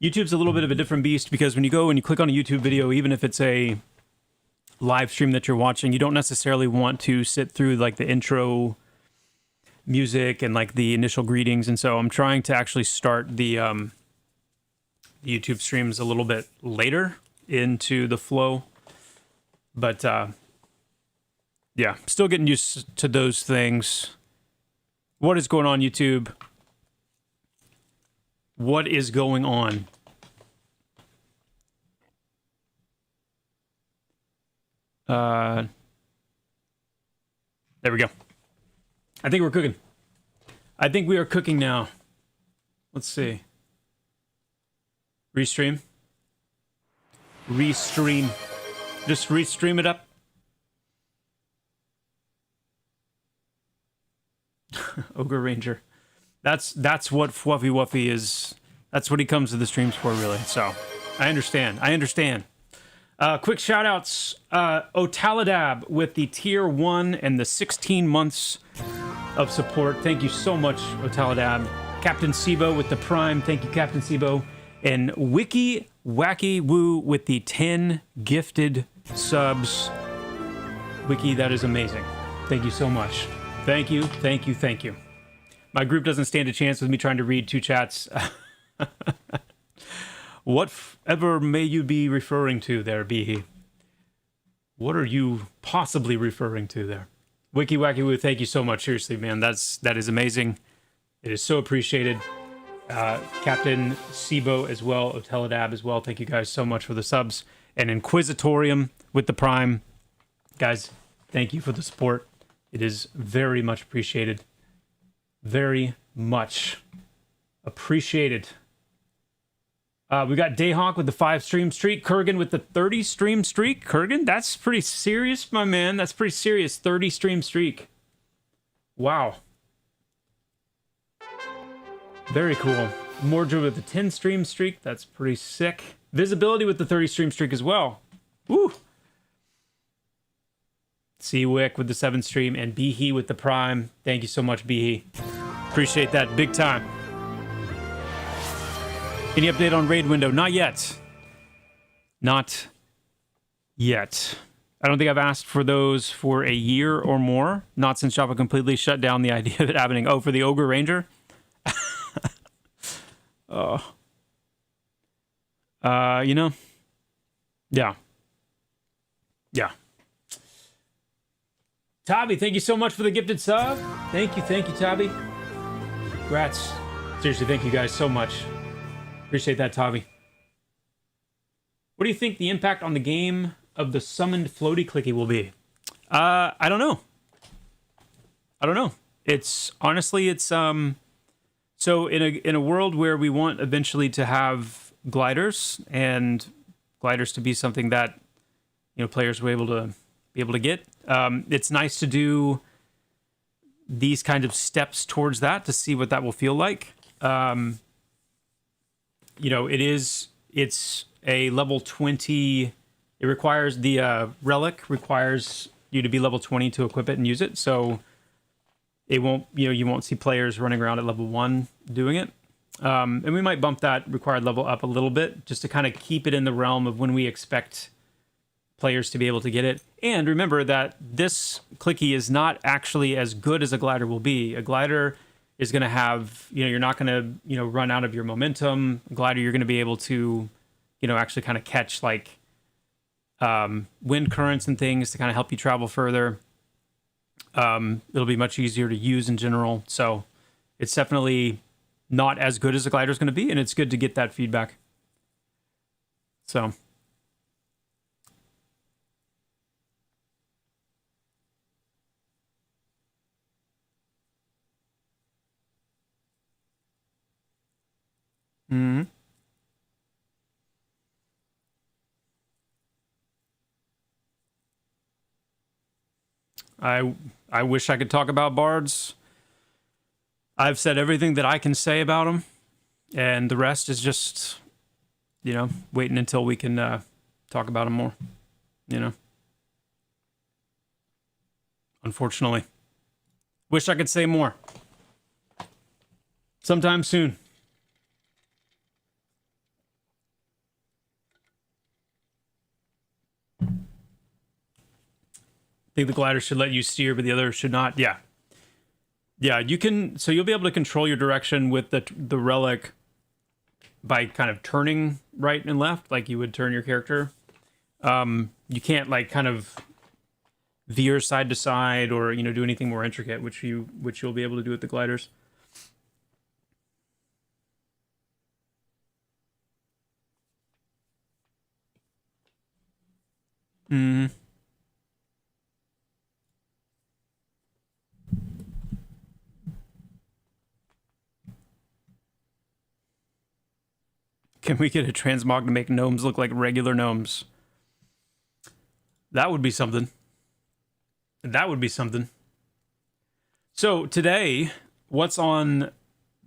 YouTube's a little bit of a different beast because when you go and you click on a YouTube video, even if it's a live stream that you're watching, you don't necessarily want to sit through like the intro music and like the initial greetings. And so I'm trying to actually start the YouTube streams a little bit later into the flow. But yeah, still getting used to those things. What is going on, YouTube? What is going on? There we go. I think we're cooking. I think we are cooking now. Let's see. Restream. Restream. Just restream it up. Ogre Ranger. That's what Fluffy Wuffy is. That's what he comes to the streams for, really. So, I understand. Quick shout-outs. Otaladab with the tier 1 and the 16 months of support. Thank you so much, Otaladab. Captain Sibo with the Prime. Thank you, Captain Sibo. And Wiki Wacky Woo with the 10 gifted subs. Wiki, that is amazing. Thank you so much. Thank you. My group doesn't stand a chance with me trying to read 2 chats. Whatever may you be referring to there, Behe? What are you possibly referring to there? Wiki Wacky Woo, thank you so much. Seriously, man, that is amazing. It is so appreciated. Captain Sibo as well, Oteladab as well. Thank you guys so much for the subs. And Inquisitorium with the Prime. Guys, thank you for the support. It is very much appreciated. Very much appreciated. We got Dayhawk with the 5 stream streak. Kurgan with the 30 stream streak. Kurgan, that's pretty serious, my man. That's pretty serious. 30 stream streak. Wow. Very cool. Mordred with the 10 stream streak. That's pretty sick. Visibility with the 30 stream streak as well. Woo. Seawick with the 7 stream. And Behe with the Prime. Thank you so much, Behe. Appreciate that big time. Any update on raid window? Not yet. Not yet. I don't think I've asked for those for a year or more. Not since Joppa completely shut down the idea of it happening. Oh, for the Ogre Ranger? Oh. You know? Yeah. Tabby, thank you so much for the gifted sub. Thank you, Tabby. Congrats. Seriously, thank you guys so much. Appreciate that, Tavi. What do you think the impact on the game of the summoned floaty clicky will be? I don't know. It's honestly, so in a world where we want eventually to have gliders and gliders to be something that players will be able to get. It's nice to do these kind of steps towards that to see what that will feel like. It's a level 20. It requires the relic requires you to be level 20 to equip it and use it. So it won't, you won't see players running around at level 1 doing it. And we might bump that required level up a little bit just to kind of keep it in the realm of when we expect players to be able to get it. And remember that this clicky is not actually as good as a glider will be. A glider is going to have, you're not going to, run out of your momentum. A glider, you're going to be able to, actually kind of catch like wind currents and things to kind of help you travel further. It'll be much easier to use in general. So it's definitely not as good as a glider is going to be, and it's good to get that feedback. So. Mm-hmm. I wish I could talk about bards. I've said everything that I can say about them, and the rest is just, waiting until we can talk about them more. Unfortunately, wish I could say more. Sometime soon. think the glider should let you steer, but the other should not. Yeah. Yeah, you can. So you'll be able to control your direction with the relic by kind of turning right and left, like you would turn your character. You can't like kind of veer side to side or do anything more intricate, which you'll be able to do with the gliders. Mm. Can we get a transmog to make gnomes look like regular gnomes? That would be something. That would be something. So today, what's on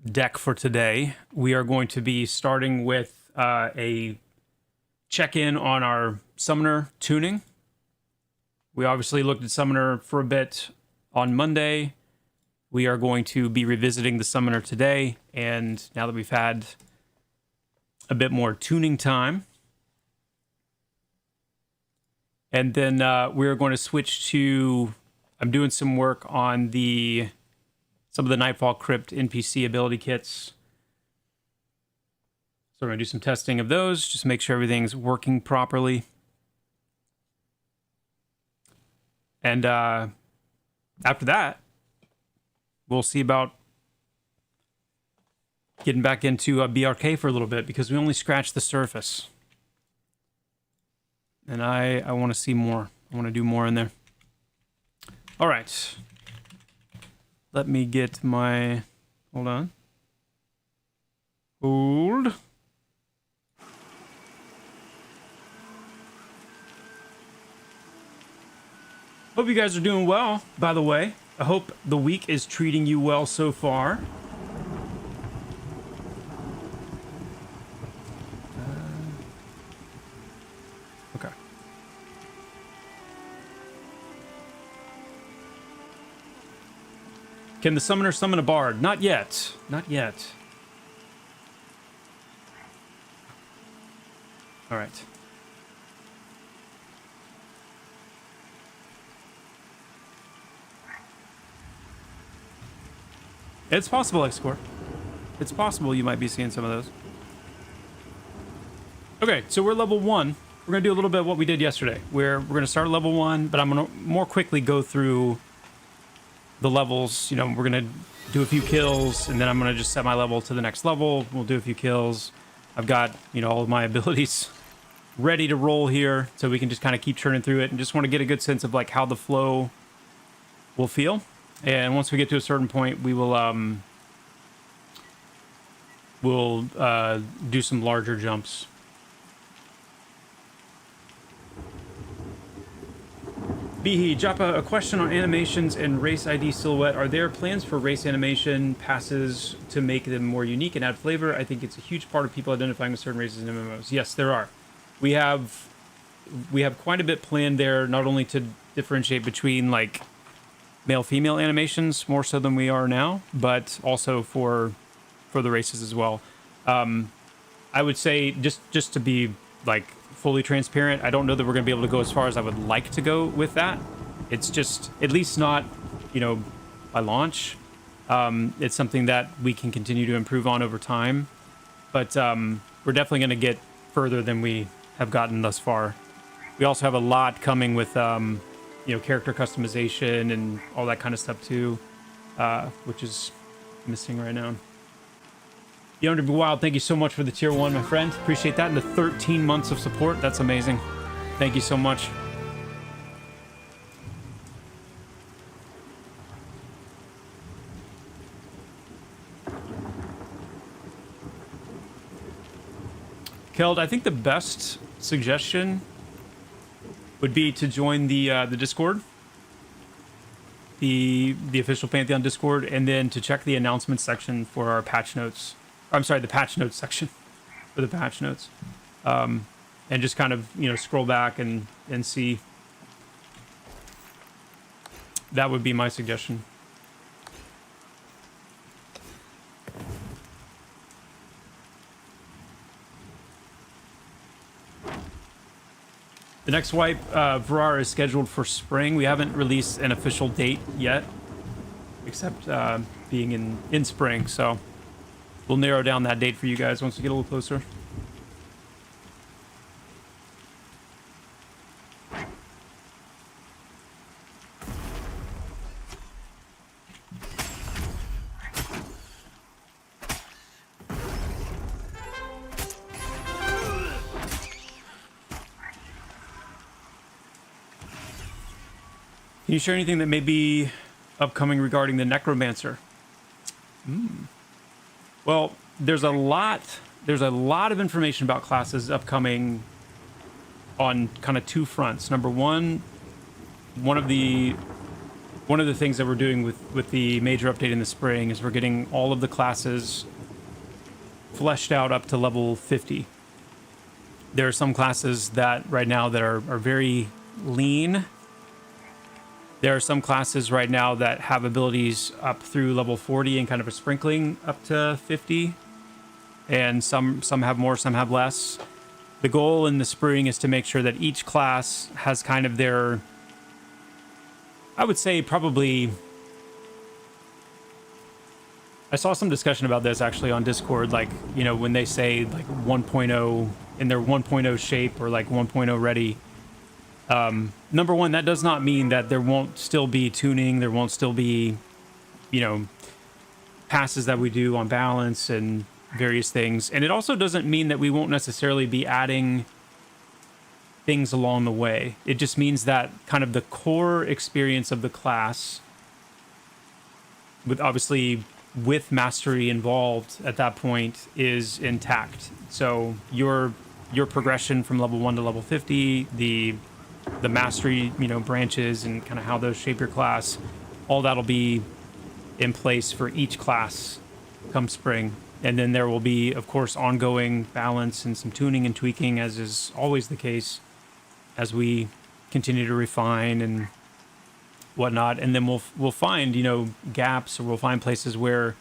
deck for today? We are going to be starting with a check-in on our summoner tuning. We obviously looked at summoner for a bit on Monday. We are going to be revisiting the summoner today, and now that we've had a bit more tuning time, and then we're going to switch to, I'm doing some work on some of the Nightfall Crypt NPC ability kits. So we're going to do some testing of those, just make sure everything's working properly. And after that, we'll see about getting back into BRK for a little bit, because we only scratched the surface. And I want to see more. I want to do more in there. All right. Let me get my... Hold on. Hold. Hope you guys are doing well, by the way. I hope the week is treating you well so far. Okay. Can the summoner summon a bard? Not yet. Not yet. All right. It's possible, X-Core. It's possible you might be seeing some of those. Okay, so we're level 1. We're going to do a little bit of what we did yesterday. We're going to start at level 1, but I'm going to more quickly go through the levels. We're going to do a few kills, and then I'm going to just set my level to the next level. We'll do a few kills. I've got, all of my abilities ready to roll here, so we can just kind of keep churning through it, and just want to get a good sense of like how the flow will feel. And once we get to a certain point, we will do some larger jumps. Bihi, Joppa, a question on animations and race ID silhouette. Are there plans for race animation passes to make them more unique and add flavor? I think it's a huge part of people identifying with certain races in MMOs. Yes, there are. We have quite a bit planned there, not only to differentiate between like male-female animations more so than we are now, but also for the races as well. I would say just to be like fully transparent, I don't know that we're going to be able to go as far as I would like to go with that. It's just, at least not, by launch. It's something that we can continue to improve on over time, but we're definitely going to get further than we have gotten thus far. We also have a lot coming with character customization and all that kind of stuff too, which is missing right now. Yonder Be Wild, thank you so much for the tier 1, my friend. Appreciate that. And the 13 months of support. That's amazing. Thank you so much. Keld, I think the best suggestion would be to join the Discord, the official Pantheon Discord, and then to check the announcements section for our patch notes. I'm sorry, the patch notes section for the patch notes, and just kind of scroll back and see. That would be my suggestion. The next wipe, Varar, is scheduled for spring. We haven't released an official date yet, except being in spring. So we'll narrow down that date for you guys once we get a little closer. Can you share anything that may be upcoming regarding the Necromancer? Well, there's a lot of information about classes upcoming on kind of two fronts. Number one of the things that we're doing with the major update in the spring is we're getting all of the classes fleshed out up to level 50. There are some classes that right now that are very lean. There are some classes right now that have abilities up through level 40 and kind of a sprinkling up to 50. And some have more, some have less. The goal in the spring is to make sure that each class has kind of their, I would say probably, I saw some discussion about this actually on Discord, like, you know, when they say like 1.0 in their 1.0 shape or like 1.0 ready. Number one, that does not mean that there won't still be tuning, there won't still be, you know, passes that we do on balance and various things. And it also doesn't mean that we won't necessarily be adding things along the way. It just means that kind of the core experience of the class, with obviously with mastery involved at that point, is intact. So your progression from level 1 to level 50, the mastery, you know, branches and kind of how those shape your class, all that'll be in place for each class come spring. And then there will be, of course, ongoing balance and some tuning and tweaking, as is always the case, as we continue to refine and whatnot. And then we'll find, you know, gaps, or we'll find places where,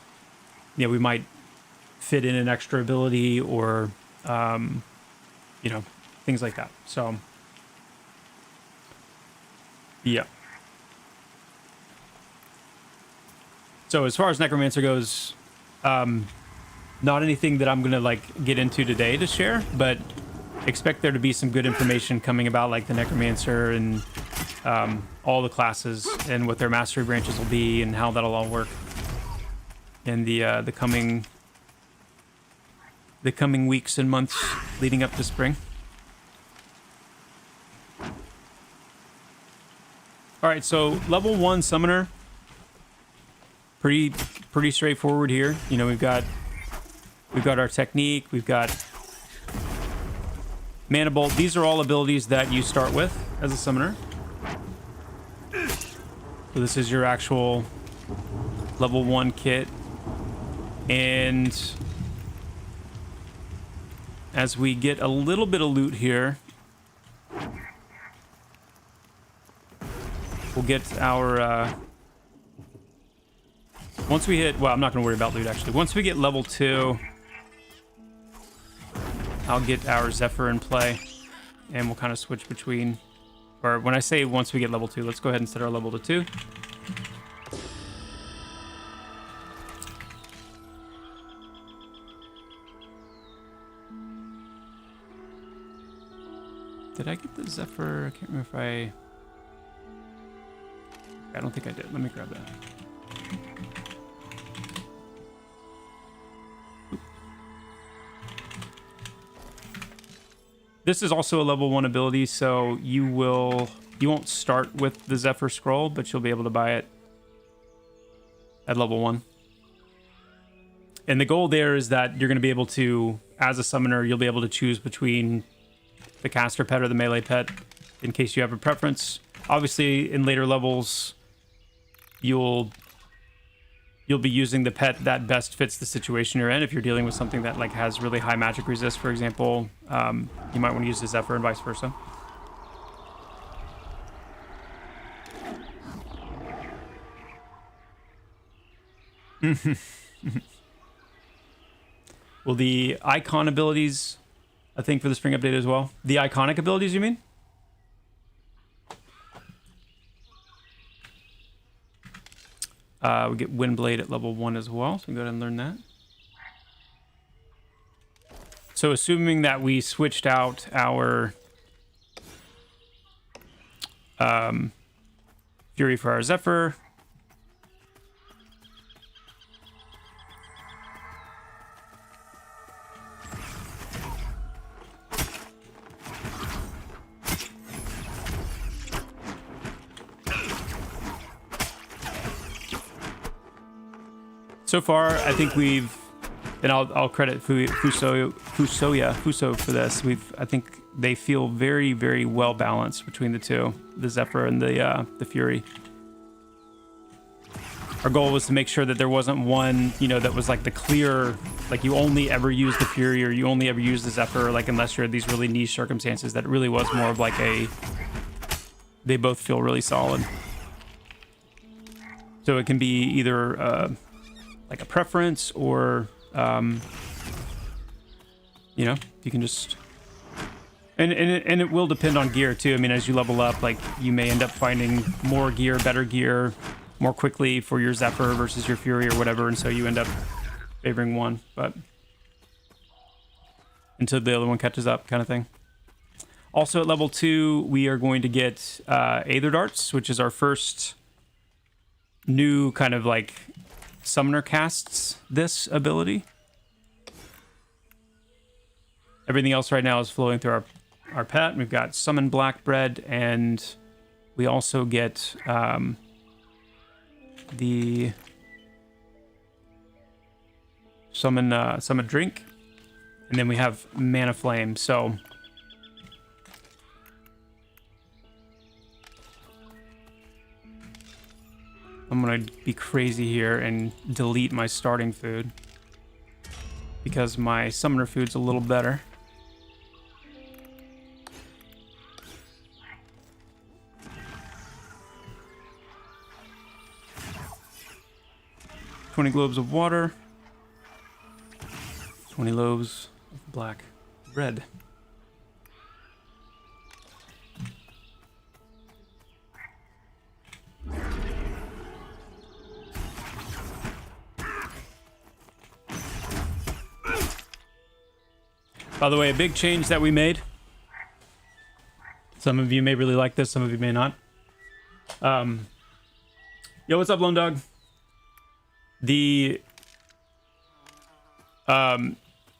you know, we might fit in an extra ability or, you know, things like that. So, yeah. So as far as Necromancer goes, not anything that I'm gonna like get into today to share, but expect there to be some good information coming about like the Necromancer and all the classes and what their mastery branches will be and how that'll all work in the coming weeks and months leading up to spring. All right, so level 1 summoner, pretty straightforward here. You know, we've got our technique, we've got mana bolt. These are all abilities that you start with as a summoner. So this is your actual level 1 kit, and as we get a little bit of loot here, we'll get our, once we hit, well, I'm not going to worry about loot, actually. Once we get level 2, I'll get our Zephyr in play, and we'll kind of switch between, or when I say once we get level 2, let's go ahead and set our level to 2. Did I get the Zephyr? I can't remember if I don't think I did. Let me grab that. This is also a level 1 ability, so you won't start with the Zephyr Scroll, but you'll be able to buy it at level 1. And the goal there is that you're going to be able to, as a summoner, you'll be able to choose between the caster pet or the melee pet in case you have a preference. Obviously, in later levels, you'll be using the pet that best fits the situation you're in. If you're dealing with something that like has really high magic resist, for example, you might want to use the Zephyr and vice versa. Well, the icon abilities, I think, for the spring update as well. The iconic abilities, you mean? We get Windblade at level 1 as well, so we can go ahead and learn that. So assuming that we switched out our Fury for our Zephyr. So far, I think we've, and I'll credit Fuso for this. I think they feel very, very well balanced between the two, the Zephyr and the Fury. Our goal was to make sure that there wasn't one, that was like the clear, like you only ever use the Fury or you only ever use the Zephyr, like unless you're in these really niche circumstances. That it really was more of like they both feel really solid. So it can be either like a preference or you can just and it will depend on gear too. I mean, as you level up, like you may end up finding more gear, better gear more quickly for your Zephyr versus your Fury or whatever, and so you end up favoring one, but until the other one catches up, kind of thing. Also at level 2 we are going to get Aether Darts, which is our first new kind of like summoner casts this ability. Everything else right now is flowing through our pet. We've got Summon Black Bread, and we also get the Summon Drink, and then we have Mana Flame. So I'm gonna be crazy here and delete my starting food because my summoner food's a little better. $20 globes of water, 20 loaves of black bread. By the way, a big change that we made. Some of you may really like this, some of you may not. Yo, what's up, Lone Dog?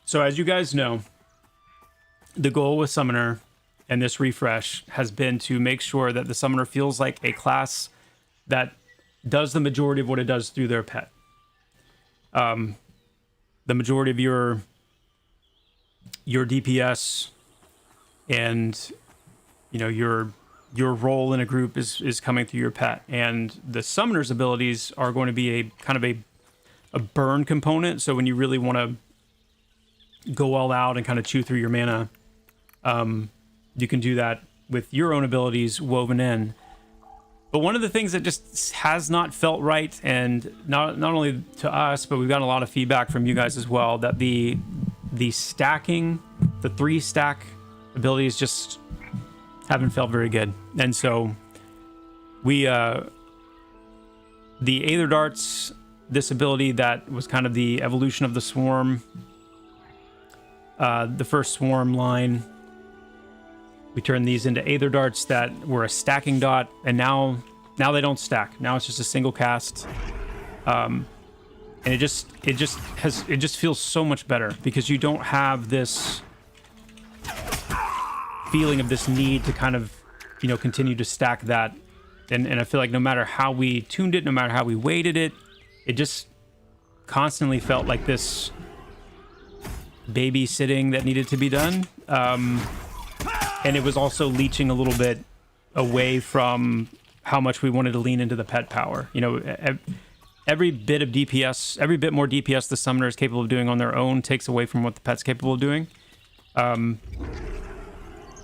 So as you guys know, the goal with Summoner and this refresh has been to make sure that the Summoner feels like a class that does the majority of what it does through their pet. The majority of your DPS and your role in a group is coming through your pet, and the Summoner's abilities are going to be a kind of a burn component. So when you really want to go all out and kind of chew through your mana, you can do that with your own abilities woven in. But one of the things that just has not felt right, and not only to us, but we've gotten a lot of feedback from you guys as well, that the stacking, the 3-stack abilities just haven't felt very good. And so we the Aether Darts, this ability that was kind of the evolution of the Swarm, the first Swarm line, we turned these into Aether Darts that were a stacking dot, and now they don't stack. Now it's just a single cast. And it just feels so much better because you don't have this feeling of this need to kind of continue to stack that, and I feel like no matter how we tuned it, no matter how we weighted it, it just constantly felt like this babysitting that needed to be done, and it was also leeching a little bit away from how much we wanted to lean into the pet power. Every bit of DPS, every bit more DPS the Summoner is capable of doing on their own takes away from what the pet's capable of doing.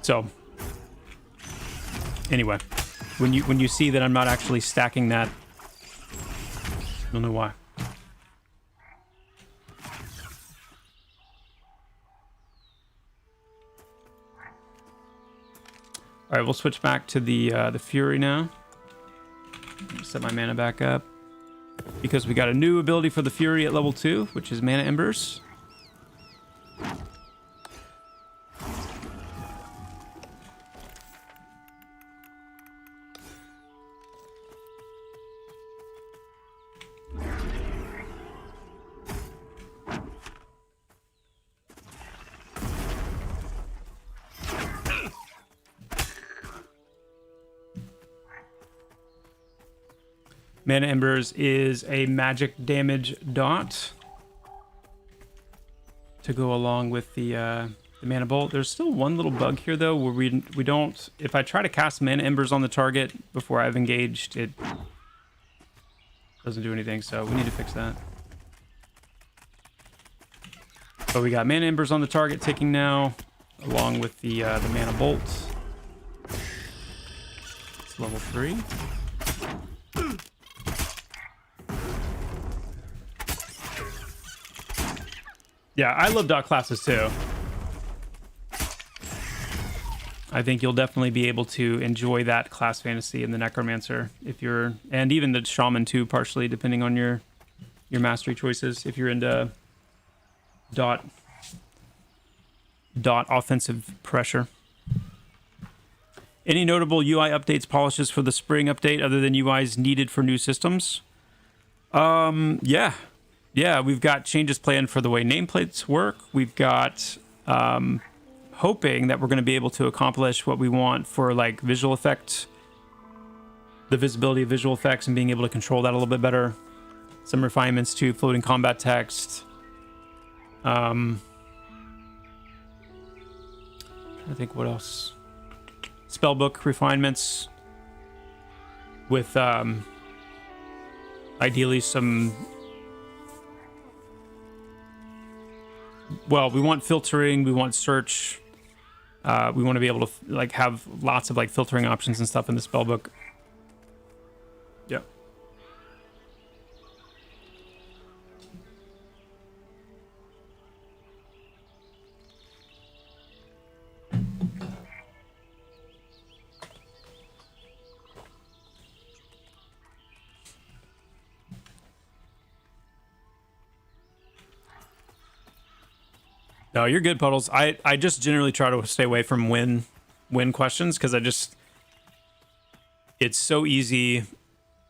So anyway, when you see that I'm not actually stacking that, you'll know why. All right, we'll switch back to the Fury now. Set my mana back up. because we got a new ability for the Fury at level 2, which is Mana Embers. Mana Embers is a magic damage dot to go along with the Mana Bolt. There's still one little bug here, though, where we don't... If I try to cast Mana Embers on the target before I've engaged, it doesn't do anything, so we need to fix that. But we got Mana Embers on the target ticking now, along with the Mana Bolt. It's level 3. Yeah, I love dot classes too. I think you'll definitely be able to enjoy that class fantasy in the Necromancer if you're, and even the Shaman too, partially depending on your mastery choices. If you're into dot offensive pressure. Any notable UI updates, polishes for the spring update other than UIs needed for new systems? Yeah, we've got changes planned for the way nameplates work. We've got hoping that we're going to be able to accomplish what we want for like visual effect, the visibility of visual effects and being able to control that a little bit better. Some refinements to floating combat text. I think what else? Spellbook refinements with ideally some... Well, we want filtering, we want search, we want to be able to like have lots of like filtering options and stuff in the spellbook. Yeah. No, you're good, Puddles. I just generally try to stay away from win questions because it's so easy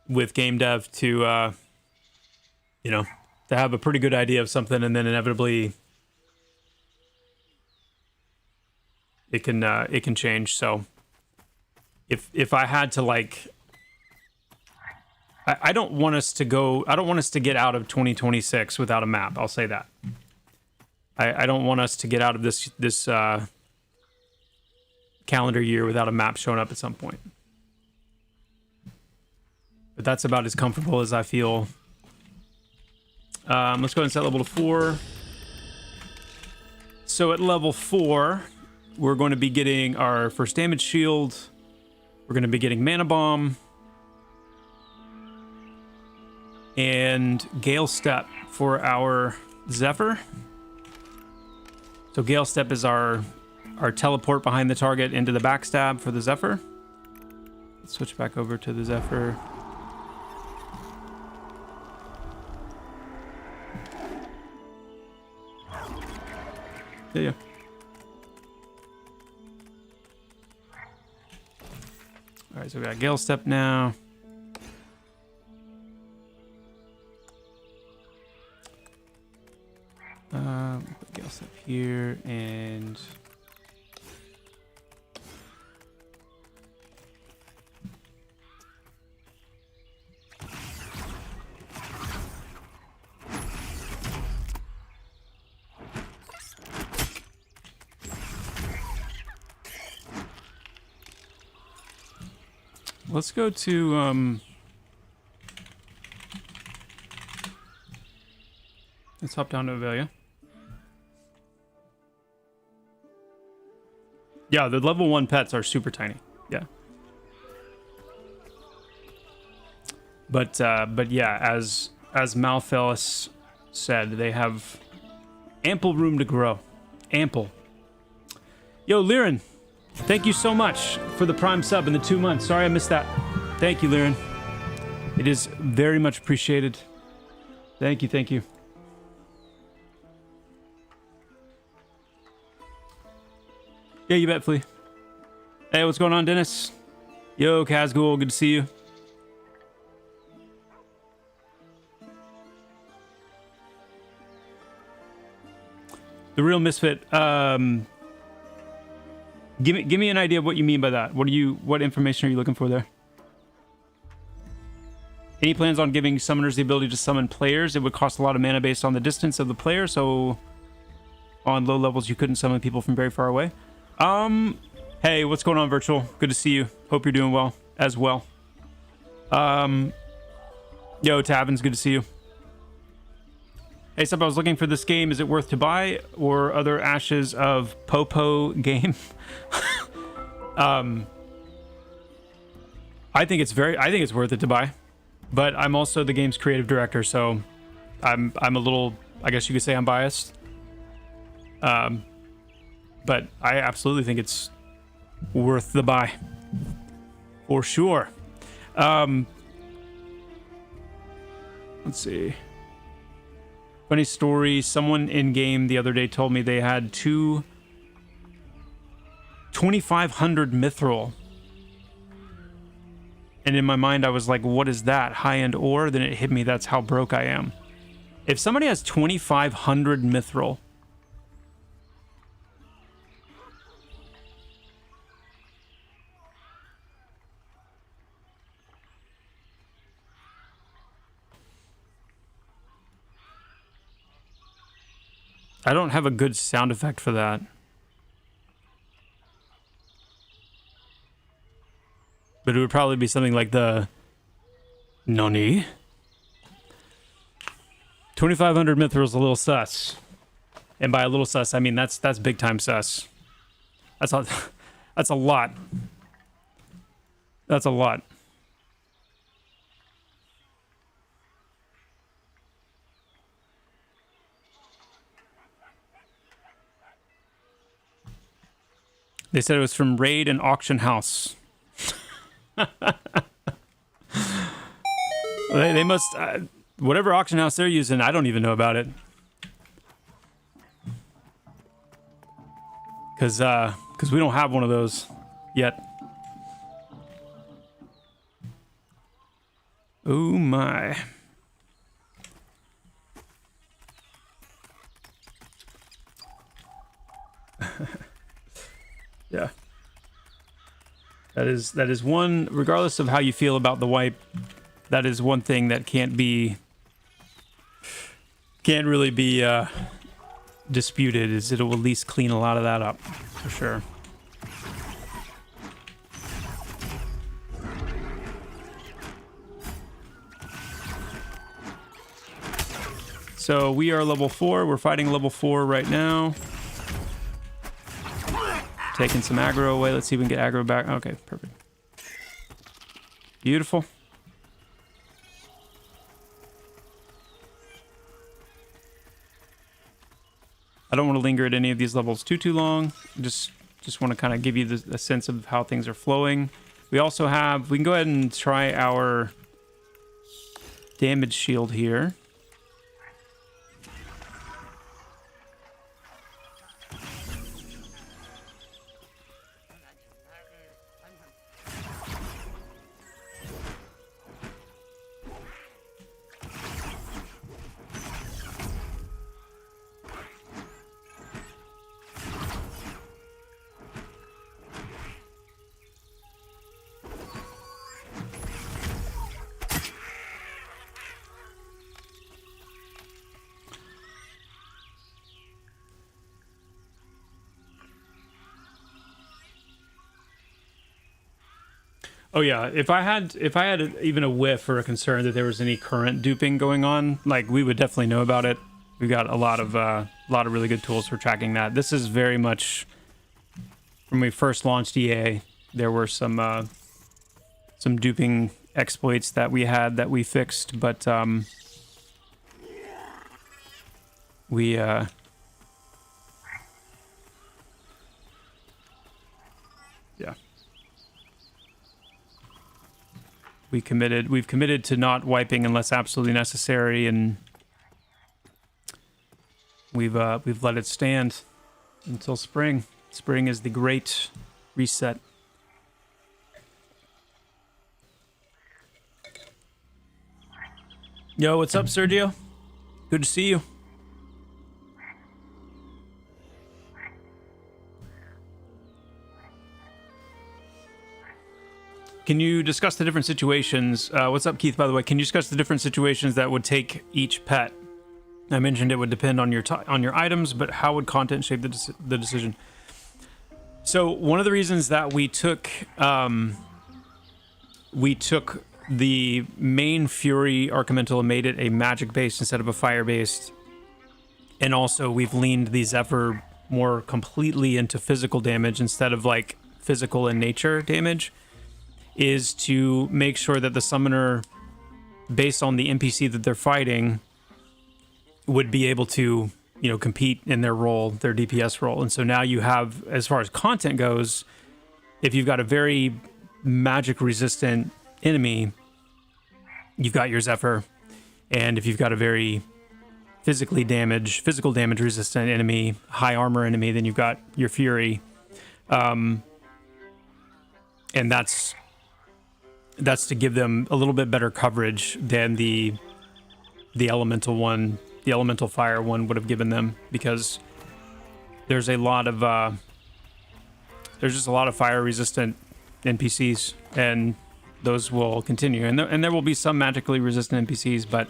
with game dev to to have a pretty good idea of something and then inevitably it can change. So if I had to like, I don't want us to get out of 2026 without a map. I'll say that. I don't want us to get out of this calendar year without a map showing up at some point. But that's about as comfortable as I feel. Let's go ahead and set level to 4. So at level 4, we're going to be getting our first damage shield. We're going to be getting Mana Bomb. And Gale Step for our Zephyr. So Gale Step is our teleport behind the target into the backstab for the Zephyr. Let's switch back over to the Zephyr. Yeah. All right, so we got Gale Step now. Put Gale Step here and let's go to let's hop down to Avelia. Yeah, the level 1 pets are super tiny. Yeah. But yeah, as Malphellus said, they have ample room to grow. Ample. Yo, Liren, thank you so much for the Prime sub in the 2 months. Sorry I missed that. Thank you, Liren. It is very much appreciated. Thank you, thank you. Yeah, you bet, Flea. Hey, what's going on, Dennis? Yo, Kazghoul, good to see you. The real misfit. Give me an idea of what you mean by that. What information are you looking for there? Any plans on giving summoners the ability to summon players? It would cost a lot of mana based on the distance of the player, so on low levels you couldn't summon people from very far away. Hey, what's going on, Virtual? Good to see you. Hope you're doing well as well. Yo, Tavin's good to see you. Hey, Sup, I was looking for this game. Is it worth to buy or other ashes of Popo game? I think it's worth it to buy, but I'm also the game's creative director, so I'm a little, I guess you could say I'm biased. But I absolutely think it's worth the buy for sure. Let's see. Funny story, someone in-game the other day told me they had 2,500 mithril. And in my mind, I was like, what is that? High-end ore? Then it hit me, that's how broke I am. If somebody has 2,500 mithril... I don't have a good sound effect for that. But it would probably be something like the... Noni? 2,500 mithril is a little sus. And by a little sus, I mean that's big time sus. That's a lot. That's a lot. They said it was from Raid and Auction House. They must... whatever auction house they're using, I don't even know about it. Because we don't have one of those yet. Oh my. Yeah. That is one, regardless of how you feel about the wipe, that is one thing that can't really be disputed, is it will at least clean a lot of that up, for sure. So we are level 4, we're fighting level 4 right now. Taking some aggro away. Let's see if we can get aggro back. Okay, perfect. Beautiful. I don't want to linger at any of these levels too long. Just want to kind of give you a sense of how things are flowing. We also have... We can go ahead and try our damage shield here. Oh yeah, if I had even a whiff or a concern that there was any current duping going on, like, we would definitely know about it. We've got a lot of really good tools for tracking that. This is very much when we first launched EA. There were some duping exploits that we had that we fixed, but yeah. We've committed to not wiping unless absolutely necessary, and we've let it stand until spring. Spring is the great reset. Yo, what's up, Sergio? Good to see you. Can you discuss the different situations? What's up, Keith, by the way? Can you discuss the different situations that would take each pet? I mentioned it would depend on your items, but how would content shape the decision? So one of the reasons that we took the main Fury Archamental and made it a magic-based instead of a fire-based, and also we've leaned the Zephyr more completely into physical damage instead of like physical and nature damage, is to make sure that the summoner, based on the NPC that they're fighting, would be able to, you know, compete in their role, their DPS role. And so now you have, as far as content goes, if you've got a very magic resistant enemy, you've got your Zephyr. And if you've got a very physical damage resistant enemy, high armor enemy, then you've got your Fury. And that's to give them a little bit better coverage than the elemental one, the elemental fire one would have given them, because there's a lot of there's just a lot of fire resistant NPCs, and those will continue, and there will be some magically resistant NPCs, but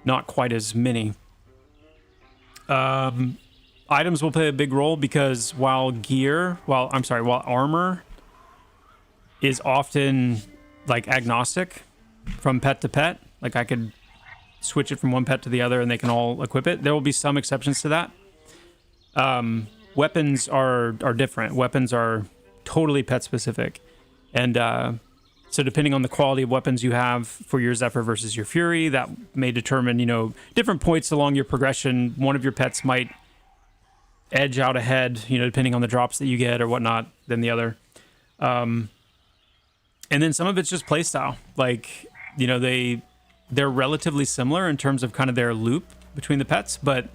not quite as many. Items will play a big role, because while armor is often like agnostic from pet to pet, like I could switch it from one pet to the other and they can all equip it, there will be some exceptions to that. Weapons are different. Weapons are totally pet specific, and so depending on the quality of weapons you have for your Zephyr versus your Fury, that may determine, you know, different points along your progression. One of your pets might edge out ahead, you know, depending on the drops that you get or whatnot, than the other. And then some of it's just playstyle. Like, you know, they're relatively similar in terms of kind of their loop between the pets, but,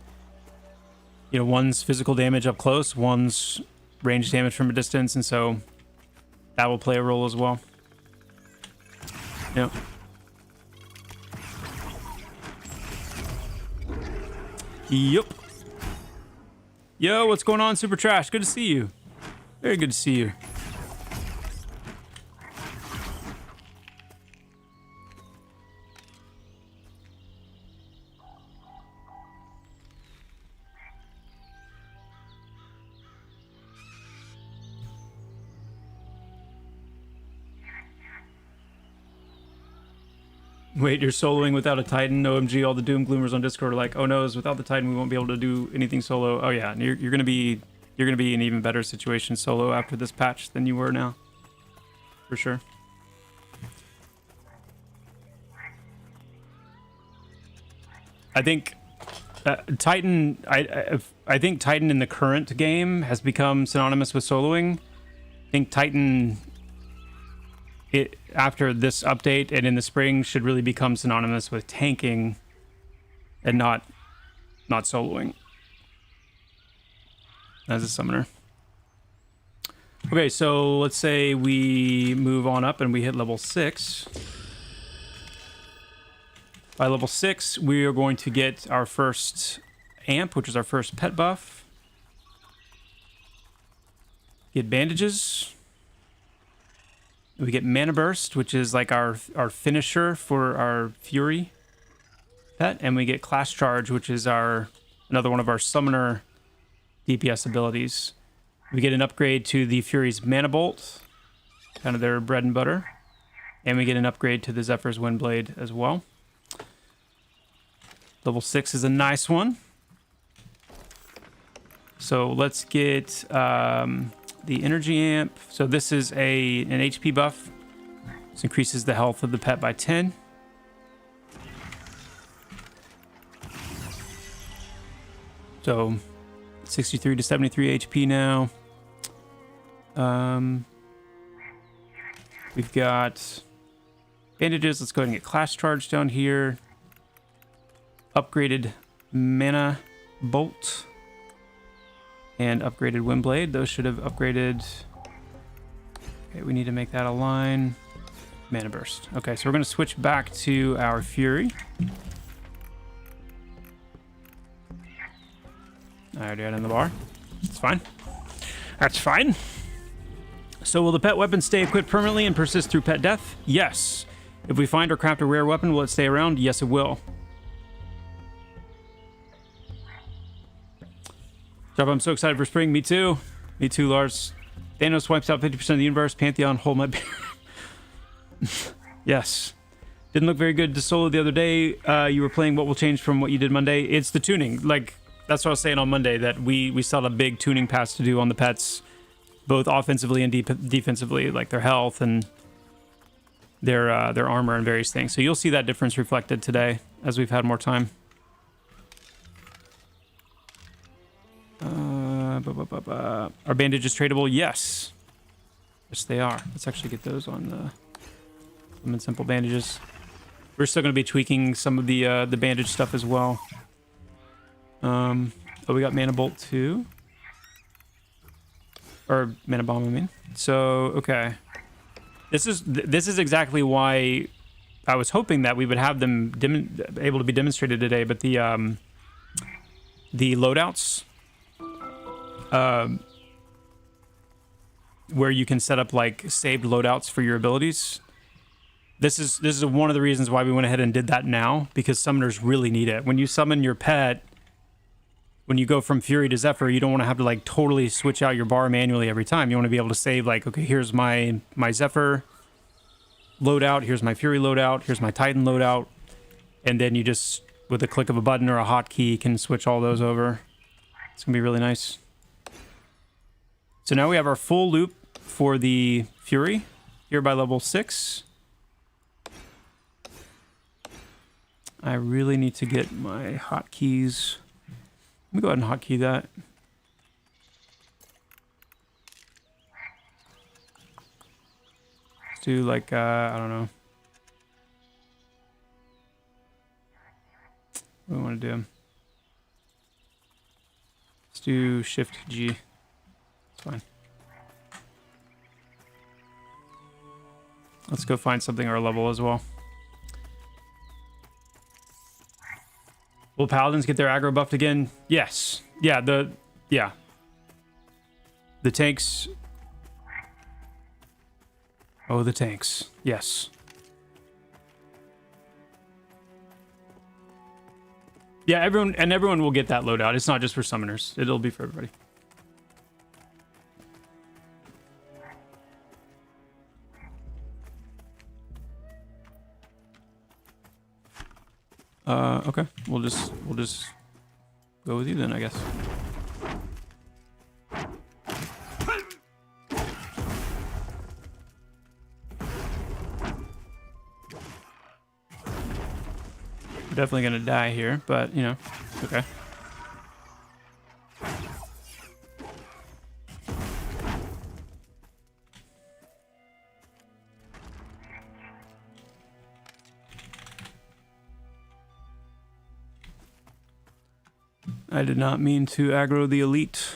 you know, one's physical damage up close, one's range damage from a distance, and so that will play a role as well. Yeah. Yep. Yo, what's going on, Super Trash? Good to see you. Very good to see you. Wait, you're soloing without a Titan? OMG, all the doom gloomers on Discord are like, oh no, without the Titan we won't be able to do anything solo. Oh yeah, you're gonna be in an even better situation solo after this patch than you were now, for sure. I think Titan. I think Titan in the current game has become synonymous with soloing. I think Titan, after this update and in the spring, should really become synonymous with tanking and not soloing as a summoner. Okay, so let's say we move on up and we hit level 6. By level 6, we are going to get our first amp, which is our first pet buff. Get bandages. We get Mana Burst, which is like our finisher for our Fury pet, and we get Class Charge, which is another one of our summoner DPS abilities. We get an upgrade to the Fury's Mana Bolt, kind of their bread and butter, and we get an upgrade to the Zephyr's Windblade as well. Level 6 is a nice one. So let's get the energy amp. So this is an HP buff. This increases the health of the pet by 10. So 63 to 73 HP now. We've got Bandages, let's go ahead and get Clash Charge down here. Upgraded Mana Bolt. And upgraded Windblade. Those should have upgraded. Okay, we need to make that a line. Mana Burst. Okay, so we're going to switch back to our Fury. I already had it in the bar. It's fine. That's fine. So will the pet weapon stay equipped permanently and persist through pet death? Yes. If we find or craft a rare weapon, will it stay around? Yes, it will. Joppa, I'm so excited for spring. Me too. Me too, Lars. Thanos wipes out 50% of the universe. Pantheon, hold my beer. Yes. Didn't look very good to solo the other day. You were playing What Will Change from what you did Monday. It's the tuning. Like, that's what I was saying on Monday, that we still had a big tuning pass to do on the pets, both offensively and defensively, like their health and their armor and various things. So you'll see that difference reflected today as we've had more time. Are bandages tradable? Yes. Yes, they are. Let's actually get those on the simple bandages. We're still going to be tweaking some of the bandage stuff as well. Oh, we got Mana Bolt too. Or Mana Bomb, I mean. So, okay. This is exactly why I was hoping that we would have them able to be demonstrated today, but the loadouts, where you can set up like saved loadouts for your abilities. This is one of the reasons why we went ahead and did that now, because summoners really need it. When you summon your pet, when you go from Fury to Zephyr, you don't want to have to like totally switch out your bar manually every time. You want to be able to save like, okay, here's my Zephyr loadout, here's my Fury loadout, here's my Titan loadout, and then you just, with a click of a button or a hotkey, can switch all those over. It's gonna be really nice. So now we have our full loop for the Fury here by level 6. I really need to get my hotkeys. Let me go ahead and hotkey that. Let's do like, I don't know. What do we want to do? Let's do Shift G. It's fine. Let's go find something our level as well. Will paladins get their aggro buffed again? Yes. Yeah, the tanks. Oh, the tanks. Yes. Yeah, everyone will get that loadout. It's not just for summoners. It'll be for everybody. Okay. We'll just go with you then, I guess. We're definitely gonna die here, but you know, it's okay. I did not mean to aggro the elite.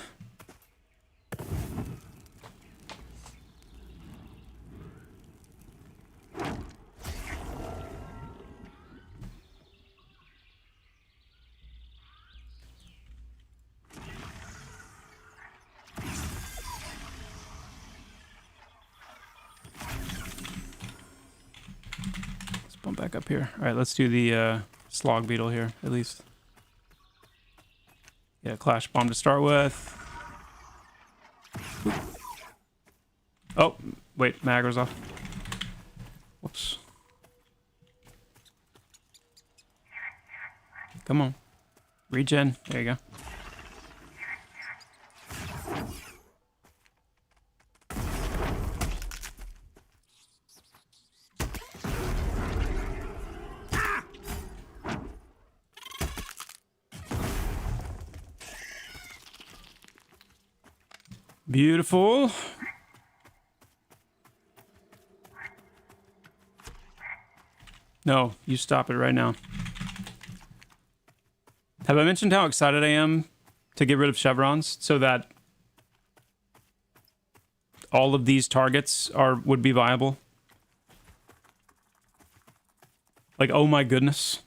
Let's bump back up here. All right, let's do the slog beetle here, at least. Yeah, Clash Bomb to start with. Oop. Oh, wait, my aggro's off. Whoops. Come on. Regen. There you go. Beautiful. No, you stop it right now. Have I mentioned how excited I am to get rid of chevrons so that all of these targets would be viable? Like, oh my goodness.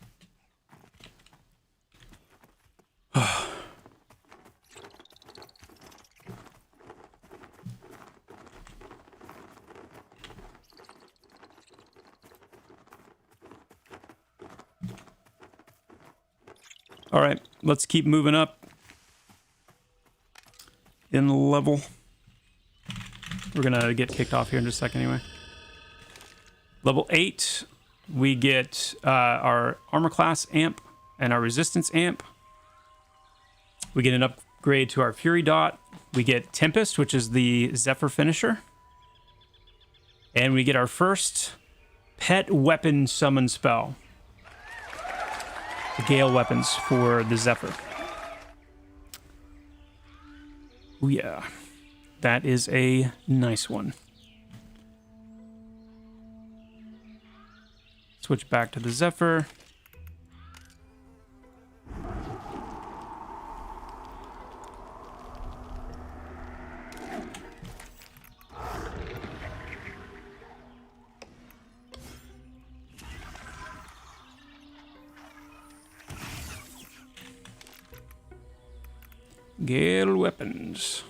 All right, let's keep moving up in level. We're gonna get kicked off here in just a second anyway. Level 8, we get our armor class amp and our resistance amp. We get an upgrade to our Fury Dot. We get Tempest, which is the Zephyr finisher. And we get our first pet weapon summon spell. The Gale weapons for the Zephyr. Oh yeah, that is a nice one. Switch back to the Zephyr. Gale weapons.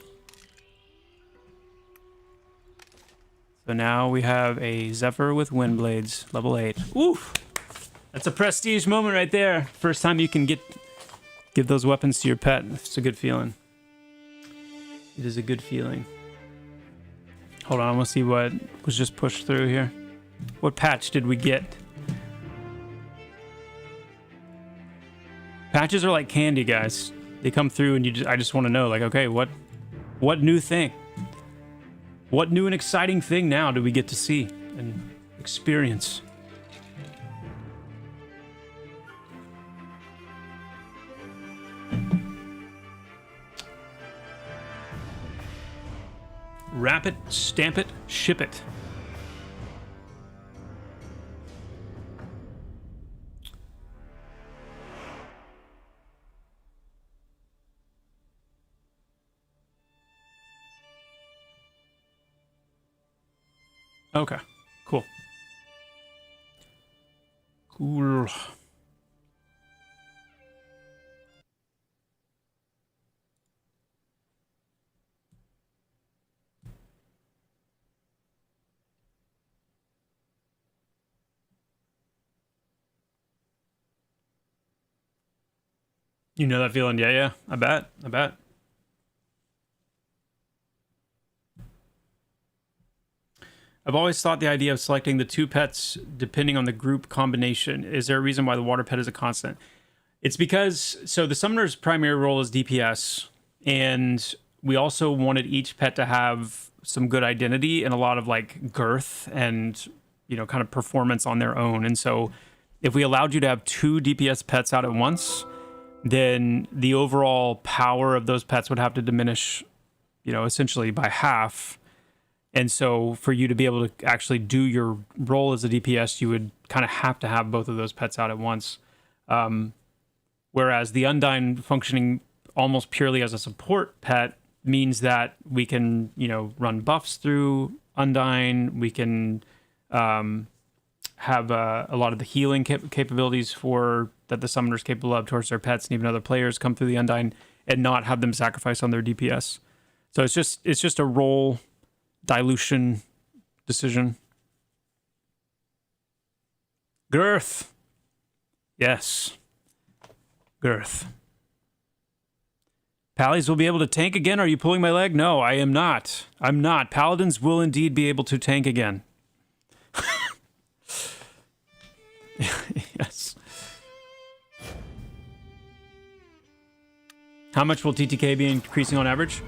So now we have a Zephyr with wind blades, level 8. Oof! That's a prestige moment right there. First time you can give those weapons to your pet. It's a good feeling. It is a good feeling. Hold on, I want to see what was just pushed through here. What patch did we get? Patches are like candy, guys. They come through and I just want to know, like, okay, what new thing? What new and exciting thing now do we get to see and experience? Wrap it, stamp it, ship it. Okay, cool. Cool. You know that feeling? Yeah, I bet. I've always thought the idea of selecting the 2 pets depending on the group combination. Is there a reason why the water pet is a constant? It's because, so the summoner's primary role is DPS, and we also wanted each pet to have some good identity and a lot of like girth and, you know, kind of performance on their own. And so if we allowed you to have 2 DPS pets out at once, then the overall power of those pets would have to diminish, you know, essentially by half. And so for you to be able to actually do your role as a DPS, you would kind of have to have both of those pets out at once. Whereas the Undyne functioning almost purely as a support pet means that we can, you know, run buffs through Undyne. We can have a lot of the healing capabilities that the summoner's capable of towards their pets, and even other players come through the Undyne and not have them sacrifice on their DPS. So it's just a role dilution decision. Girth. Yes. Girth. Pallies will be able to tank again. Are you pulling my leg? No, I am not. I'm not. Paladins will indeed be able to tank again. Yes. How much will TTK be increasing on average?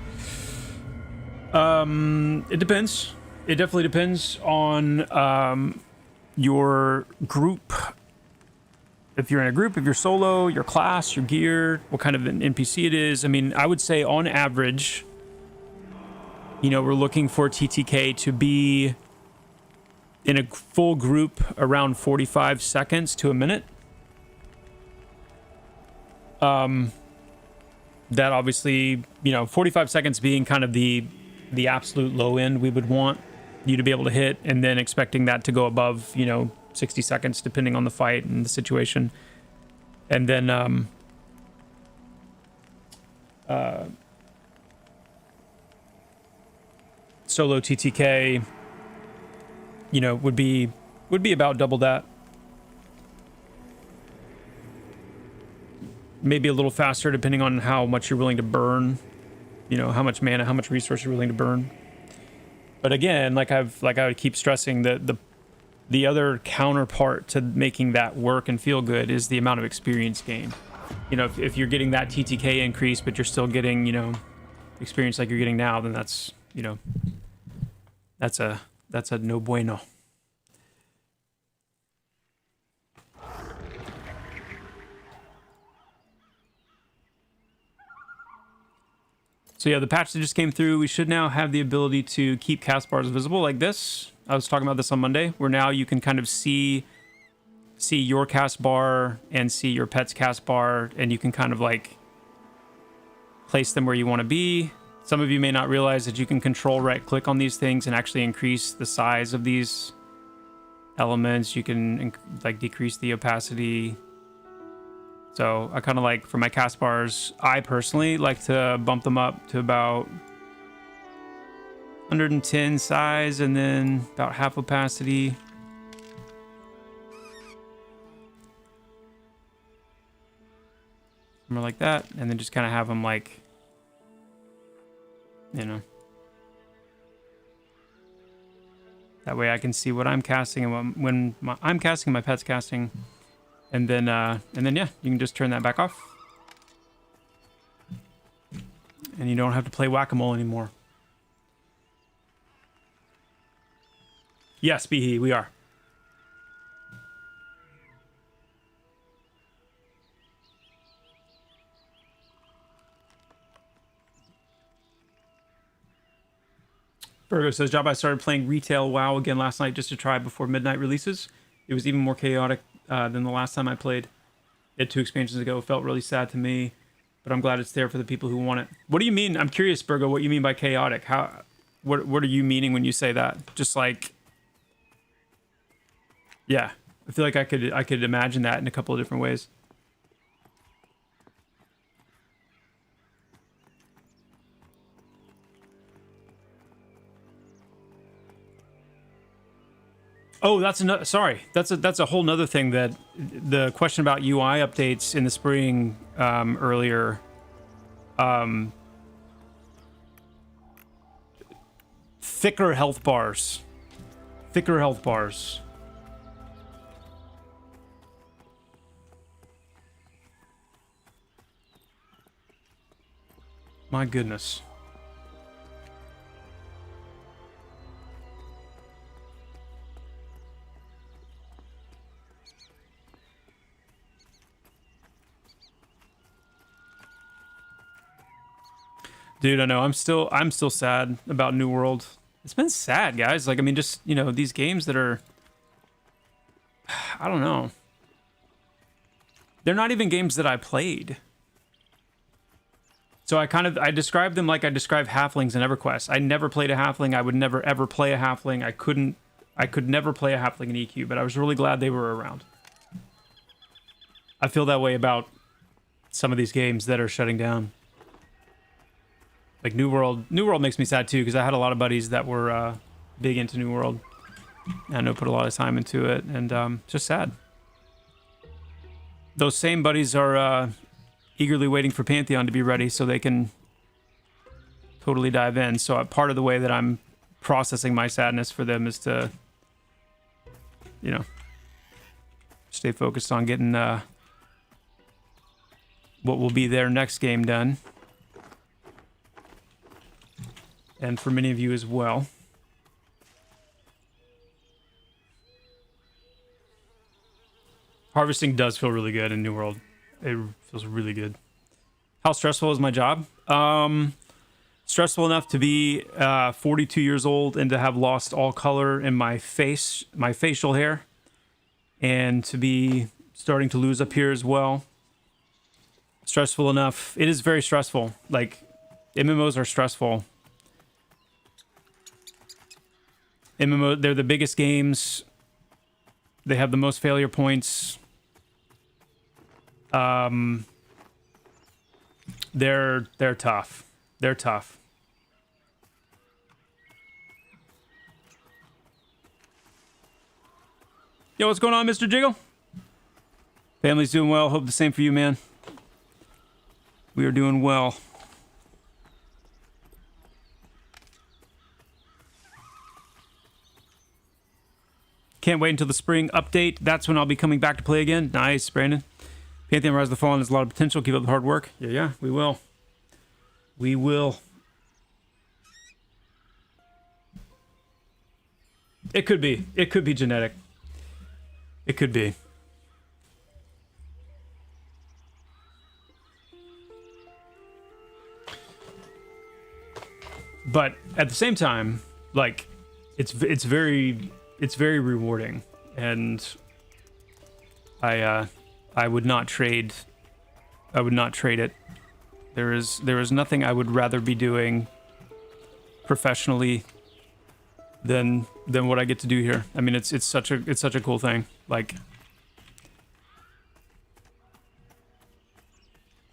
It depends. It definitely depends on your group. If you're in a group, if you're solo, your class, your gear, what kind of an NPC it is. I mean, I would say on average, you know, we're looking for TTK to be in a full group around 45 seconds to a minute. That obviously, 45 seconds being kind of the absolute low end we would want you to be able to hit, and then expecting that to go above, 60 seconds depending on the fight and the situation. And then solo TTK, would be about double that. Maybe a little faster depending on how much you're willing to burn, how much mana, how much resource you're willing to burn. But again, like I would keep stressing, that the other counterpart to making that work and feel good is the amount of experience gained. If you're getting that TTK increase, but you're still getting, experience like you're getting now, then that's a no bueno. So yeah, the patch that just came through, we should now have the ability to keep cast bars visible like this. I was talking about this on Monday, where now you can kind of see your cast bar and see your pet's cast bar, and you can kind of like place them where you want to be. Some of you may not realize that you can control right click on these things and actually increase the size of these elements. You can like decrease the opacity. So I kind of like, for my cast bars, I personally like to bump them up to about 110 size and then about half opacity. Somewhere like that. And then just kind of have them like, that way I can see what I'm casting and when I'm casting, my pet's casting. And then yeah, you can just turn that back off. And you don't have to play whack-a-mole anymore. Yes, Behe, we are. Virgo says, Joppa, I started playing retail WoW again last night just to try before midnight releases. It was even more chaotic than the last time I played it 2 expansions ago. It felt really sad to me, but I'm glad it's there for the people who want it. What do you mean? I'm curious, Virgo, what you mean by chaotic? What are you meaning when you say that? Just like, yeah, I feel like I could imagine that in a couple of different ways. Oh, that's another. Sorry, that's a whole nother thing. That the question about UI updates in the spring earlier. Thicker health bars. Thicker health bars. My goodness. Dude, I know. I'm still sad about New World. It's been sad, guys. Like, I mean, just, these games that are, I don't know. They're not even games that I played. So I describe them like I describe halflings in EverQuest. I never played a halfling. I would never ever play a halfling. I could never play a halfling in EQ, but I was really glad they were around. I feel that way about some of these games that are shutting down. Like New World makes me sad too, because I had a lot of buddies that were big into New World. I know put a lot of time into it, and just sad. Those same buddies are eagerly waiting for Pantheon to be ready so they can totally dive in. So part of the way that I'm processing my sadness for them is to, stay focused on getting what will be their next game done. And for many of you as well. Harvesting does feel really good in New World. It feels really good. How stressful is my job? So Stressful enough to be 42 years old and to have lost all color in my face, my facial hair, and to be starting to lose up here as well. Stressful enough. It is very stressful. Like, MMOs are stressful. MMO, they're the biggest games. They have the most failure points. They're tough. They're tough. Yo, what's going on, Mr. Jiggle? Family's doing well. Hope the same for you, man. We are doing well. Can't wait until the spring update. That's when I'll be coming back to play again. Nice, Brandon. Pantheon Rise of the Fallen has a lot of potential. Keep up the hard work. Yeah, we will. We will. It could be. It could be genetic. It could be. But at the same time, like, it's very rewarding, and I would not trade. I would not trade it. There is nothing I would rather be doing professionally than what I get to do here. I mean, it's such a cool thing. Like,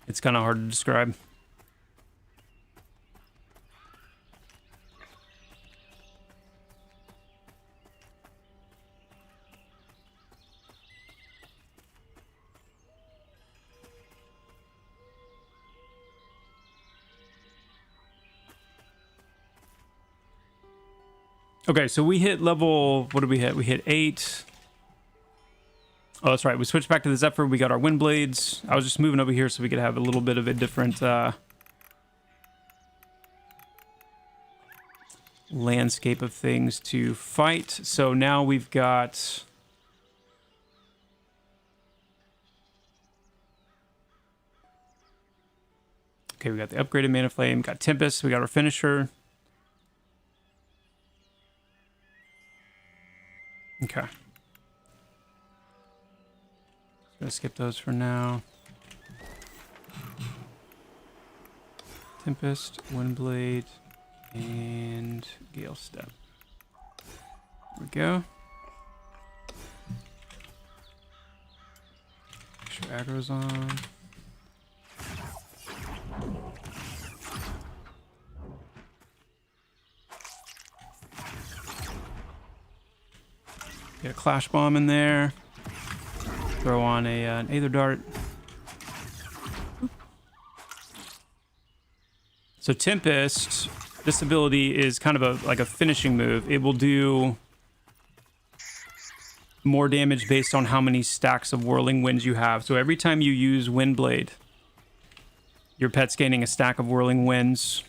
it's kind of hard to describe. Okay, so we hit level, what did we hit? We hit 8. Oh, that's right. We switched back to the Zephyr. We got our wind blades. I was just moving over here so we could have a little bit of a different landscape of things to fight. So now we've got... Okay, we got the upgraded Mana Flame. Got Tempest. We got our finisher. Okay. Gonna skip those for now. Tempest, Windblade, and Gale Step. There we go. Make sure aggro's on. Get a Clash Bomb in there. Throw on an Aether Dart. So Tempest, this ability is kind of like a finishing move. It will do more damage based on how many stacks of Whirling Winds you have. So every time you use Windblade, your pet's gaining a stack of Whirling Winds.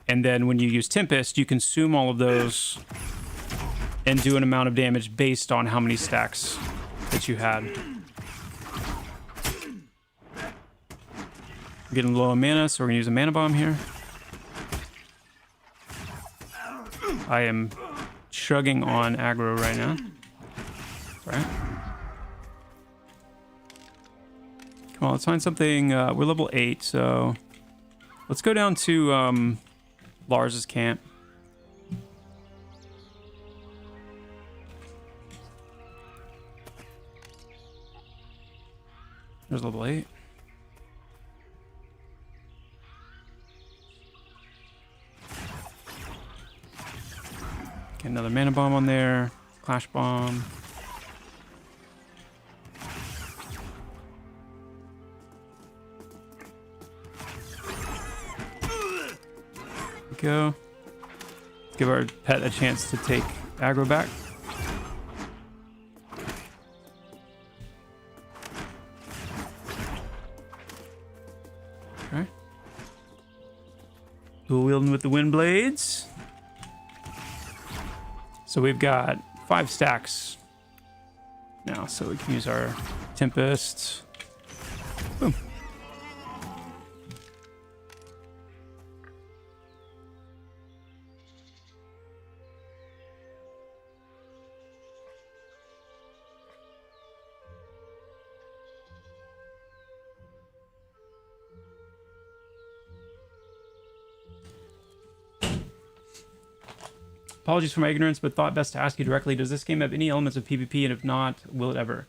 And then when you use Tempest, you consume all of those and do an amount of damage based on how many stacks that you had. Getting low on mana, so we're gonna use a mana bomb here. I am chugging on aggro right now. Right. Come on, let's find something. We're level 8, so let's go down to Lars's camp. There's level 8. Get another mana bomb on there. Clash bomb. There we go. Give our pet a chance to take aggro back. Okay. Dual wielding with the wind blades. So we've got 5 stacks now, so we can use our Tempest. Boom. Apologies for my ignorance, but thought best to ask you directly. Does this game have any elements of PvP? And if not, will it ever?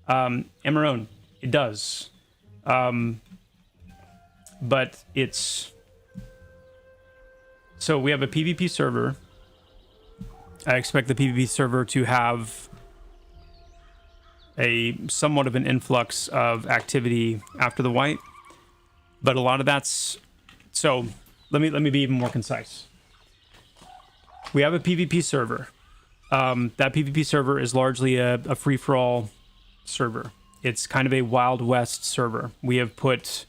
Emerone, it does. But it's... So we have a PvP server. I expect the PvP server to have a somewhat of an influx of activity after the wipe. But a lot of that's... So let me be even more concise. We have a PvP server. That PvP server is largely a free-for-all server. It's kind of a Wild West server. We have put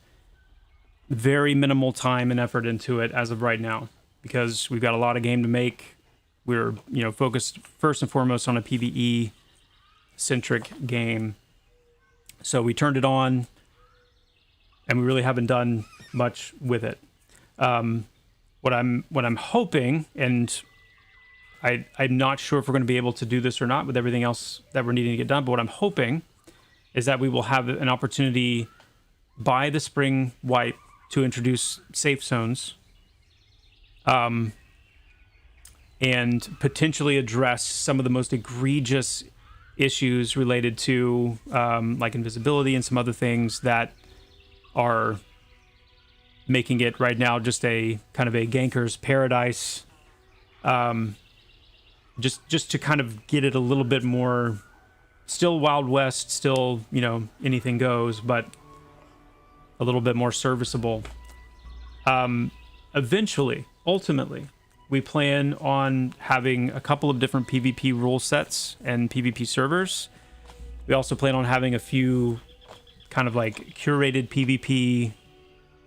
very minimal time and effort into it as of right now because we've got a lot of game to make. We're, focused first and foremost on a PvE-centric game. So we turned it on, and we really haven't done much with it. What I'm hoping, and I'm not sure if we're going to be able to do this or not with everything else that we're needing to get done, but what I'm hoping is that we will have an opportunity by the spring wipe to introduce safe zones, and potentially address some of the most egregious issues related to like invisibility and some other things that are making it right now just a kind of a ganker's paradise. Just to kind of get it a little bit more, still Wild West, still, anything goes, but a little bit more serviceable. Eventually, ultimately, we plan on having a couple of different PvP rule sets and PvP servers. We also plan on having a few kind of like curated PvP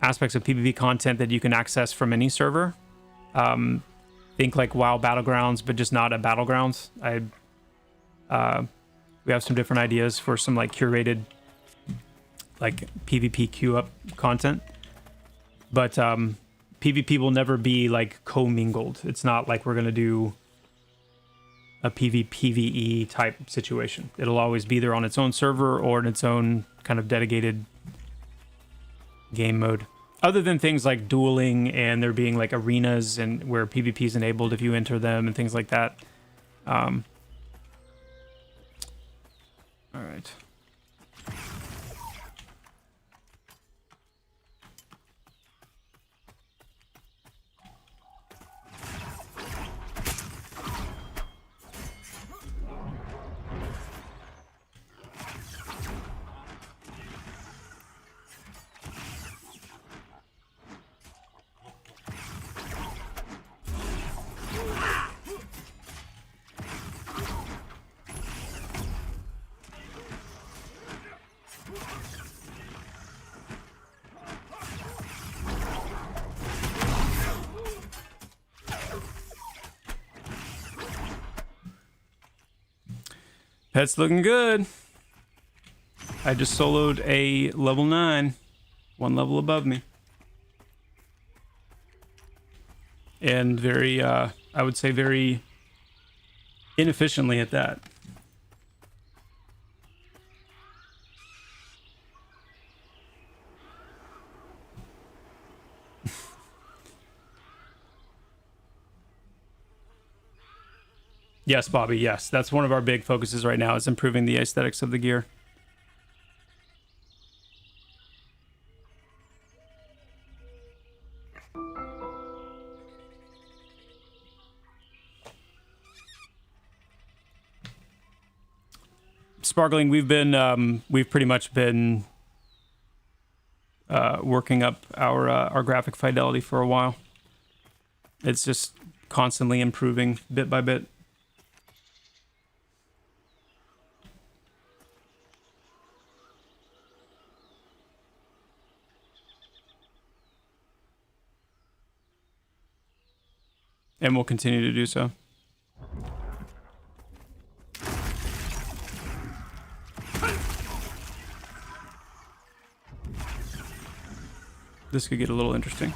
aspects of PvP content that you can access from any server. Think like WoW Battlegrounds, but just not a Battlegrounds. We have some different ideas for some like curated like PvP queue up content. But PvP will never be like commingled. It's not like we're going to do a PvPvE type situation. It'll always be there on its own server or in its own kind of dedicated game mode. Other than things like dueling and there being like arenas and where PvP is enabled if you enter them and things like that. All right. Pet's looking good. I just soloed a level 9, one level above me. And very, I would say very inefficiently at that. Yes, Bobby, yes. That's one of our big focuses right now is improving the aesthetics of the gear. Sparkling, we've pretty much been working up our graphic fidelity for a while. It's just constantly improving bit by bit. And we'll continue to do so. This could get a little interesting.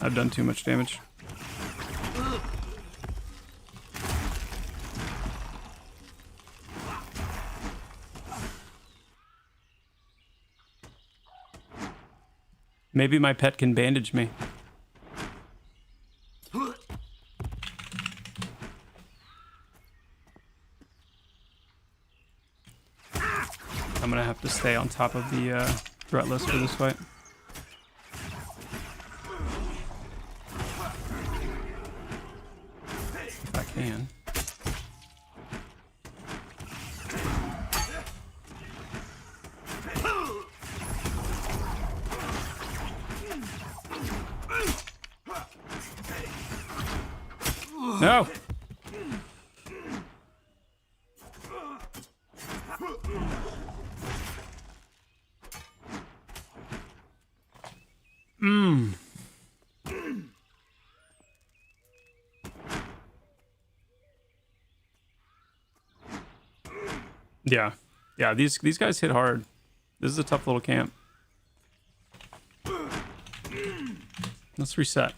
I've done too much damage. Maybe my pet can bandage me. I'm gonna have to stay on top of the threat list for this fight. If I can. No! Yeah. Yeah, these guys hit hard. This is a tough little camp. Let's reset.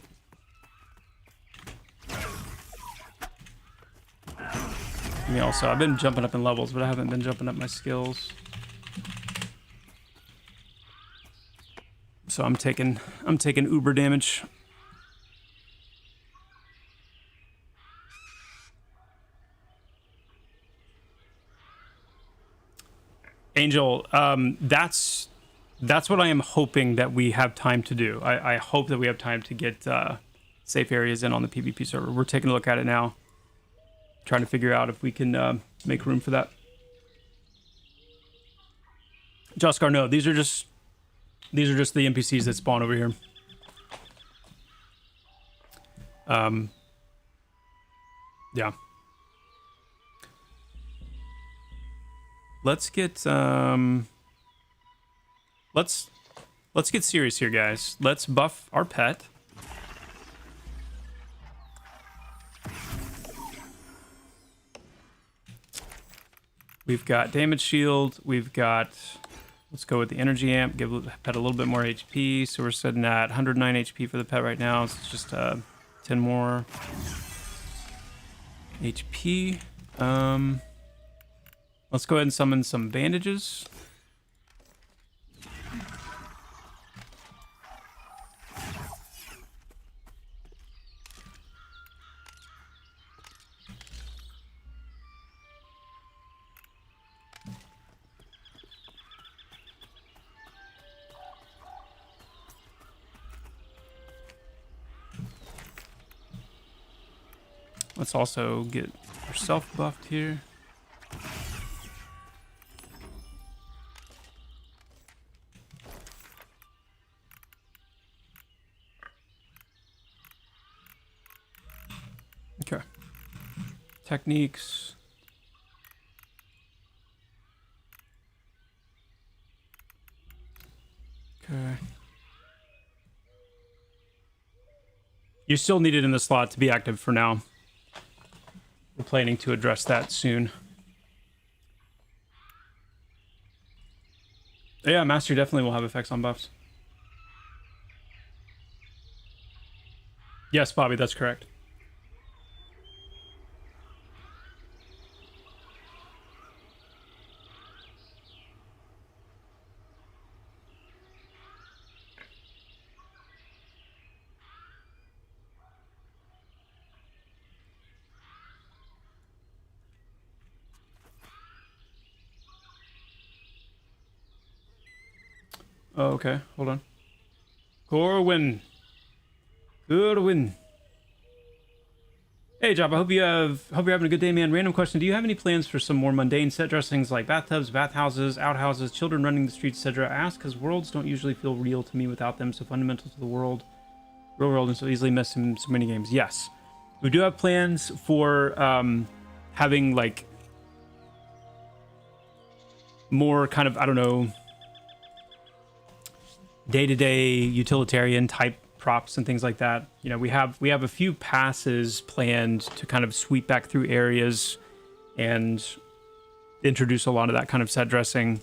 Me also. I've been jumping up in levels, but I haven't been jumping up my skills. So I'm taking uber damage. Angel, that's what I am hoping that we have time to do. I hope that we have time to get safe areas in on the PvP server. We're taking a look at it now, trying to figure out if we can make room for that. Joskar, no, these are just the NPCs that spawn over here. Yeah. Let's get let's get serious here, guys. Let's buff our pet. We've got damage shield. We've got, let's go with the energy amp. Give the pet a little bit more HP. So we're sitting at 109 HP for the pet right now. So it's just 10 more HP. Let's go ahead and summon some bandages. Let's also get ourselves buffed here. Okay. Techniques. Okay. You still need it in the slot to be active for now. We're planning to address that soon. Yeah, Master definitely will have effects on buffs. Yes, Bobby, that's correct. Oh, okay. Hold on. Corwin. Good win. Hey, Joppa. Hope you're having a good day, man. Random question: do you have any plans for some more mundane set dressings like bathtubs, bathhouses, outhouses, children running the streets, etc.? I ask because worlds don't usually feel real to me without them. So fundamental to the world, real world, and so easily missed in so many games. Yes, we do have plans for having like more kind of, I don't know, day-to-day utilitarian type props and things like that. You know, we have a few passes planned to kind of sweep back through areas and introduce a lot of that kind of set dressing,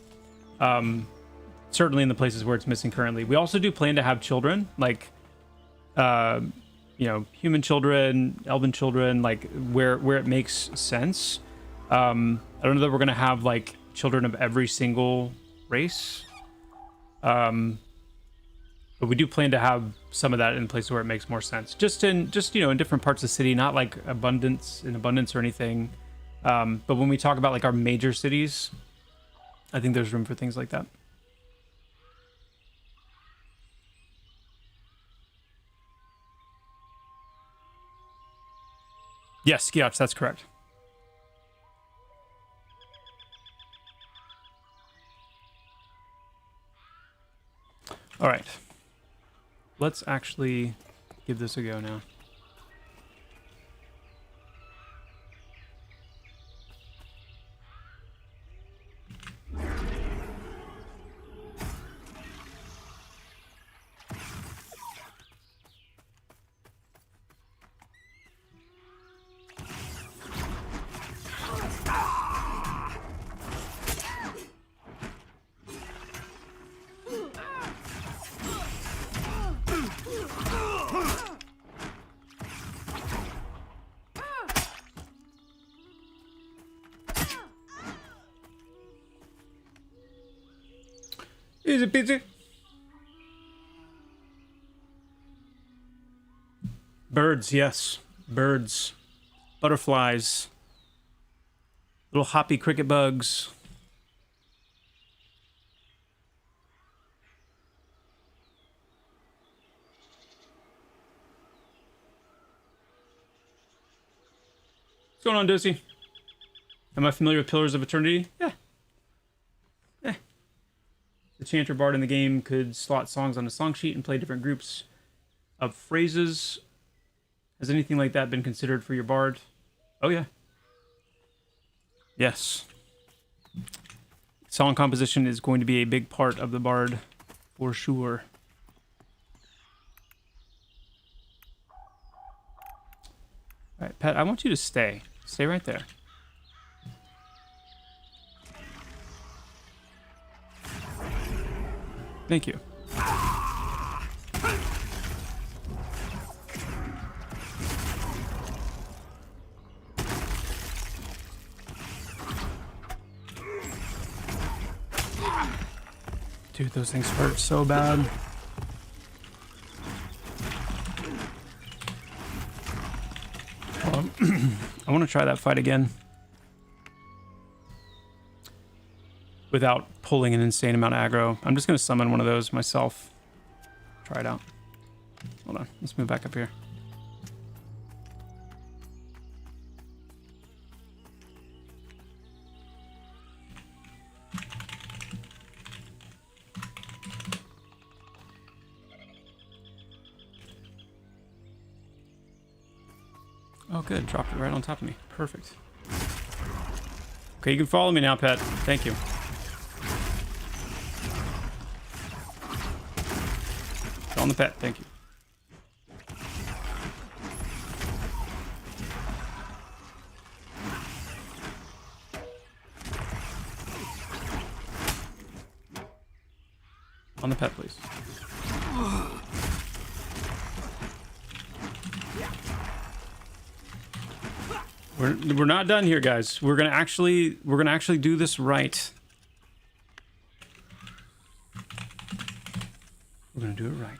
certainly in the places where it's missing currently. We also do plan to have children, like you know, human children, elven children, like where it makes sense. I don't know that we're gonna have like children of every single race, but But we do plan to have some of that in places where it makes more sense. Just in different parts of the city, not like abundance or anything. But when we talk about like our major cities, I think there's room for things like that. Yes, Skiatch, that's correct. All right. Let's actually give this a go now. Easy peasy. Birds, yes. Birds. Butterflies. Little hoppy cricket bugs. What's going on, Dosey? Am I familiar with Pillars of Eternity? Yeah. The chanter bard in the game could slot songs on a song sheet and play different groups of phrases. Has anything like that been considered for your bard? Oh, yeah. Yes. Song composition is going to be a big part of the bard for sure. All right, Pat, I want you to stay. Stay right there. Thank you. Dude, those things hurt so bad. I want to try that fight again. Without pulling an insane amount of aggro. I'm just going to summon one of those myself. Try it out. Hold on. Let's move back up here. Oh, good. Dropped it right on top of me. Perfect. Okay, you can follow me now, Pet. Thank you. On the pet, thank you. On the pet, please. We're not done here, guys. We're gonna actually do this right. We're gonna do it right.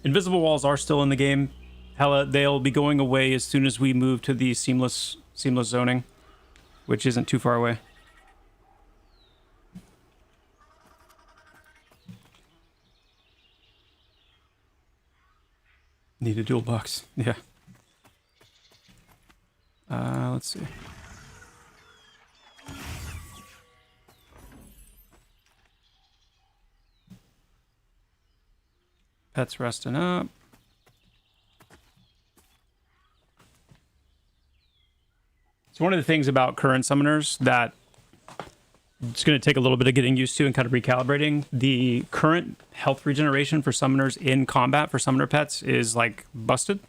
Invisible walls are still in the game. Hella, they'll be going away as soon as we move to the seamless zoning, which isn't too far away. Need a dual box. Yeah. Let's see. Pet's resting up. So one of the things about current summoners that it's going to take a little bit of getting used to and kind of recalibrating. The current health regeneration for summoners in combat for summoner pets is like busted.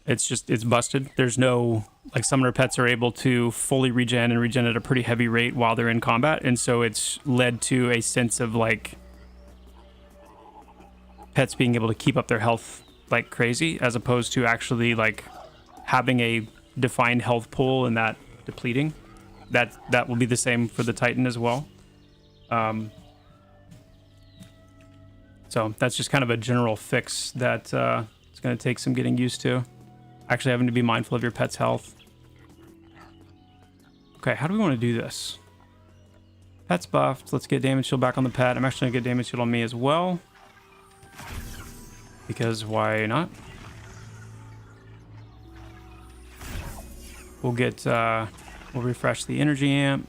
It's busted. There's no, like, summoner pets are able to fully regen and regen at a pretty heavy rate while they're in combat. And so it's led to a sense of like pets being able to keep up their health like crazy, as opposed to actually like having a defined health pool and that depleting. That will be the same for the Titan as well. So that's just kind of a general fix that it's going to take some getting used to. Actually having to be mindful of your pet's health. Okay, how do we want to do this? Pet's buffed. Let's get damage shield back on the pet. I'm actually going to get damage shield on me as well. Because why not? We'll get, we'll refresh the energy amp.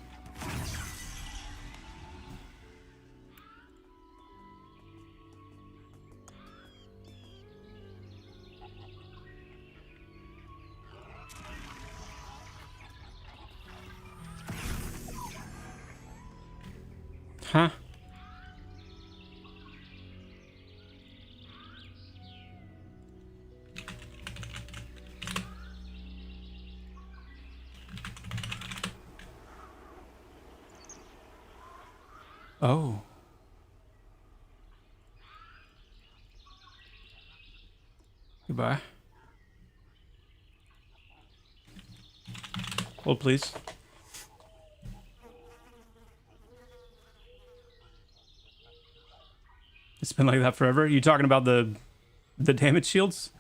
Huh? Oh. Goodbye. Hold, please. It's been like that forever. You talking about the damage shields?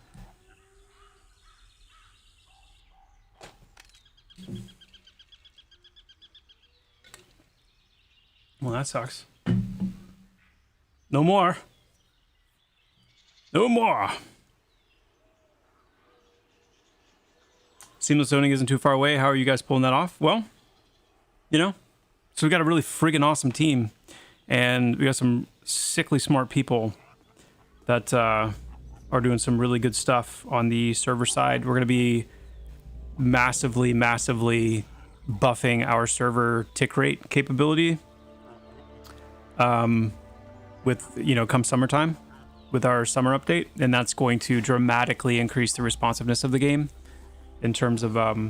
Well, that sucks. No more. No more. Seamless zoning isn't too far away. How are you guys pulling that off? Well, you know, so we got a really friggin' awesome team, and we got some sickly smart people that are doing some really good stuff on the server side. We're going to be massively buffing our server tick rate capability with, you know, come summertime with our summer update, and that's going to dramatically increase the responsiveness of the game in terms of well,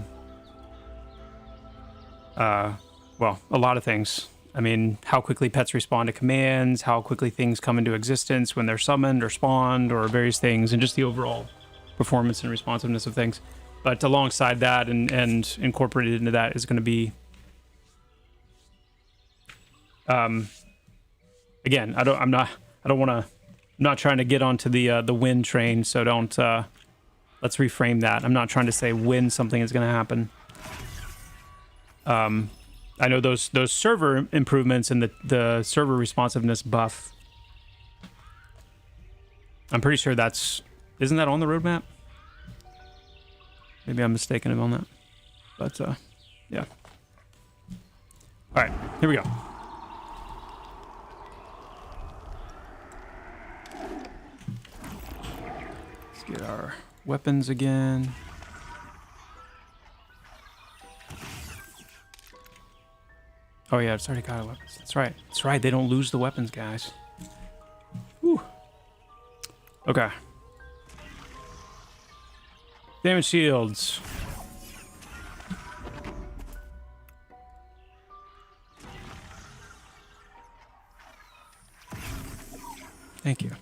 a lot of things. I mean, how quickly pets respond to commands, how quickly things come into existence when they're summoned or spawned, or various things, and just the overall performance and responsiveness of things. But alongside that and incorporated into that is going to be, again, I'm not trying to get onto the win train, so don't, let's reframe that. I'm not trying to say when something is going to happen. I know those server improvements and the server responsiveness buff, I'm pretty sure isn't that on the roadmap? Maybe I'm mistaken on that. But, yeah. All right, here we go. Let's get our weapons again. Oh yeah, it's already got weapons. That's right. That's right. They don't lose the weapons, guys. Whew. Okay. Damage shields. Thank you.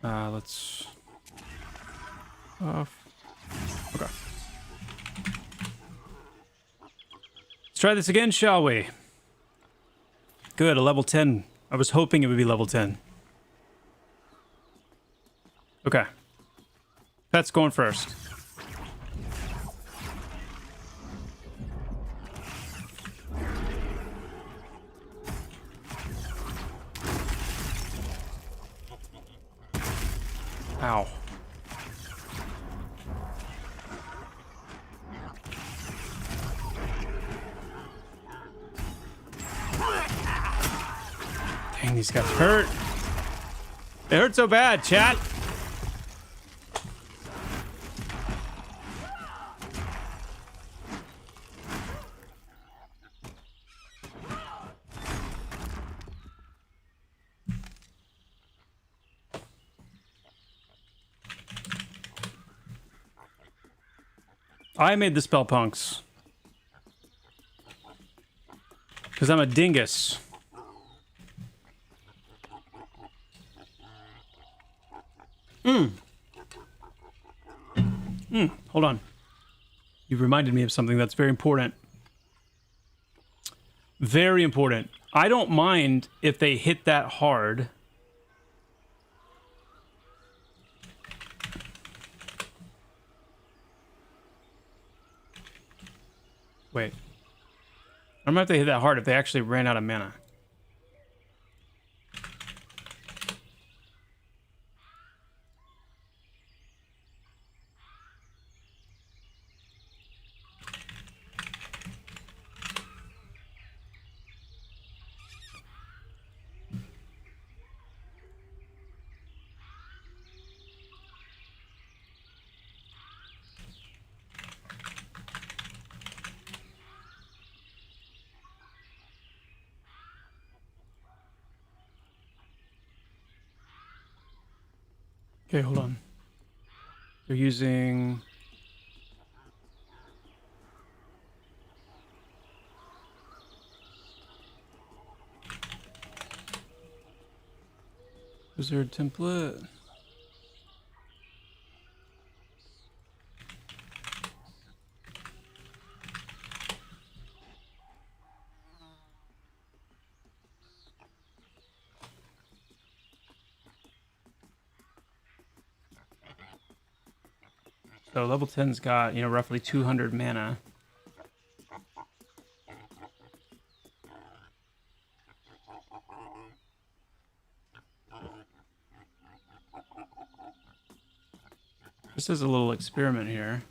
Let's off. Okay. Let's try this again, shall we? Good, a level 10. I was hoping it would be level 10. Okay. Pet's going first. Ow. Dang, these guys hurt. They hurt so bad, chat. I made the spell punks. Because I'm a dingus. hold on. You reminded me of something that's very important. Very important. I don't mind if they hit that hard. Wait. I don't know if they hit that hard if they actually ran out of mana. Okay, hold on. They're using... Wizard template. So level 10's got, you know, roughly 200 mana. This is a little experiment here.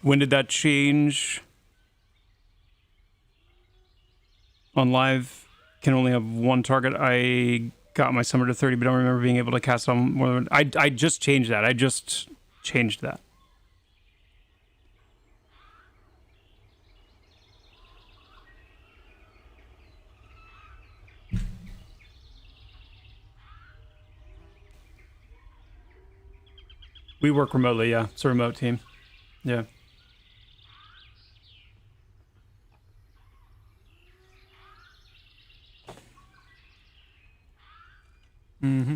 When did that change? On live, can only have one target. I got my summer to 30, but don't remember being able to cast on more than... I just changed that. I just changed that. We work remotely, yeah. It's a remote team. Yeah. Mm-hmm.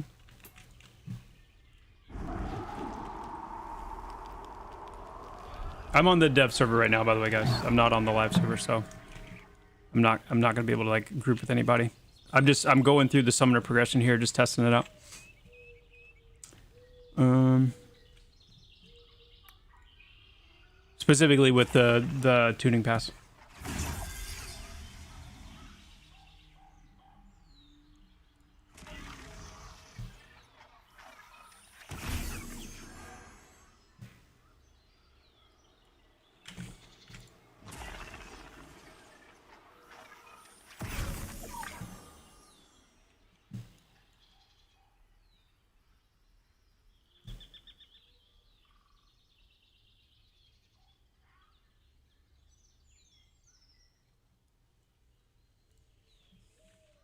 I'm on the dev server right now, by the way, guys. I'm not on the live server, so I'm not gonna be able to like group with anybody. I'm going through the summoner progression here, just testing it out. Specifically with the tuning pass.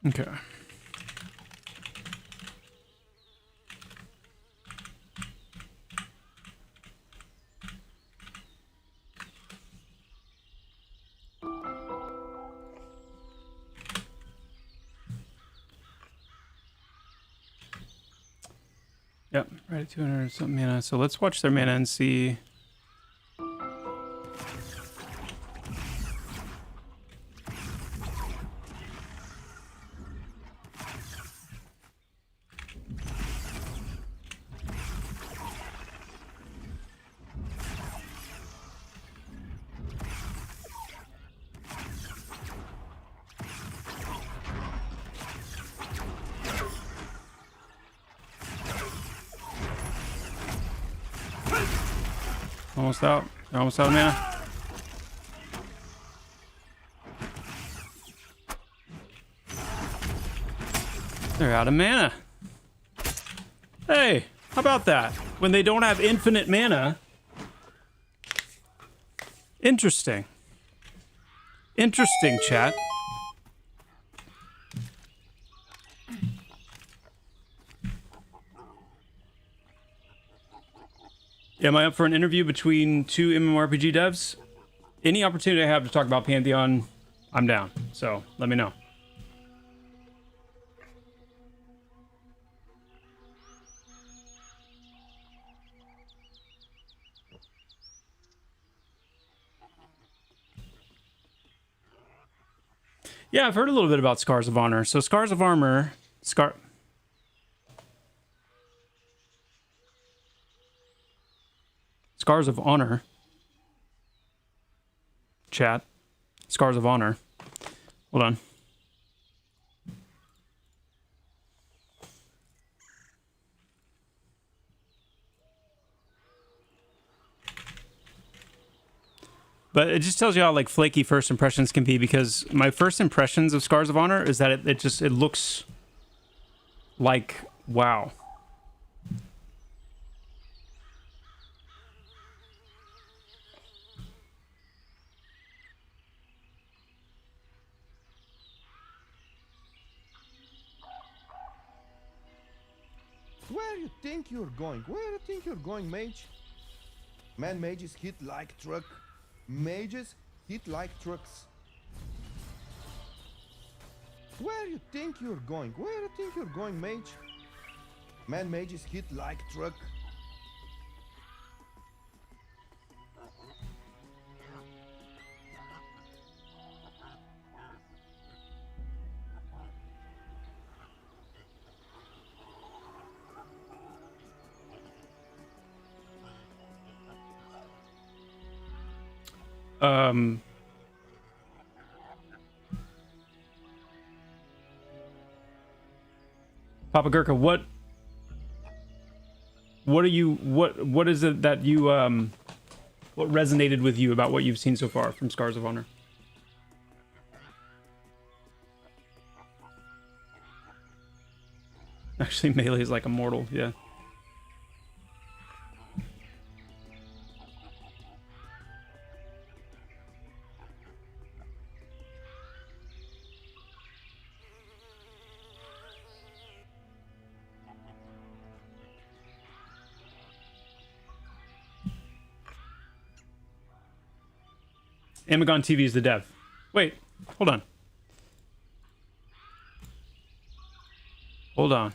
Okay. Yep, right at 200 something mana. So let's watch their mana and see. Almost out. They're almost out of mana. They're out of mana. Hey, how about that? When they don't have infinite mana. Interesting. Interesting, chat. Am I up for an interview between two MMORPG devs? Any opportunity I have to talk about Pantheon, I'm down. So let me know. Yeah, I've heard a little bit about Scars of Honor. So Scars of Armor, Scars of Honor. Chat. Scars of Honor. Hold on. But it just tells you how like flaky first impressions can be, because my first impressions of Scars of Honor is that it looks like wow. Where you think you're going? Where you think you're going, mage? Man, mages hit like truck. Mages hit like trucks. Where you think you're going? Where you think you're going, mage? Man, mages hit like truck. Papa Gurkha, what is it that you what resonated with you about what you've seen so far from Scars of Honor? Actually, melee is like immortal, yeah. Amagon TV is the dev. Wait, hold on. Hold on.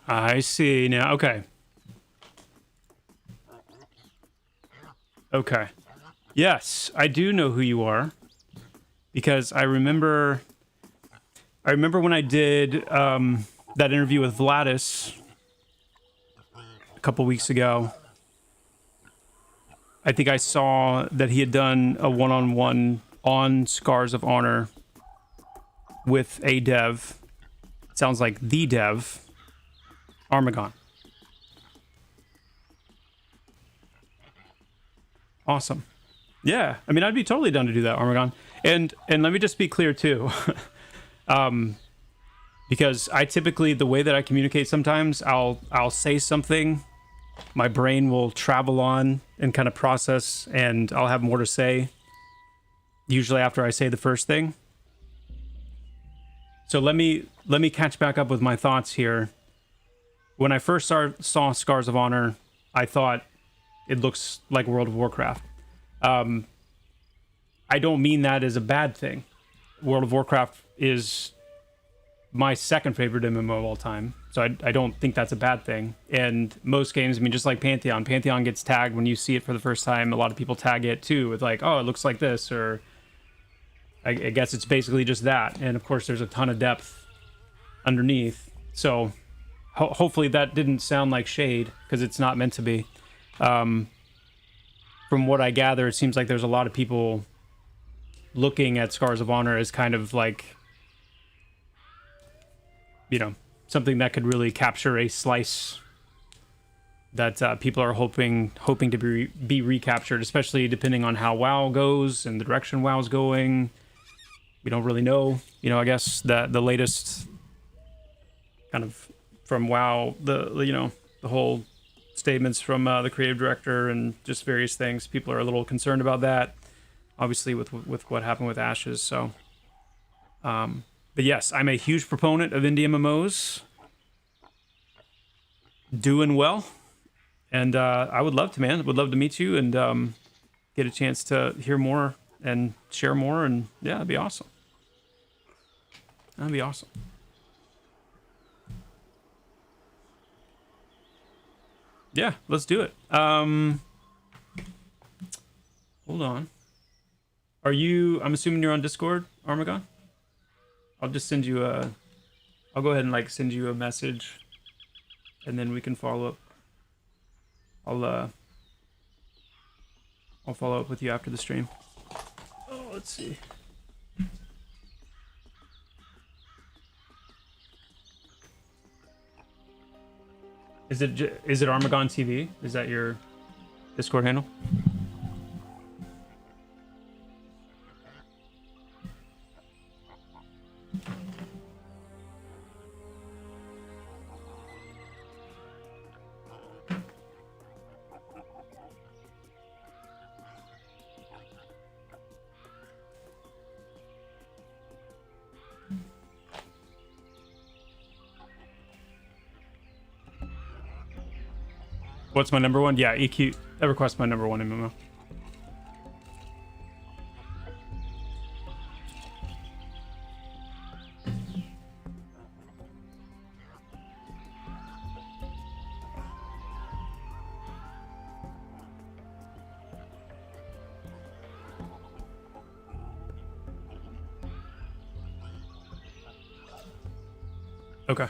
I see now. Okay. Okay. Yes, I do know who you are, because I remember when I did that interview with Vladis a couple weeks ago. I think I saw that he had done a one-on-one on Scars of Honor with a dev. It sounds like the dev. Armagon. Awesome. Yeah, I mean, I'd be totally down to do that, Armagon. And let me just be clear too, because I typically, the way that I communicate, sometimes I'll say something, my brain will travel on and kind of process, and I'll have more to say. Usually after I say the first thing. So let me catch back up with my thoughts here. When I first saw Scars of Honor, I thought it looks like World of Warcraft. I don't mean that as a bad thing. World of Warcraft is my second favorite MMO of all time. So I don't think that's a bad thing. And most games, I mean, just like Pantheon, Pantheon gets tagged when you see it for the first time. A lot of people tag it too with like, oh, it looks like this, or I guess it's basically just that. And of course, there's a ton of depth underneath. So hopefully that didn't sound like shade, because it's not meant to be. From what I gather, it seems like there's a lot of people looking at Scars of Honor as kind of like, you know, something that could really capture a slice that people are hoping to be recaptured, especially depending on how WoW goes and the direction WoW's going. We don't really know. You know, I guess the latest kind of from WoW, the whole statements from the creative director and just various things. People are a little concerned about that, obviously with what happened with Ashes. So, but yes, I'm a huge proponent of indie MMOs doing well, and I would love to, man. Would love to meet you and get a chance to hear more and share more, and yeah, that'd be awesome. That'd be awesome. Yeah, let's do it. Hold on. Are you... I'm assuming you're on Discord, Armagon? I'll just send you a... I'll go ahead and, like, send you a message, and then we can follow up. I'll follow up with you after the stream. Oh, let's see. Is it Armagon TV? Is that your Discord handle? What's my number one? Yeah, EQ. EverQuest, my number one MMO. Okay.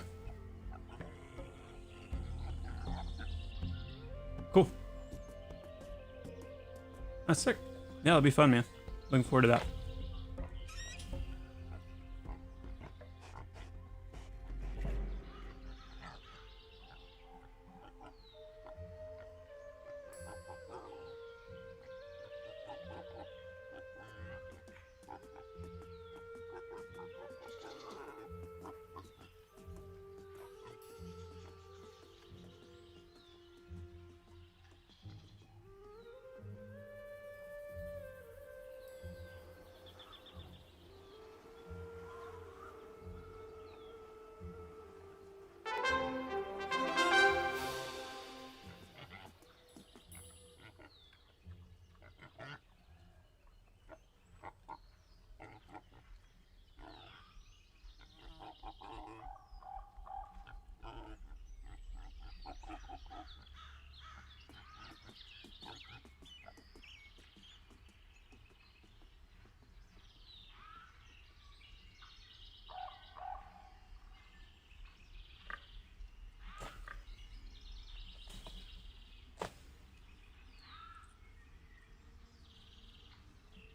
Cool. That's sick. Yeah, it'll be fun, man. Looking forward to that.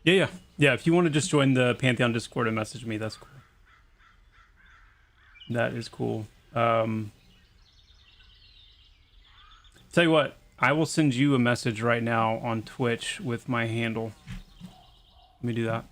Yeah. If you want to just join the Pantheon Discord and message me, that's cool. That is cool. Tell you what, I will send you a message right now on Twitch with my handle. Let me do that.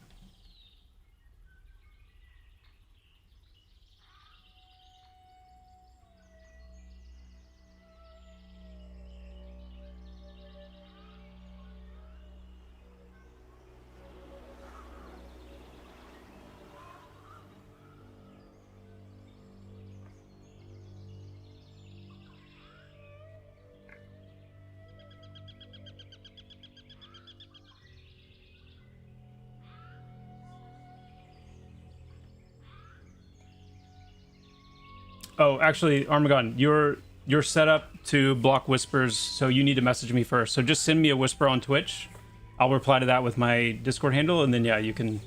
Oh, actually, Armagon, you're set up to block whispers, so you need to message me first. So just send me a whisper on Twitch. I'll reply to that with my Discord handle, and then yeah, you can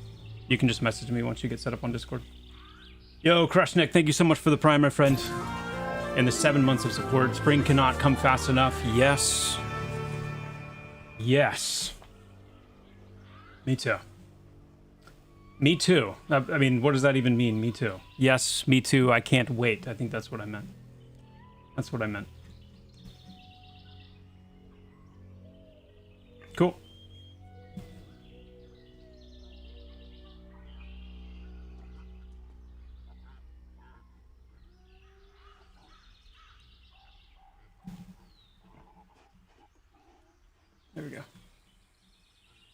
just message me once you get set up on Discord. Yo, Crushneck, thank you so much for the Prime, my friend. And the 7 months of support. Spring cannot come fast enough. Yes. Yes. Me too. Me too. I mean, what does that even mean? Me too. Yes, me too. I can't wait. I think that's what I meant. That's what I meant. Cool. There we go.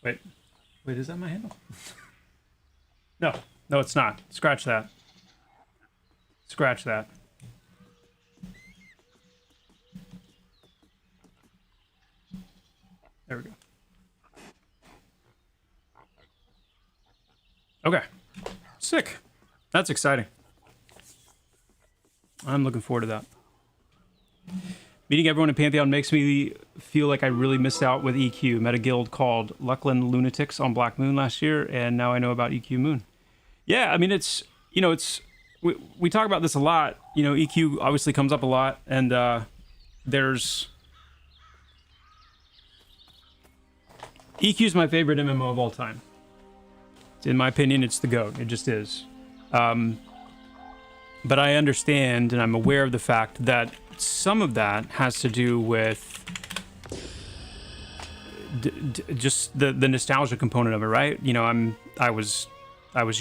Wait, is that my handle? No, it's not. Scratch that. Scratch that. There we go. Okay. Sick. That's exciting. I'm looking forward to that. Meeting everyone in Pantheon makes me feel like I really missed out with EQ. Met a guild called Luckland Lunatics on Black Moon last year, and now I know about EQ Moon. Yeah, I mean, it's, you know, we talk about this a lot. You know, EQ obviously comes up a lot, and EQ's my favorite MMO of all time. In my opinion, it's the GOAT. It just is. But I understand, and I'm aware of the fact that some of that has to do with just the nostalgia component of it, right? You know, I was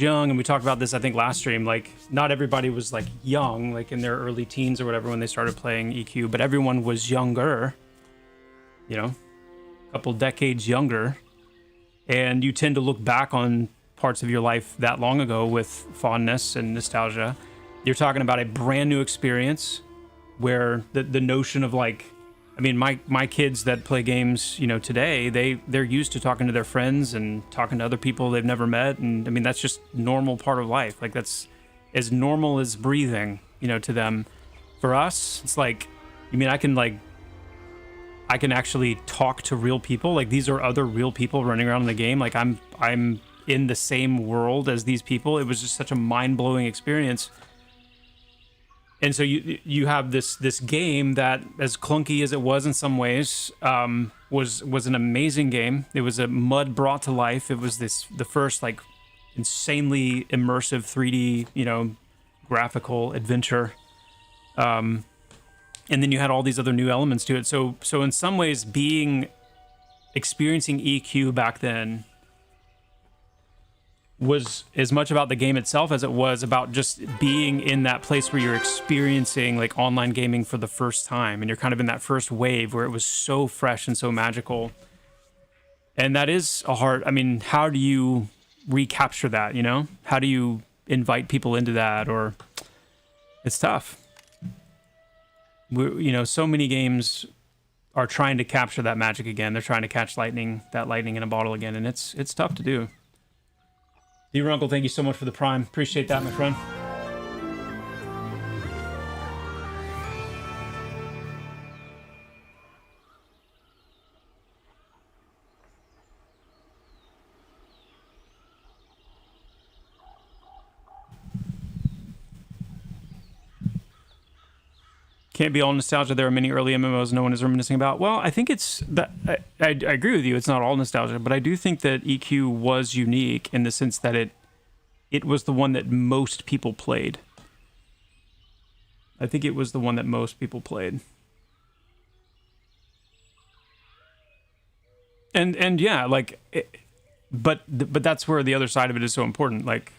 young, and we talked about this, I think, last stream. Like, not everybody was like young, like in their early teens or whatever when they started playing EQ, but everyone was younger, you know, a couple decades younger, and you tend to look back on parts of your life that long ago with fondness and nostalgia. You're talking about a brand new experience where the notion of, like, I mean, my kids that play games, you know, today, they're used to talking to their friends and talking to other people they've never met, and I mean, that's just normal part of life. Like, that's as normal as breathing, you know, to them. For us, it's like, I mean, I can actually talk to real people. Like, these are other real people running around in the game. Like, I'm in the same world as these people. It was just such a mind-blowing experience. And so you have this game that, as clunky as it was in some ways, was an amazing game. It was a mud brought to life. It was the first, like, insanely immersive 3D, you know, graphical adventure. And then you had all these other new elements to it. So in some ways, experiencing EQ back then was as much about the game itself as it was about just being in that place where you're experiencing, like, online gaming for the first time, and you're kind of in that first wave where it was so fresh and so magical. And that is a hard, I mean, how do you recapture that, you know? How do you invite people into that? Or it's tough. You know, so many games are trying to capture that magic again. They're trying to catch that lightning in a bottle again, and it's tough to do. Dear Uncle, thank you so much for the Prime. Appreciate that, my friend. Can't be all nostalgia. There are many early MMOs no one is reminiscing about. Well, I think it's that I agree with you. It's not all nostalgia, but I do think that EQ was unique in the sense that it was the one that most people played. I think it was the one that most people played. And yeah, like, but that's where the other side of it is so important. Like,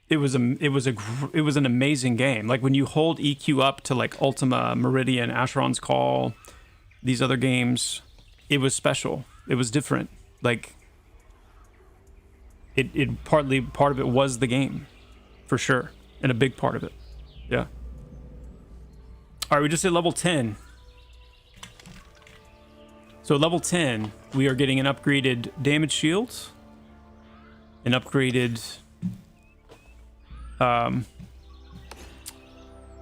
it was an amazing game. Like, when you hold EQ up to, like, Ultima, Meridian, Asheron's Call, these other games, it was special. It was different. Like, part of it was the game, for sure, and a big part of it. Yeah. All right, we just hit level 10. So at level 10, we are getting an upgraded damage shield, an upgraded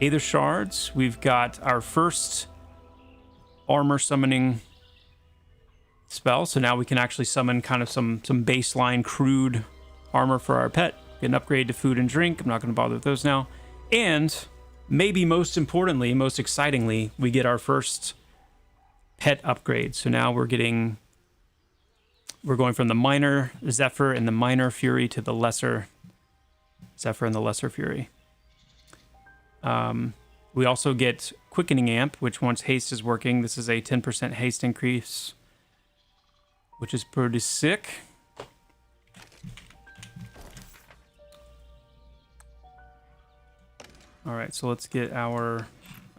Aether Shards. We've got our first armor summoning spell. So now we can actually summon kind of some baseline crude armor for our pet. Get an upgrade to food and drink. I'm not going to bother with those now. And maybe most importantly, most excitingly, we get our first pet upgrade. So now we're going from the minor Zephyr and the minor Fury to the lesser Zephyr and the lesser Fury. We also get Quickening Amp, which once haste is working, this is a 10% haste increase, which is pretty sick. All right, so let's get our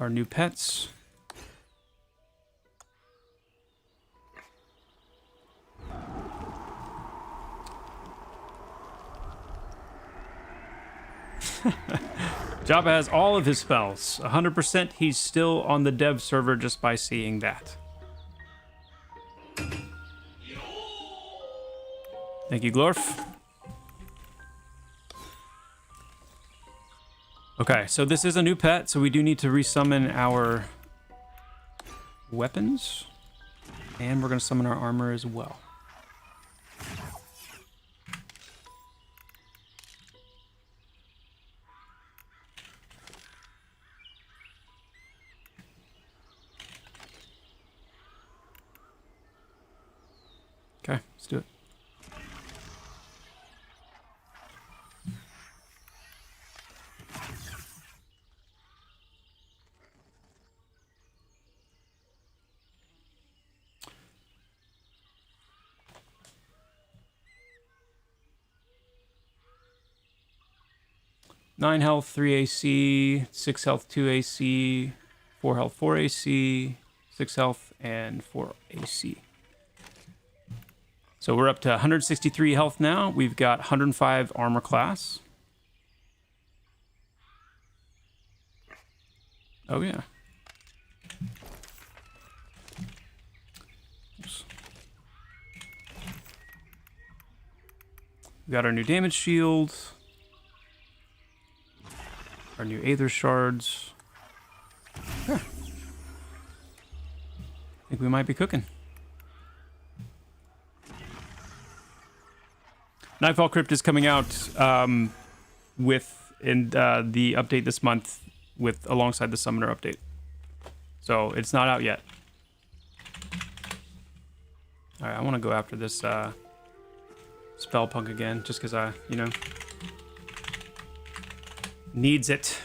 new pets. Joppa has all of his spells. 100% he's still on the dev server just by seeing that. Thank you, Glorf. Okay, so this is a new pet, so we do need to resummon our weapons. And we're going to summon our armor as well. Okay, let's do it. Nine health, 3 AC, 6 health, 2 AC, 4 health, 4 AC, 6 health, and 4 AC. So we're up to 163 health now. We've got 105 armor class. Oh, yeah. Oops. We got our new damage shield. Our new Aether Shards. Huh. I think we might be cooking. Nightfall Crypt is coming out with the update this month alongside the Summoner update. So it's not out yet. All right, I want to go after this Spell Punk again, just because needs it.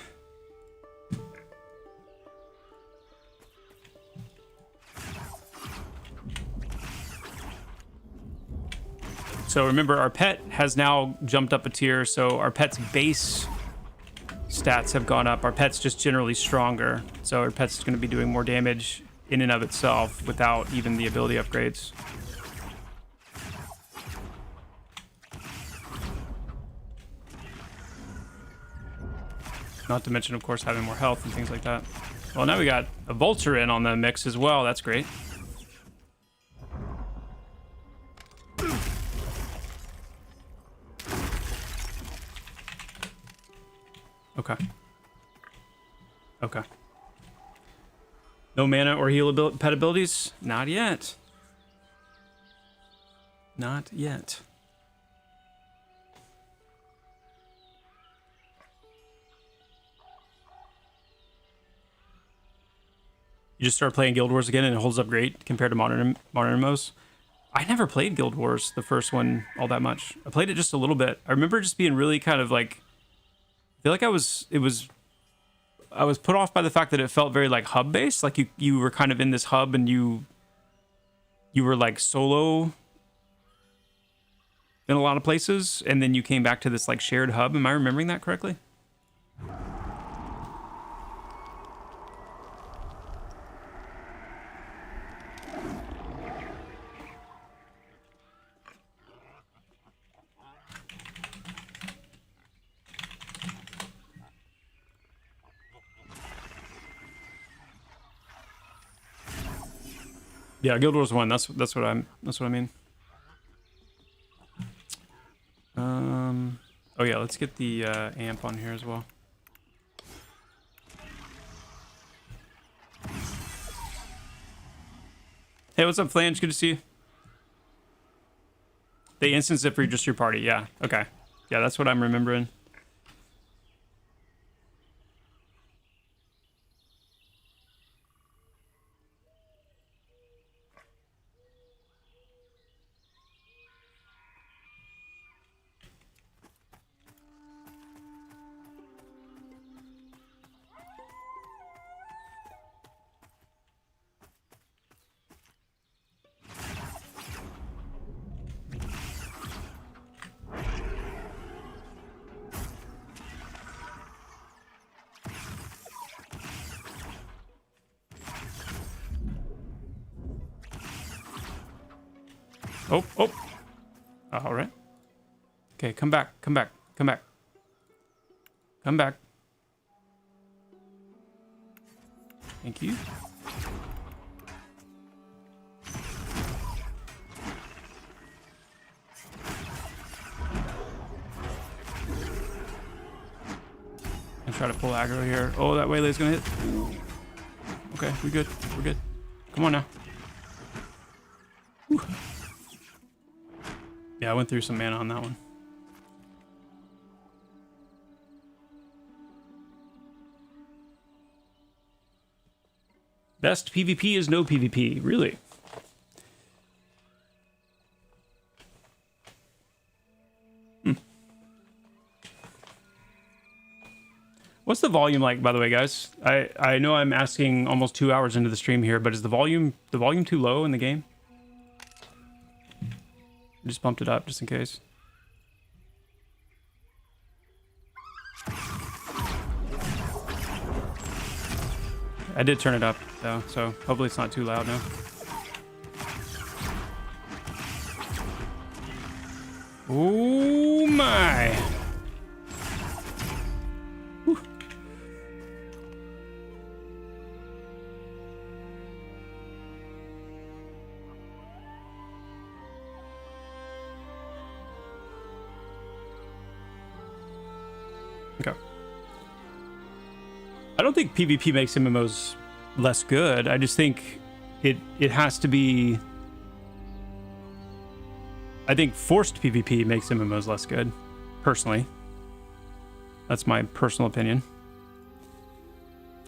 So remember, our pet has now jumped up a tier, so our pet's base stats have gone up. Our pet's just generally stronger, so our pet's going to be doing more damage in and of itself without even the ability upgrades. Not to mention, of course, having more health and things like that. Well, now we got a Vulture in on the mix as well. That's great. Okay. Okay. No mana or heal pet abilities? Not yet. Not yet. You just start playing Guild Wars again and it holds up great compared to modern MMOs. I never played Guild Wars, the first one, all that much. I played it just a little bit. I remember just being really kind of like, I feel like I was put off by the fact that it felt very like hub based. Like you were kind of in this hub and you were like solo in a lot of places, and then you came back to this like shared hub. Am I remembering that correctly? Yeah, Guild Wars 1. That's what I mean. Oh yeah, let's get the amp on here as well. Hey, what's up, Flange? Good to see you. They instance it for just your party. Yeah. Okay. Yeah, that's what I'm remembering. Oh, oh. All right. Okay, come back, come back, come back. Come back. Thank you. And try to pull aggro here. Oh, that waylay's gonna hit. Okay, we're good. We're good. Come on now. Whew. Yeah, I went through some mana on that one. Best PvP is no PvP. Really? What's the volume like, by the way, guys? I know I'm asking almost 2 hours into the stream here, but is the volume too low in the game? I just bumped it up just in case. I did turn it up though, so hopefully it's not too loud now. Oh my! Whew. Okay. I don't think PvP makes MMOs less good. I just think it has to be... I think forced PvP makes MMOs less good, personally. That's my personal opinion.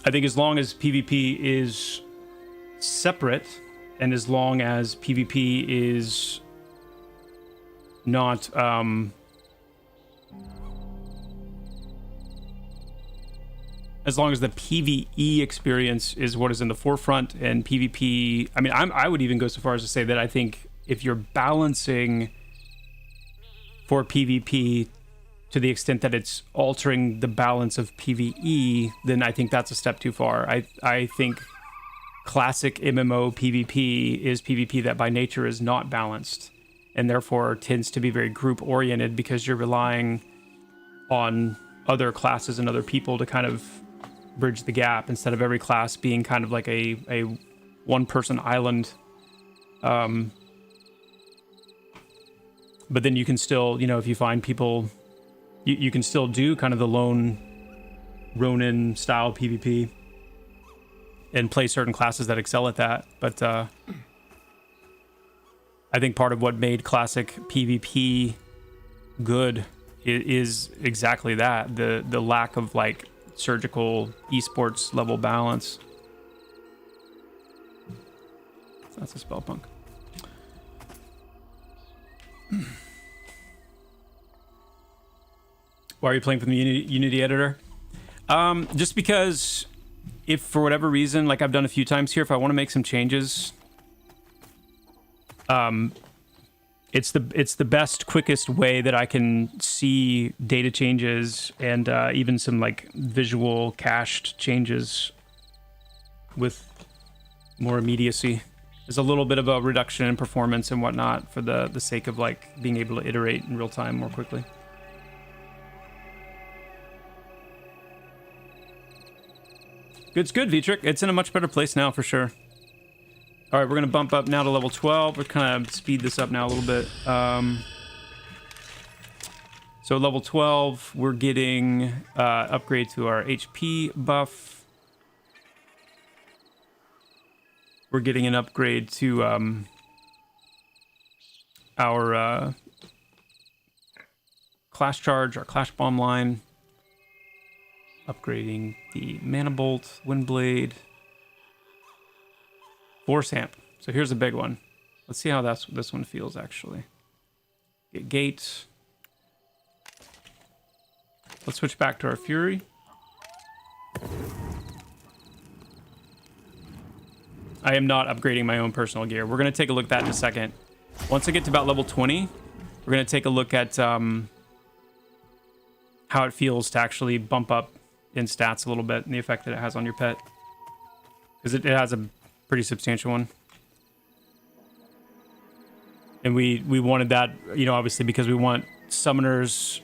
I think as long as PvP is separate, and as long as PvP is not... as long as the PvE experience is what is in the forefront and PvP... I mean, I would even go so far as to say that I think if you're balancing for PvP to the extent that it's altering the balance of PvE, then I think that's a step too far. I think classic MMO PvP is PvP that by nature is not balanced and therefore tends to be very group-oriented because you're relying on other classes and other people to kind of bridge the gap instead of every class being kind of like a one-person island. But then you can still, you know, if you find people, you can still do kind of the lone Ronin style PvP and play certain classes that excel at that. But I think part of what made classic PvP good is exactly that, the lack of like surgical esports level balance. That's a spell punk. Why are you playing from the Unity editor? Just because if for whatever reason, like I've done a few times here, if I want to make some changes, it's the best, quickest way that I can see data changes and even some like visual cached changes with more immediacy. There's a little bit of a reduction in performance and whatnot for the sake of like being able to iterate in real time more quickly. It's good, Vitric. It's in a much better place now for sure. All right, we're going to bump up now to level 12. We're kind of speed this up now a little bit. So level 12, we're getting upgrade to our HP buff. we're getting an upgrade to our clash charge, our clash bomb line. Upgrading the mana bolt, wind blade, force amp. So here's a big one. Let's see how this one feels actually. Get gate. Let's switch back to our fury. I am not upgrading my own personal gear. We're going to take a look at that in a second. Once I get to about level 20, we're going to take a look at how it feels to actually bump up in stats a little bit and the effect that it has on your pet. Because it has a pretty substantial one. And we wanted that, you know, obviously because we want summoners,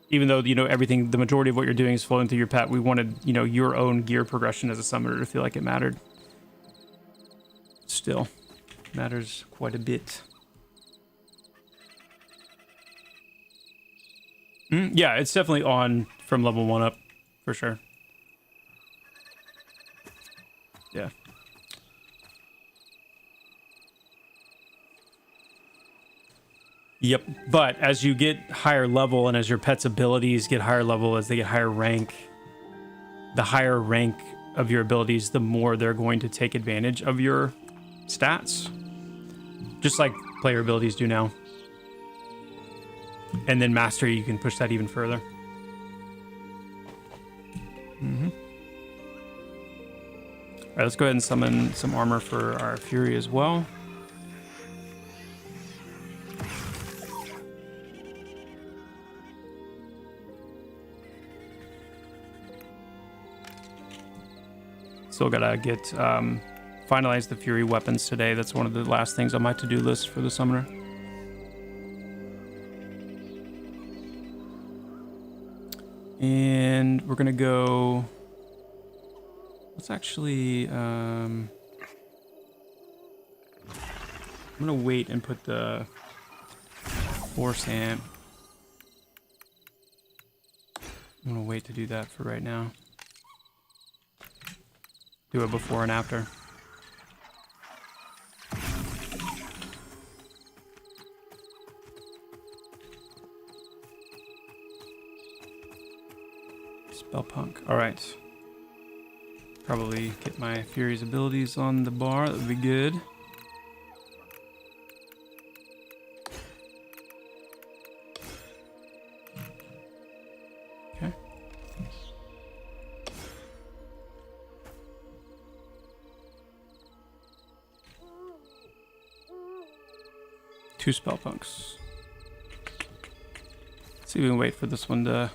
even though, you know, everything, the majority of what you're doing is flowing through your pet, we wanted, you know, your own gear progression as a summoner to feel like it mattered. Still matters quite a bit. Yeah, it's definitely on from level 1 up, for sure. Yeah. Yep, but as you get higher level and as your pet's abilities get higher level, as they get higher rank, the higher rank of your abilities, the more they're going to take advantage of your stats. Just like player abilities do now. And then mastery, you can push that even further. All right, let's go ahead and summon some armor for our Fury as well. Still gotta get finalize the Fury weapons today. That's one of the last things on my to-do list for the summoner. And we're gonna go. Let's actually. I'm gonna wait and put the force amp. I'm gonna wait to do that for right now. Do it before and after. Spell punk. All right. Probably get my Fury's abilities on the bar. That would be good. Okay. Two spell punks. Let's see if we can wait for this one to.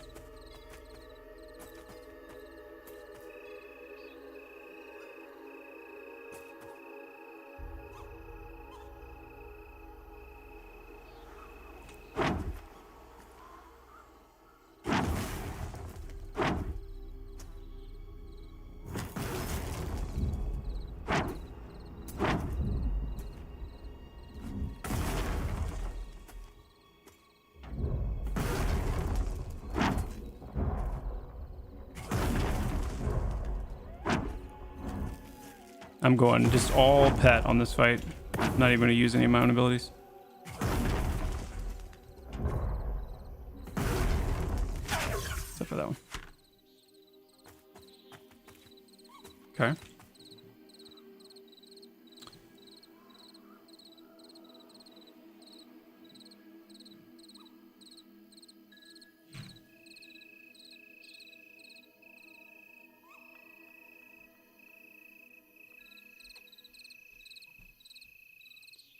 I'm going just all pet on this fight. Not even going to use any of my own abilities. Except for that one. Okay.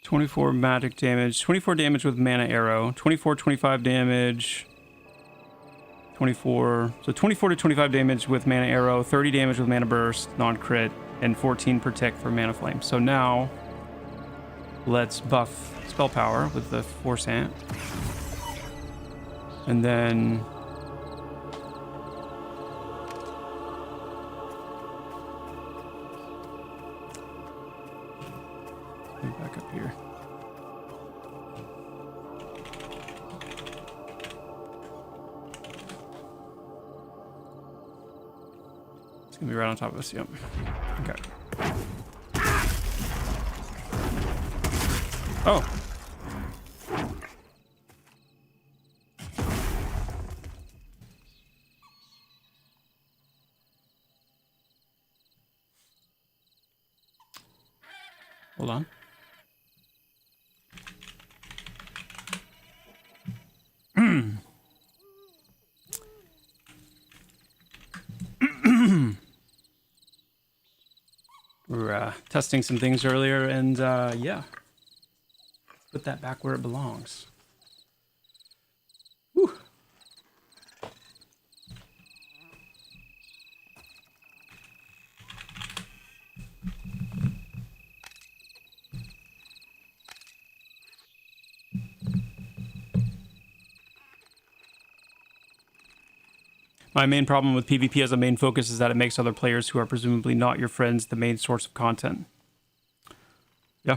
.24 magic damage, 24 damage with mana arrow, 25 damage, 24, so 24 to 25 damage with mana arrow, 30 damage with mana burst, non-crit, and 14 per tick for mana flame. So now, let's buff spell power with the force amp. And then back up here. It's gonna be right on top of us. Yep. Okay. Oh. Hold on. We're testing some things earlier, and yeah. Put that back where it belongs. Whew. My main problem with PvP as a main focus is that it makes other players who are presumably not your friends the main source of content. Yeah.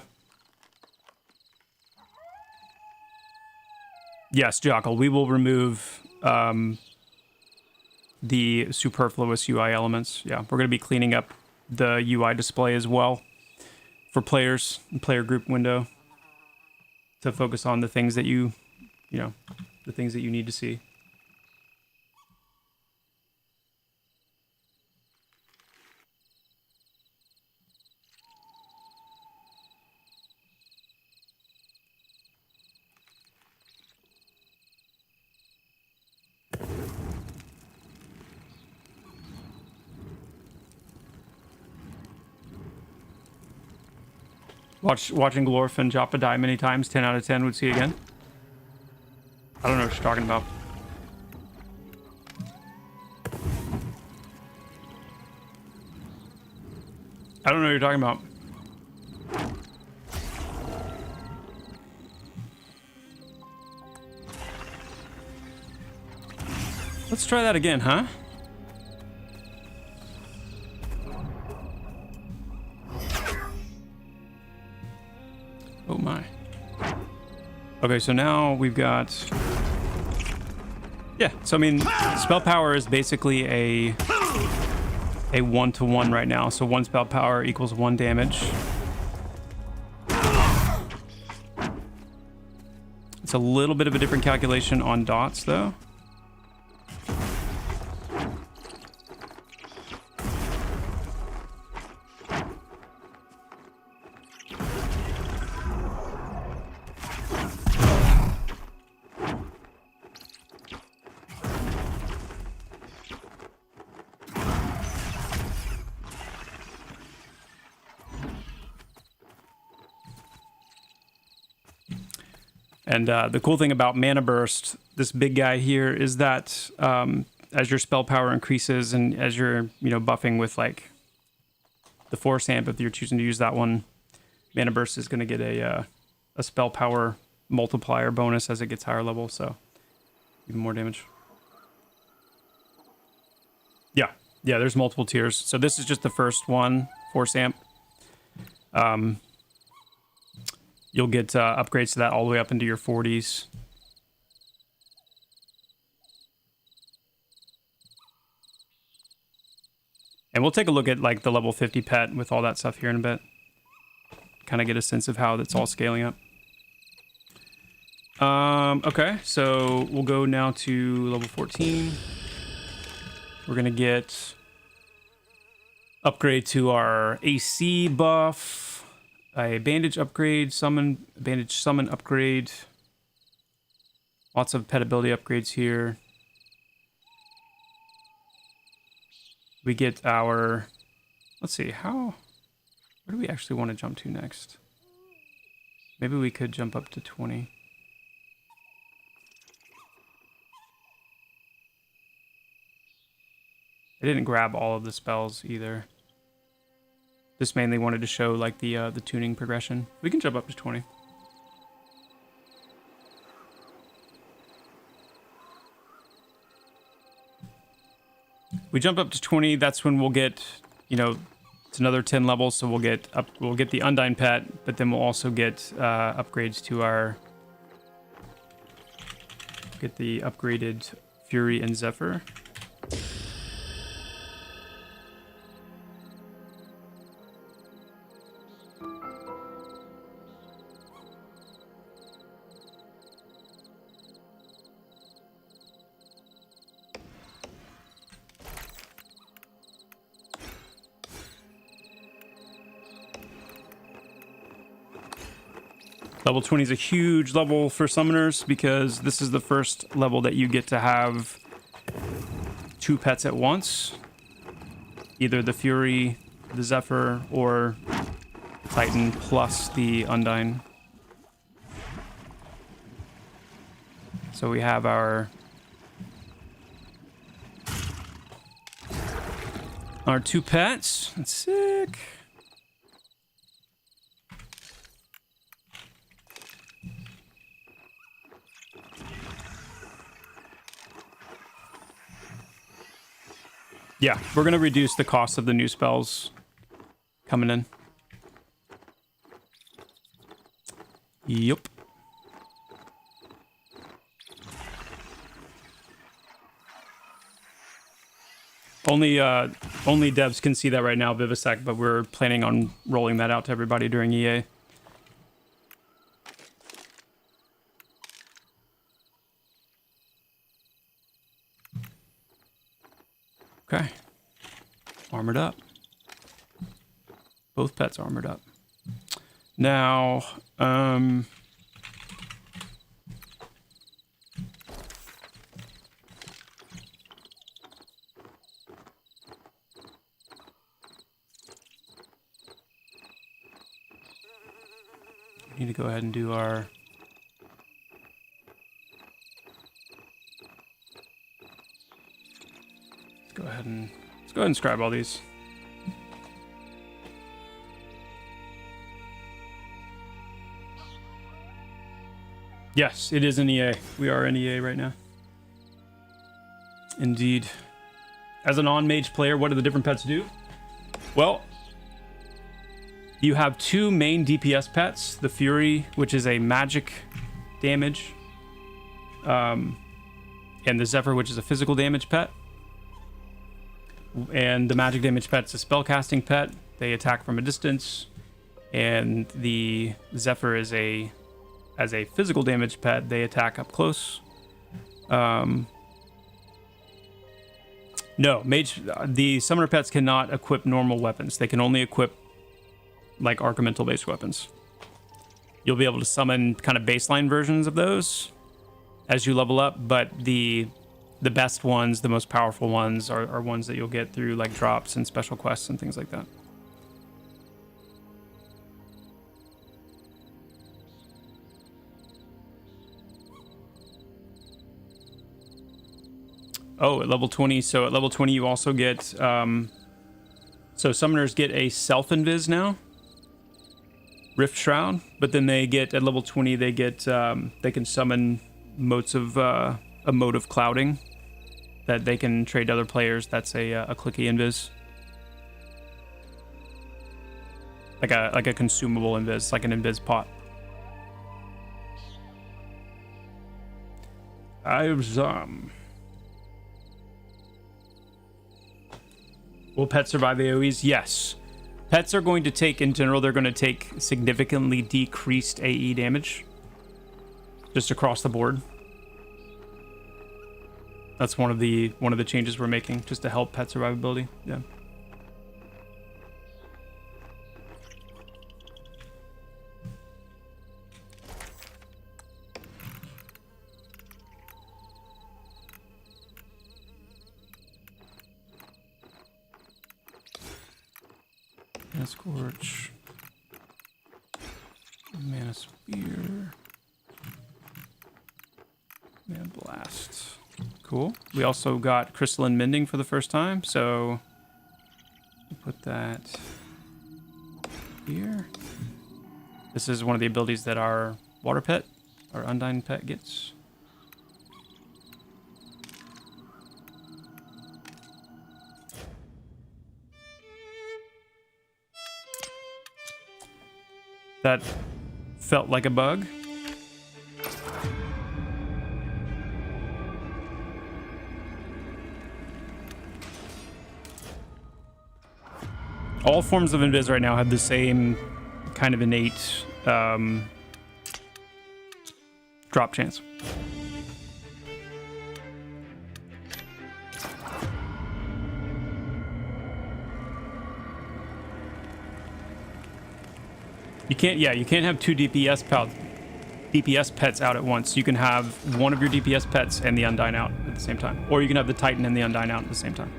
Yes, Jockle, we will remove the superfluous UI elements. Yeah, we're going to be cleaning up the UI display as well for players and player group window to focus on the things that you know, the things that you need to see. Watching Glorf and Joppa die many times, 10 out of 10 would see again. I don't know what you're talking about. I don't know what you're talking about. Let's try that again, huh? Oh my. Okay, so now we've got... Yeah, so I mean, spell power is basically a 1-to-1 right now. So 1 spell power equals 1 damage. It's a little bit of a different calculation on dots, though. And the cool thing about Mana Burst, this big guy here, is that as your spell power increases and as you're, buffing with like the Force Amp, if you're choosing to use that one, Mana Burst is going to get a spell power multiplier bonus as it gets higher level, so even more damage. Yeah, there's multiple tiers. So this is just the first one, Force Amp. You'll get upgrades to that all the way up into your 40s. And we'll take a look at like the level 50 pet with all that stuff here in a bit. Kind of get a sense of how that's all scaling up. Okay, so we'll go now to level 14. We're going to get upgrade to our AC buff. A bandage upgrade, bandage summon upgrade. Lots of pet ability upgrades here. We get our, let's see, where do we actually want to jump to next? Maybe we could jump up to 20. I didn't grab all of the spells either. Just mainly wanted to show like the tuning progression. We can jump up to 20. We jump up to 20. That's when we'll get, it's another 10 levels. So we'll get the Undyne pet, but then we'll also get upgrades to our. Get the upgraded Fury and Zephyr. Level 20 is a huge level for summoners because this is the first level that you get to have 2 pets at once. Either the Fury, the Zephyr, or Titan plus the Undyne. So we have our 2 pets. That's sick. Yeah, we're going to reduce the cost of the new spells coming in. Yup. Only devs can see that right now, Vivisect, but we're planning on rolling that out to everybody during EA. Okay. Armored up. Both pets armored up. Now, we need to go ahead and do our... Let's go ahead and scribe all these. Yes, it is an EA. We are in EA right now. Indeed. As a non-mage player, what do the different pets do? Well, you have 2 main DPS pets. The Fury, which is a magic damage. And the Zephyr, which is a physical damage pet. And the magic damage pet's a spellcasting pet. They attack from a distance. And the Zephyr is as a physical damage pet, they attack up close. No, the summoner pets cannot equip normal weapons. They can only equip like Archamental based weapons. You'll be able to summon kind of baseline versions of those as you level up, but the best ones, the most powerful ones are ones that you'll get through like drops and special quests and things like that. Oh, at level 20. So at level 20, you also get... so summoners get a self-invis now. Rift Shroud. But then they get, at level 20, they get... they can summon motes of... a mode of clouding that they can trade to other players. That's a clicky invis. Like a consumable invis. Like an invis pot. I was... Will pets survive AoEs? Yes. Pets are going to take, in general, they're going to take significantly decreased AE damage. Just across the board. That's one of the changes we're making, just to help pet survivability. Yeah. Mana Scorch, Mana Spear, Mana Blast. Cool. We also got Crystalline Mending for the first time, so put that here. This is one of the abilities that our water pet, our Undyne pet, gets. That felt like a bug. All forms of invis right now have the same kind of innate drop chance. You can't have 2 DPS DPS pets out at once. You can have one of your DPS pets and the Undyne out at the same time. Or you can have the Titan and the Undyne out at the same time.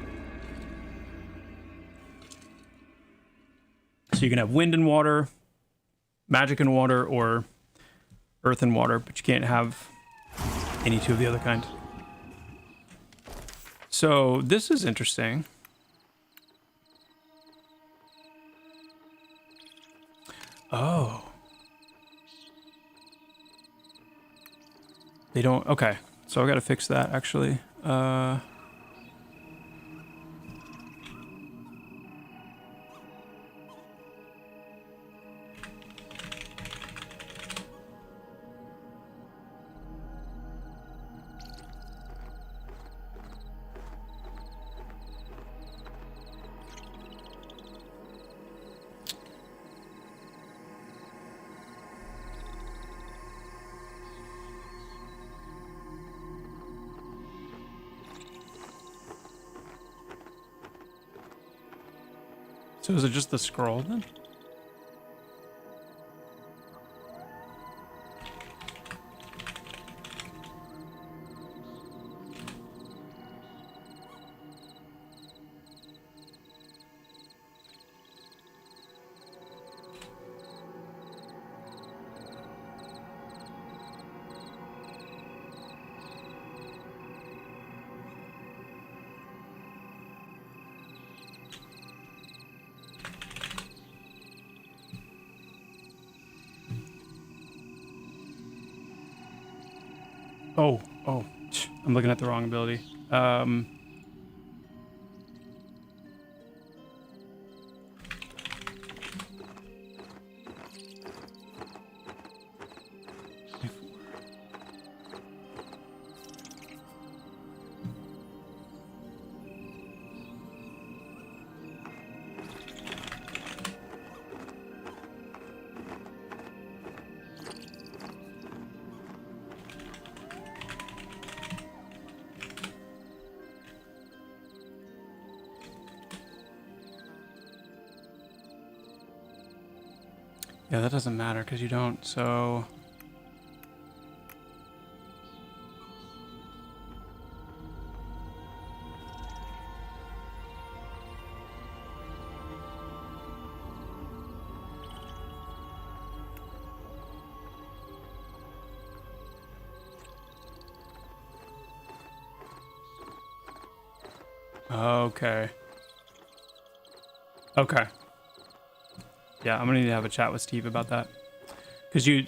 So you can have wind and water, magic and water, or earth and water, but you can't have any two of the other kind. So this is interesting. Oh. They don't... Okay. So I gotta fix that, actually. So is it just the scroll then? Oh, I'm looking at the wrong ability. Yeah, that doesn't matter because you don't, so... Okay. Okay. Yeah, I'm gonna need to have a chat with Steve about that. Because you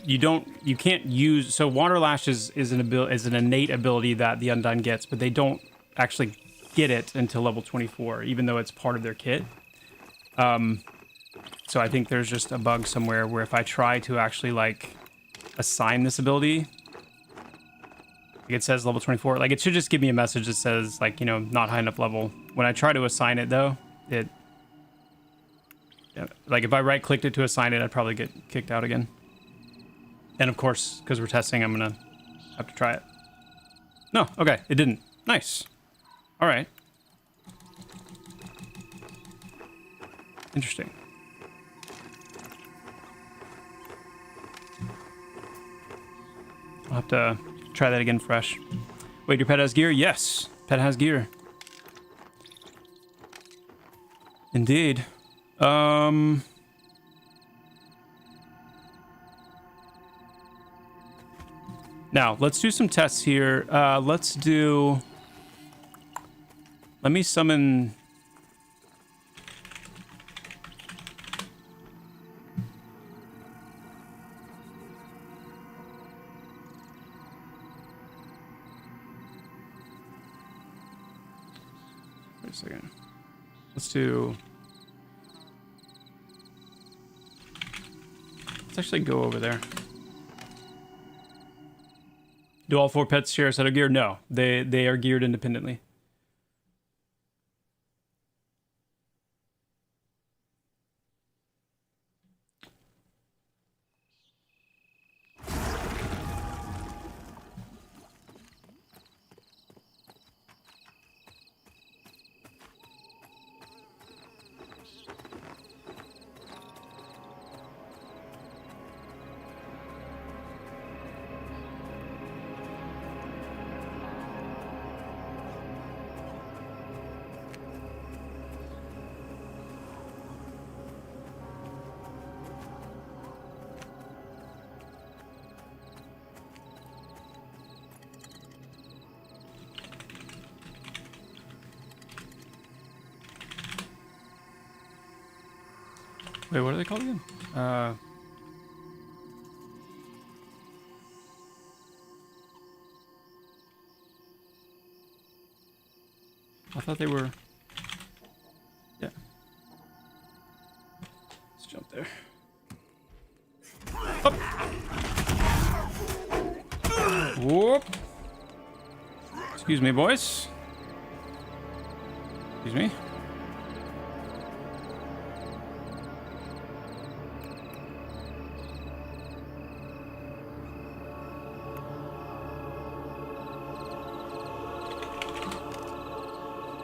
can't use... So Water Lash is an innate ability that the Undyne gets, but they don't actually get it until level 24, even though it's part of their kit. So I think there's just a bug somewhere where if I try to actually, like, assign this ability... Like it says level 24. Like, it should just give me a message that says, like, you know, not high enough level. When I try to assign it, though, it... Yeah, like, if I right-clicked it to assign it, I'd probably get kicked out again. And, of course, because we're testing, I'm gonna have to try it. No, okay, it didn't. Nice. All right. Interesting. I'll have to try that again fresh. Wait, your pet has gear? Yes, pet has gear. Indeed. Now, let's do some tests here. Let me summon... Wait a second. Let's actually go over there. Do all 4 pets share a set of gear? No, they are geared independently. Wait, what are they called again? I thought they were... Yeah. Let's jump there. Up. Whoop. Excuse me, boys. Excuse me.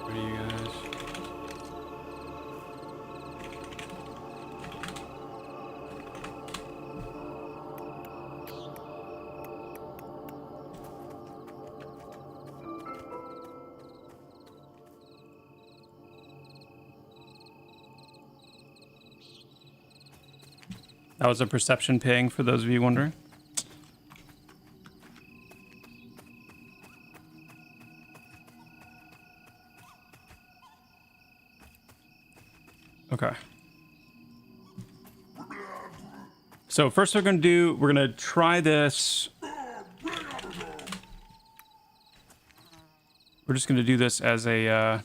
Where are you guys? That was a perception ping for those of you wondering. Okay. So first we're going to try this. We're just going to do this as a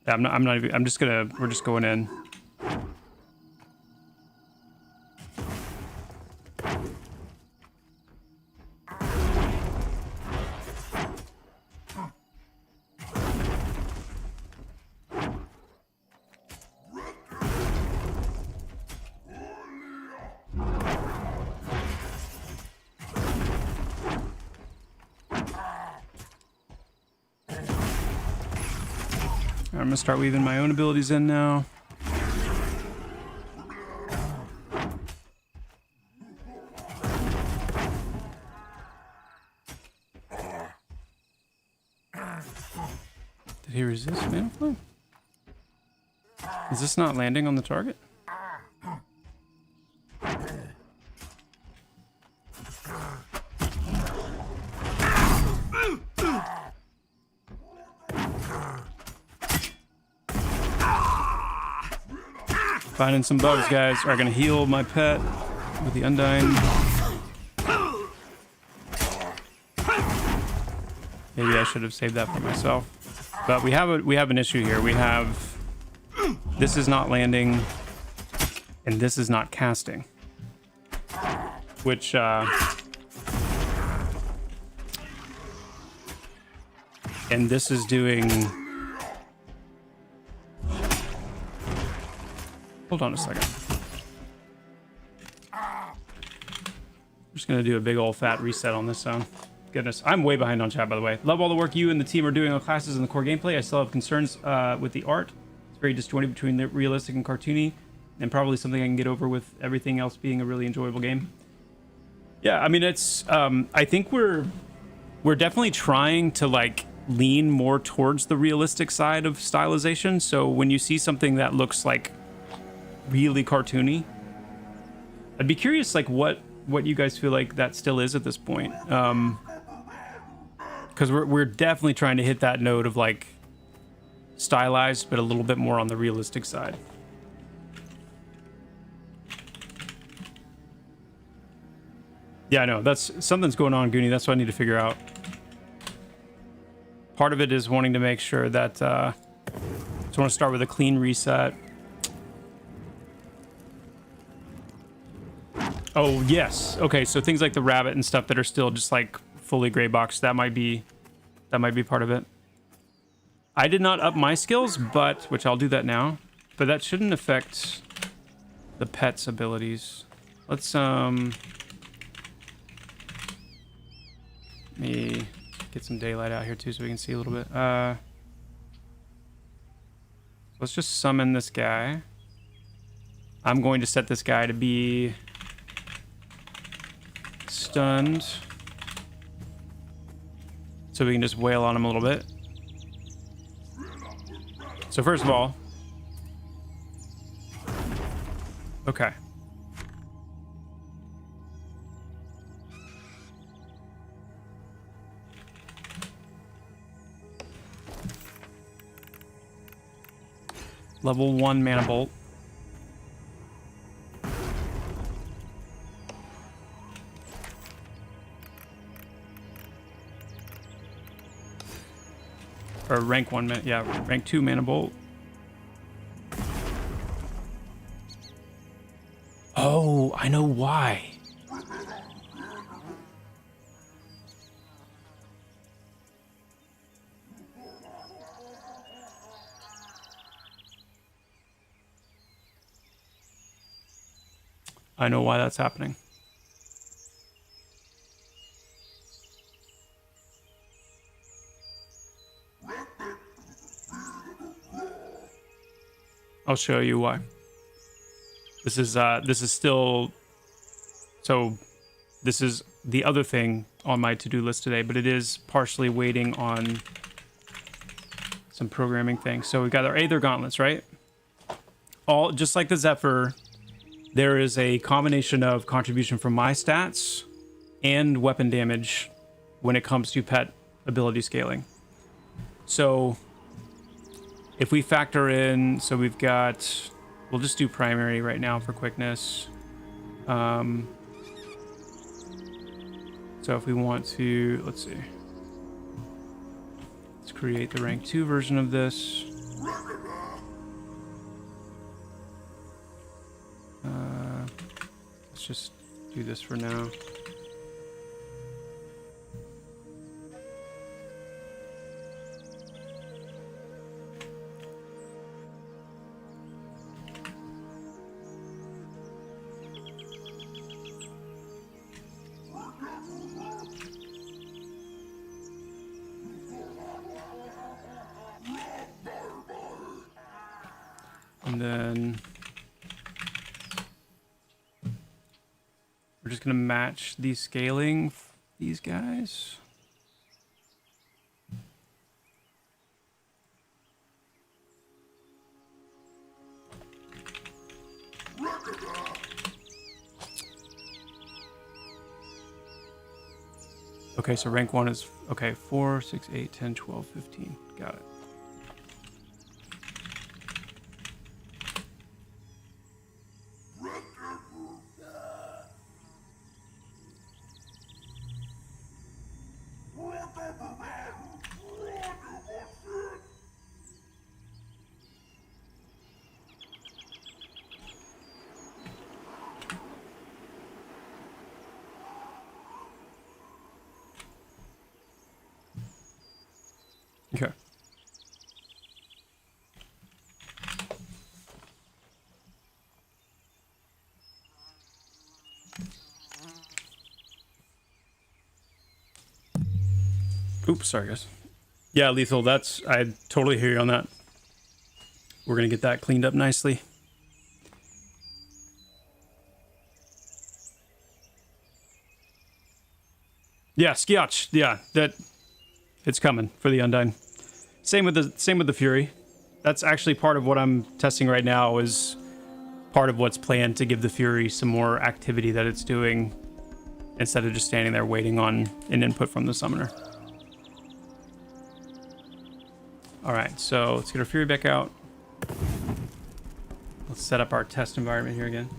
we're just going in. I'm gonna start weaving my own abilities in now. Did he resist mana flow? Is this not landing on the target? Finding some bugs, guys. Are gonna heal my pet with the Undying. Maybe I should have saved that for myself. But we have an issue here. We have this is not landing, and this is not casting, which and this is doing. Hold on a second. I'm just gonna do a big old fat reset on this zone. Goodness, I'm way behind on chat, by the way. Love all the work you and the team are doing on classes and the core gameplay. I still have concerns with the art. It's very disjointed between the realistic and cartoony, and probably something I can get over with everything else being a really enjoyable game. Yeah, I mean, it's. I think we're definitely trying to like lean more towards the realistic side of stylization. So when you see something that looks like really cartoony, I'd be curious like what you guys feel like that still is at this point, because we're definitely trying to hit that note of like stylized but a little bit more on the realistic side. Yeah, I know that's something's going on, Goonie. That's what I need to figure out. Part of it is wanting to make sure that so I want to start with a clean reset. Oh, yes. Okay, so things like the rabbit and stuff that are still just like fully gray box, that might be part of it. I did not up my skills, but which I'll do that now. But that shouldn't affect the pet's abilities. Let's let me get some daylight out here too so we can see a little bit. Let's just summon this guy. I'm going to set this guy to be stunned, so we can just wail on him a little bit. So first of all, okay. Level 1 mana bolt. Or rank 1 mana, yeah, rank 2 mana bolt. Oh, I know why. I know why that's happening. I'll show you why. This is still, so this is the other thing on my to-do list today, but it is partially waiting on some programming things. So we got our Aether Gauntlets, right? All just like the Zephyr, there is a combination of contribution from my stats and weapon damage when it comes to pet ability scaling. So if we factor in, so we've got, we'll just do primary right now for quickness. So if we want to, let's see. Let's create the rank 2 version of this. Let's just do this for now. And then we're just going to match the scaling these guys. Okay, so rank 1 is, okay, 4, 6, 8, 10, 12, 15. Got it. Okay. Oops, sorry guys. Yeah, Lethal, that's, I totally hear you on that. We're gonna get that cleaned up nicely. Yeah, Skiatch, yeah, that it's coming for the Undyne. Same with the Fury. That's actually part of what I'm testing right now, is part of what's planned to give the Fury some more activity that it's doing instead of just standing there waiting on an input from the summoner. All right, so let's get our Fury back out. Let's set up our test environment here again.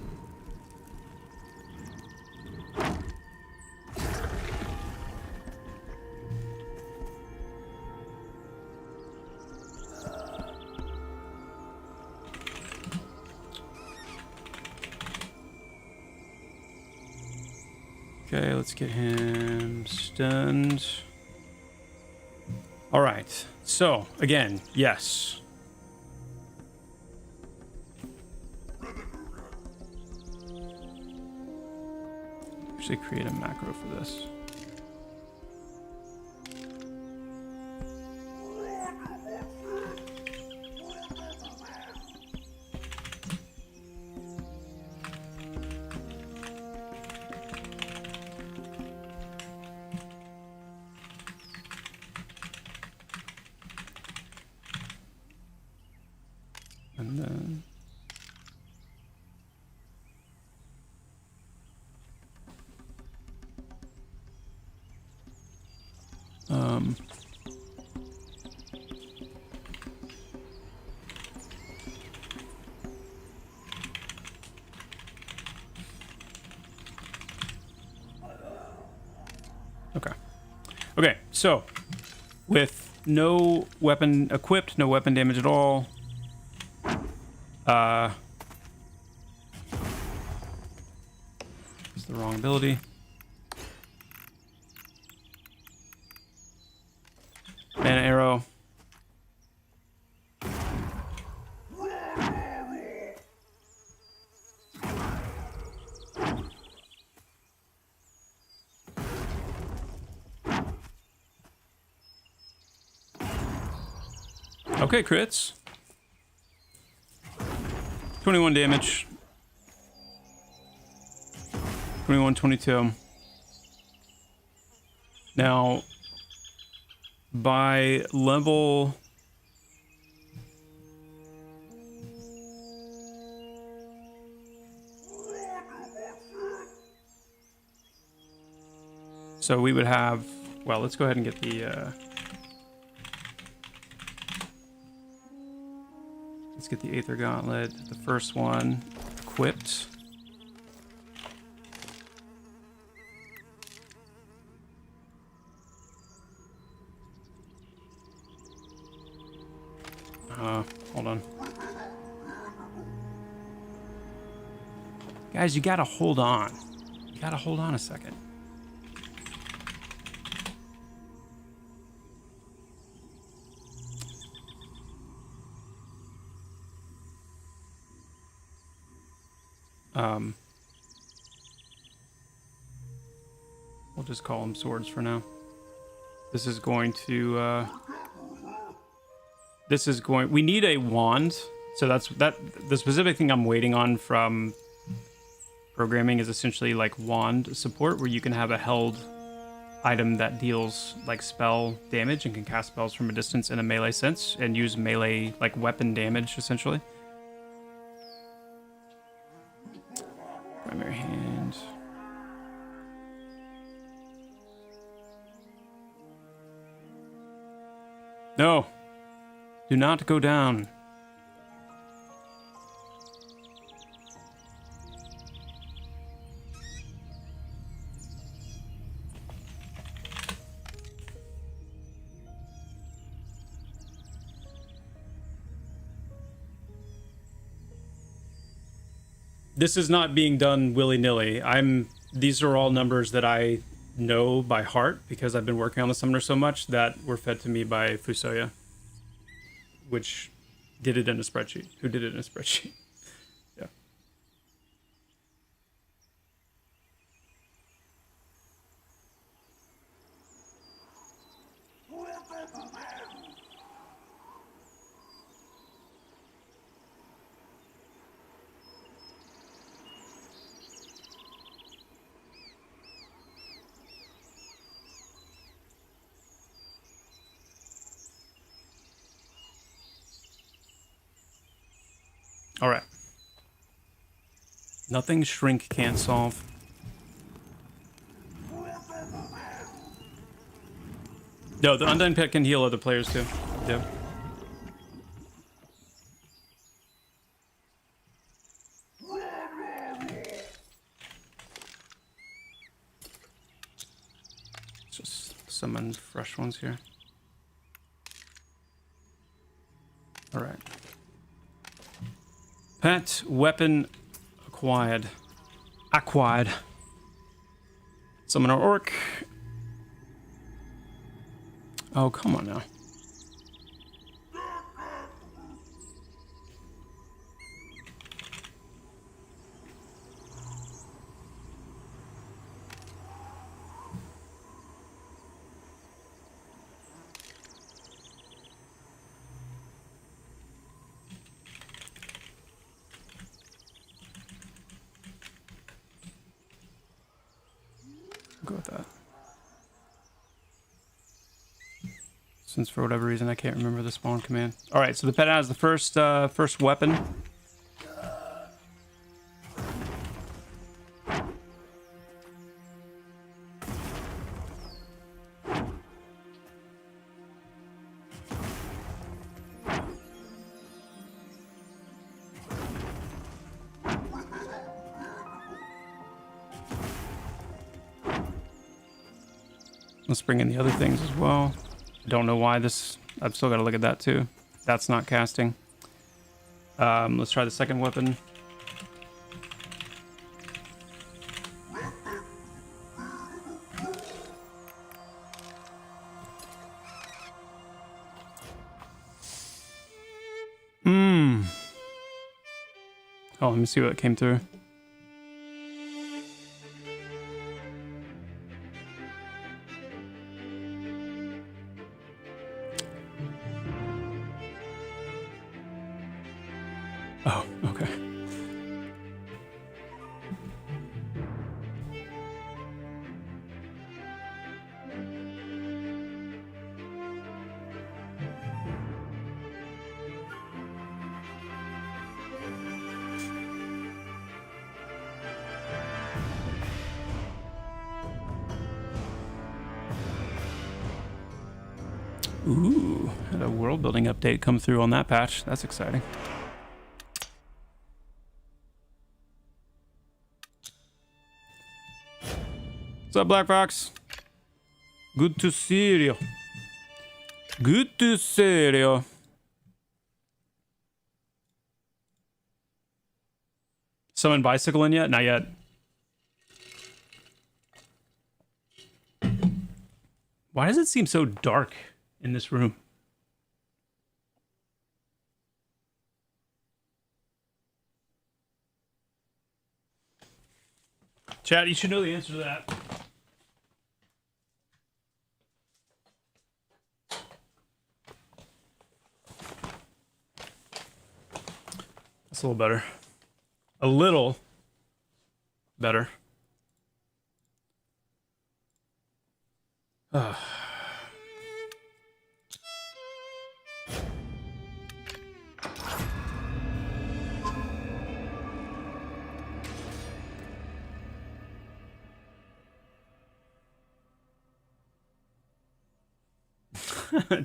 Okay, let's get him stunned. All right, so again, yes. Actually create a macro for this. And then Okay, so with no weapon equipped, no weapon damage at all. It's the wrong ability. Mana arrow. Okay, crits. 21 damage. 21, 22. Now, by level... So we would have... Well, let's go ahead and get the... Let's get the Aether Gauntlet, the first one, equipped. Hold on. Guys, you gotta hold on. You gotta hold on a second. We'll just call them swords for now. This is going to, we need a wand. So the specific thing I'm waiting on from programming is essentially like wand support, where you can have a held item that deals like spell damage and can cast spells from a distance in a melee sense and use melee like weapon damage essentially. Primary hand. No. Do not go down. This is not being done willy-nilly. These are all numbers that I know by heart because I've been working on the summoner so much that were fed to me by Fusoya, which did it in a spreadsheet. Who did it in a spreadsheet? Yeah. All right. Nothing Shrink can't solve. No, the Undying Pet can heal other players too. Yeah. Let's just summon fresh ones here. All right. Pet weapon acquired. Summon our orc. Oh, come on now. Go with that. Since for whatever reason I can't remember the spawn command. All right, so the pet has the first weapon. Let's bring in the other things as well. I don't know why this... I've still got to look at that too. That's not casting. Let's try the second weapon. Oh, let me see what came through. Oh, okay. Ooh, had a world building update come through on that patch. That's exciting. What's up, Black Fox? Good to see you. Good to see you. Summon bicycle in yet? Not yet. Why does it seem so dark in this room? Chat, you should know the answer to that. That's a little better. A little better.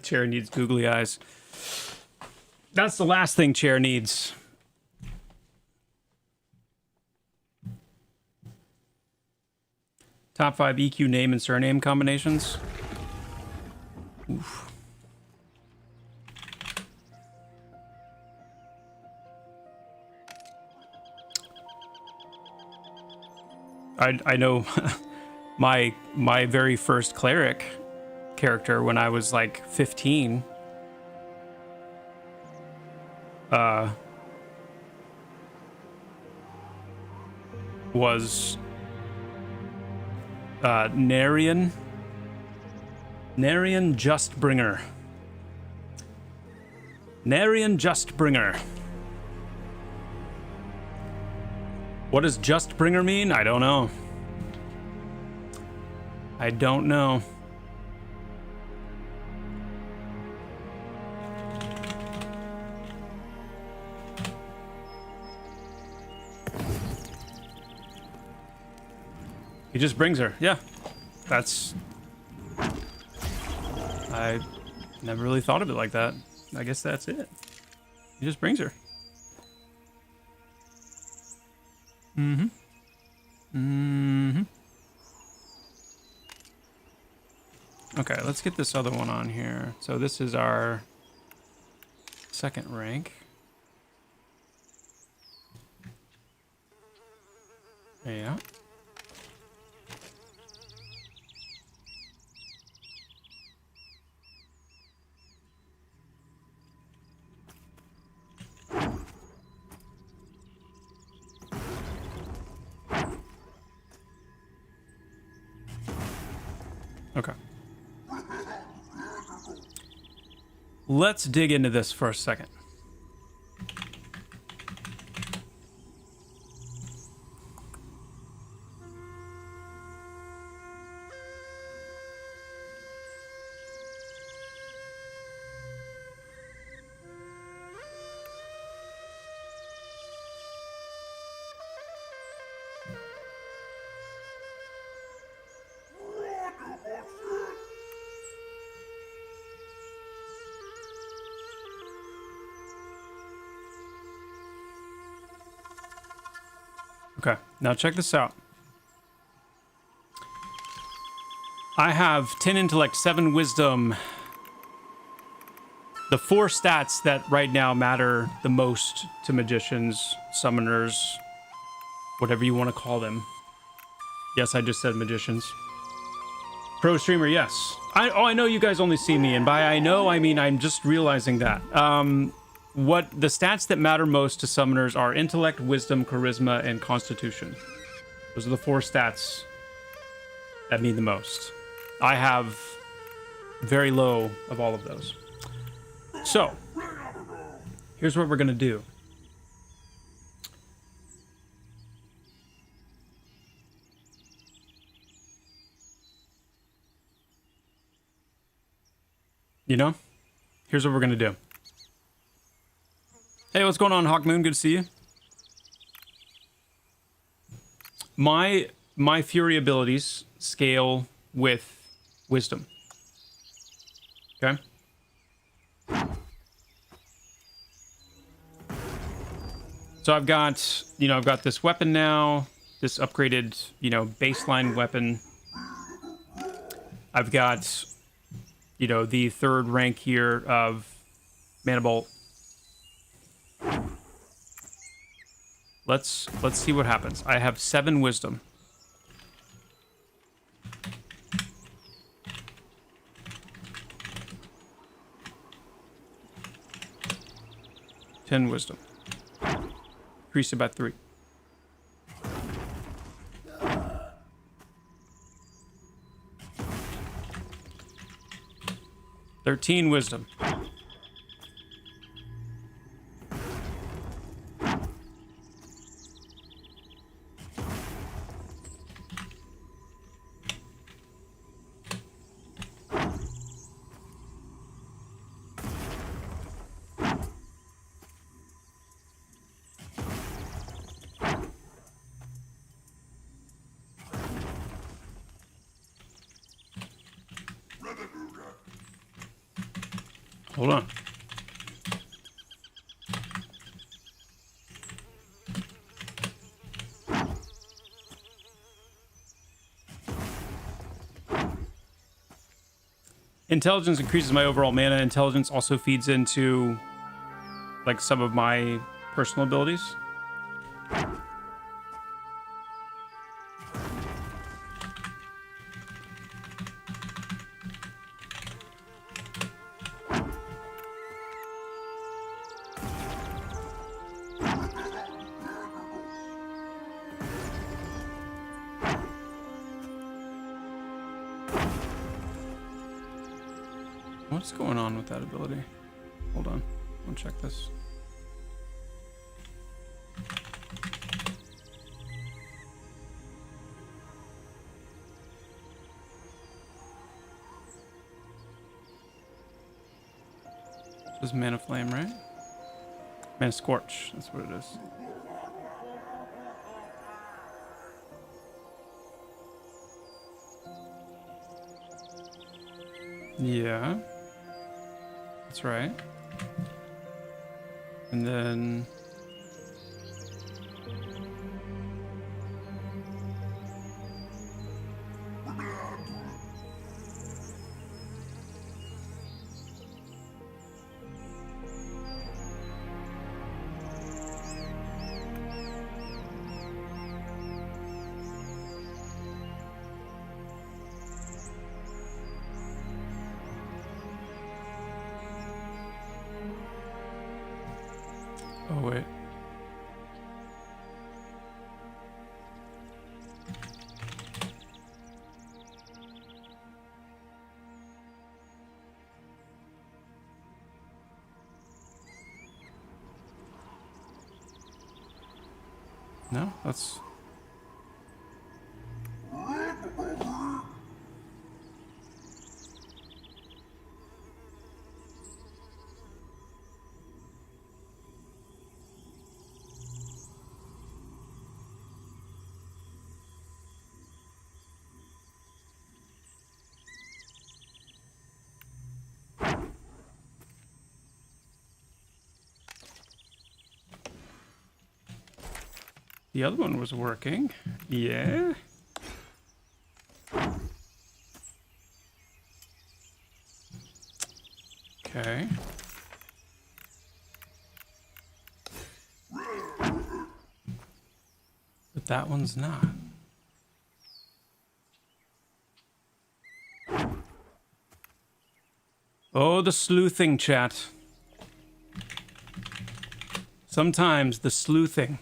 Chair needs googly eyes. That's the last thing Chair needs. Top 5 EQ name and surname combinations. Oof. I know my very first cleric character when I was like 15 was Narian Justbringer. Narian Justbringer. What does Justbringer mean? I don't know. I don't know. He just brings her. Yeah. That's... I never really thought of it like that. I guess that's it. He just brings her. Mm-hmm. Mm-hmm. Okay, let's get this other one on here. So this is our second rank. Yeah. Okay. Let's dig into this for a second. Okay, now check this out. I have 10 intellect, 7 wisdom. The 4 stats that right now matter the most to magicians, summoners, whatever you want to call them. Yes, I just said magicians. Pro streamer, yes. I know you guys only see me, and by I know, I mean I'm just realizing that. What the stats that matter most to summoners are intellect, wisdom, charisma, and constitution. Those are the 4 stats that mean the most. I have very low of all of those. So, here's what we're going to do. You know? Here's what we're going to do. Hey, what's going on, Hawk Moon? Good to see you. My Fury abilities scale with wisdom. Okay? So I've got, I've got this weapon now, this upgraded, baseline weapon. I've got, the 3rd rank here of Mana Bolt. Let's see what happens. I have 7 wisdom. Ten wisdom. Increase it by 3. $13 wisdom. Hold on. Intelligence increases my overall mana. Intelligence also feeds into, like, some of my personal abilities. What's going on with that ability? Hold on. I'll check this. This is Mana Flame, right? Mana Scorch. That's what it is. Yeah. That's right. And then... Oh, wait. No, that's... The other one was working. Yeah. Okay. But that one's not. Oh, the sleuthing, chat. Sometimes the sleuthing.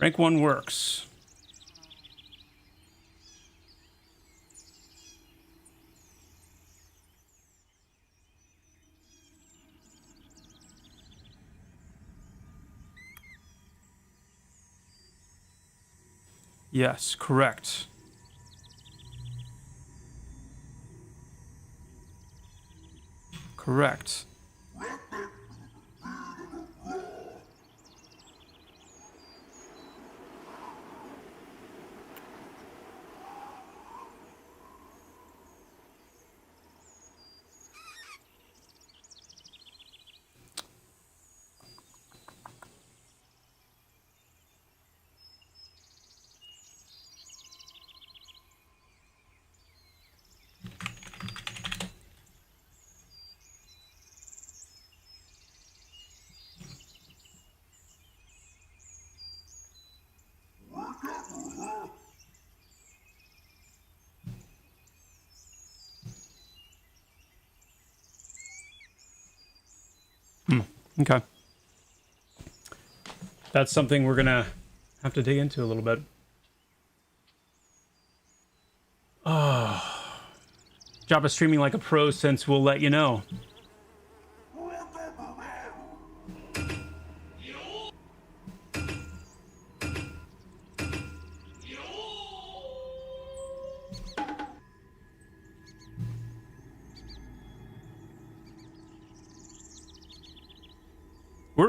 Rank 1 works. Yes, correct. Correct. Okay. That's something we're gonna have to dig into a little bit. Oh. Joppa streaming like a pro since we'll let you know.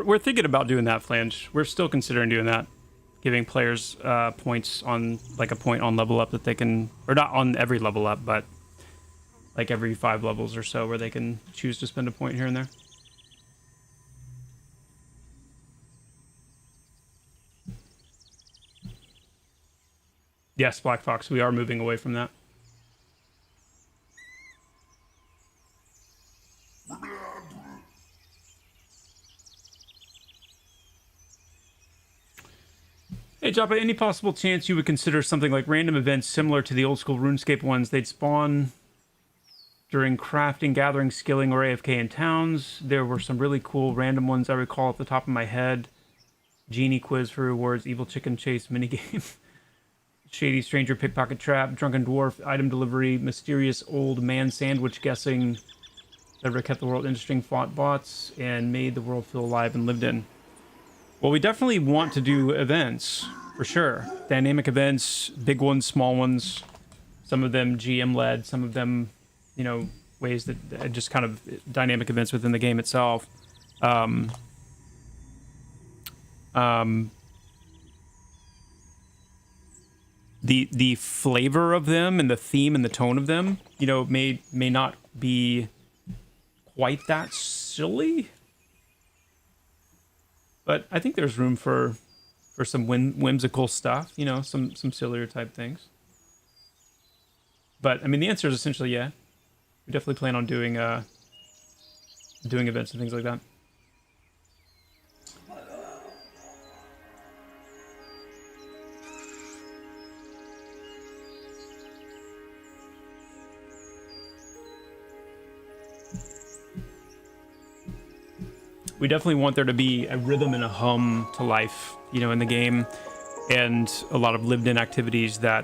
We're thinking about doing that, Flange. We're still considering doing that. Giving players points on, like a point on level up that they can, or not on every level up, but like every 5 levels or so where they can choose to spend a point here and there. Yes, Black Fox, we are moving away from that. Hey Joppa, any possible chance you would consider something like random events similar to the old school RuneScape ones? They'd spawn during crafting, gathering, skilling, or AFK in towns. There were some really cool random ones I recall off the top of my head. Genie quiz for rewards, evil chicken chase minigame, shady stranger pickpocket trap, drunken dwarf, item delivery, mysterious old man sandwich guessing, that ever kept the world interesting, fought bots, and made the world feel alive and lived in. Well, we definitely want to do events, for sure. Dynamic events, big ones, small ones. Some of them GM-led, some of them, you know, ways that just kind of dynamic events within the game itself. The flavor of them and the theme and the tone of them, you know, may not be quite that silly. But I think there's room for some whimsical stuff, you know, some sillier type things. But I mean, the answer is essentially yeah. We definitely plan on doing events and things like that. We definitely want there to be a rhythm and a hum to life, you know, in the game, and a lot of lived-in activities that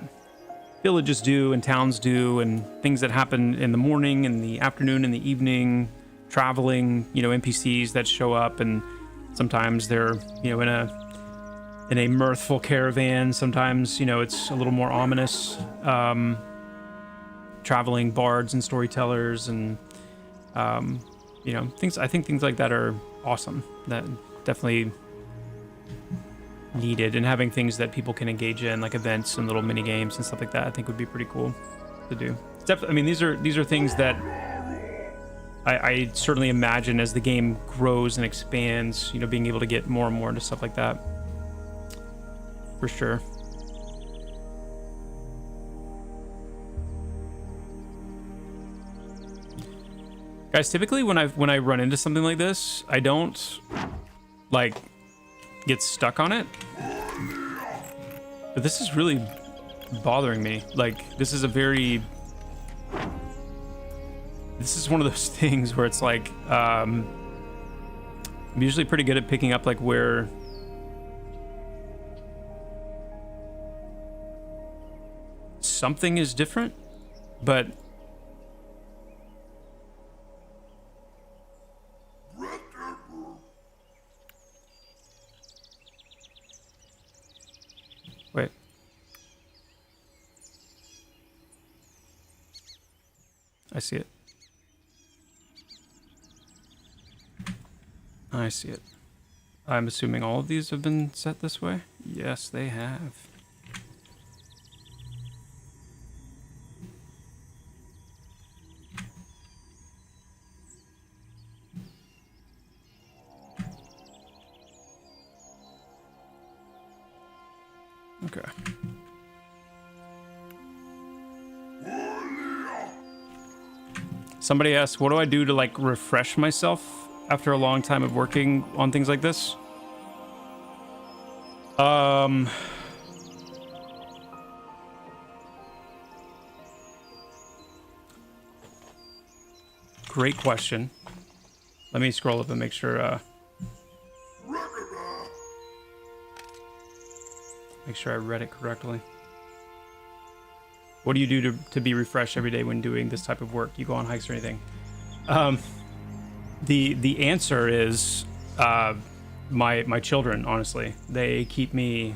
villages do and towns do, and things that happen in the morning, in the afternoon, in the evening, traveling, you know, NPCs that show up, and sometimes they're, you know, in a mirthful caravan. Sometimes, you know, it's a little more ominous. Traveling bards and storytellers, and you know, things. I think things like that are awesome. That definitely needed, and having things that people can engage in, like events and little mini games and stuff like that, I think would be pretty cool to do. It's definitely, I mean, these are things that I certainly imagine as the game grows and expands, you know, being able to get more and more into stuff like that, for sure. Guys, typically when I run into something like this, I don't like get stuck on it. But this is really bothering me. Like, this is one of those things where it's like, I'm usually pretty good at picking up like where something is different, but wait. I see it. I see it. I'm assuming all of these have been set this way? Yes, they have. Okay. Somebody asked, what do I do to like refresh myself after a long time of working on things like this? Great question. Let me scroll up and make sure I read it correctly. What do you do to be refreshed every day when doing this type of work? You go on hikes or anything? The answer is my children, honestly. They keep me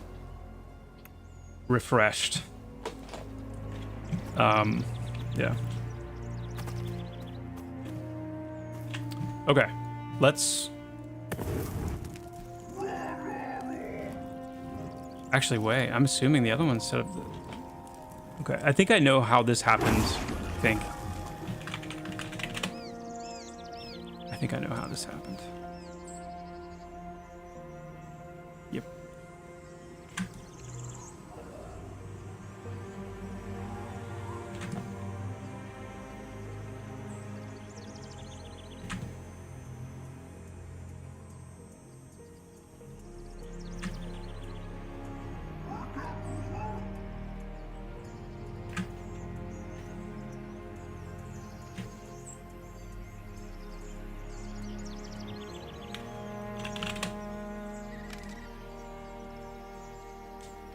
refreshed. Yeah. Okay, let's... Actually, wait, I'm assuming the other one's set up... Okay, I think I know how this happens, I think I know how this happened. Yep.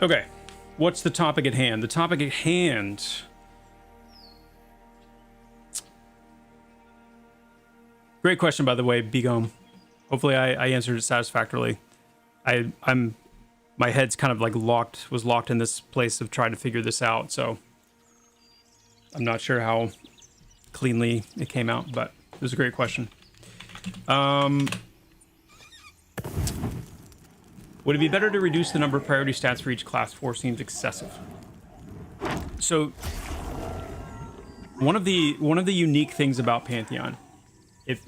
Okay, what's the topic at hand? The topic at hand... Great question, by the way, Begome. Hopefully I answered it satisfactorily. My head's kind of like was locked in this place of trying to figure this out, so I'm not sure how cleanly it came out, but it was a great question. Would it be better to reduce the number of priority stats for each class? 4 seems excessive. So, one of the unique things about Pantheon, if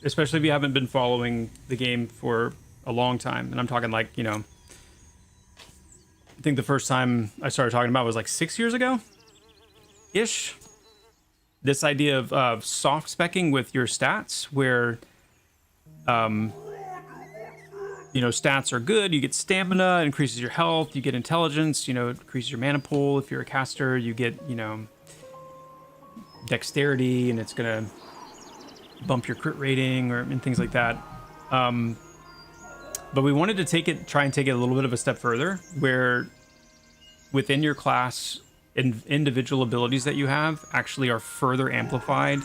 especially if you haven't been following the game for a long time, and I'm talking like, you know, I think the first time I started talking about it was like 6 years ago, ish. This idea of soft specking with your stats, where you know, stats are good, you get stamina, it increases your health, you get intelligence, you know, it increases your mana pool. If you're a caster, you get, you know, dexterity, and it's gonna bump your crit rating and things like that. But we wanted to try and take it a little bit of a step further, where within your class, individual abilities that you have actually are further amplified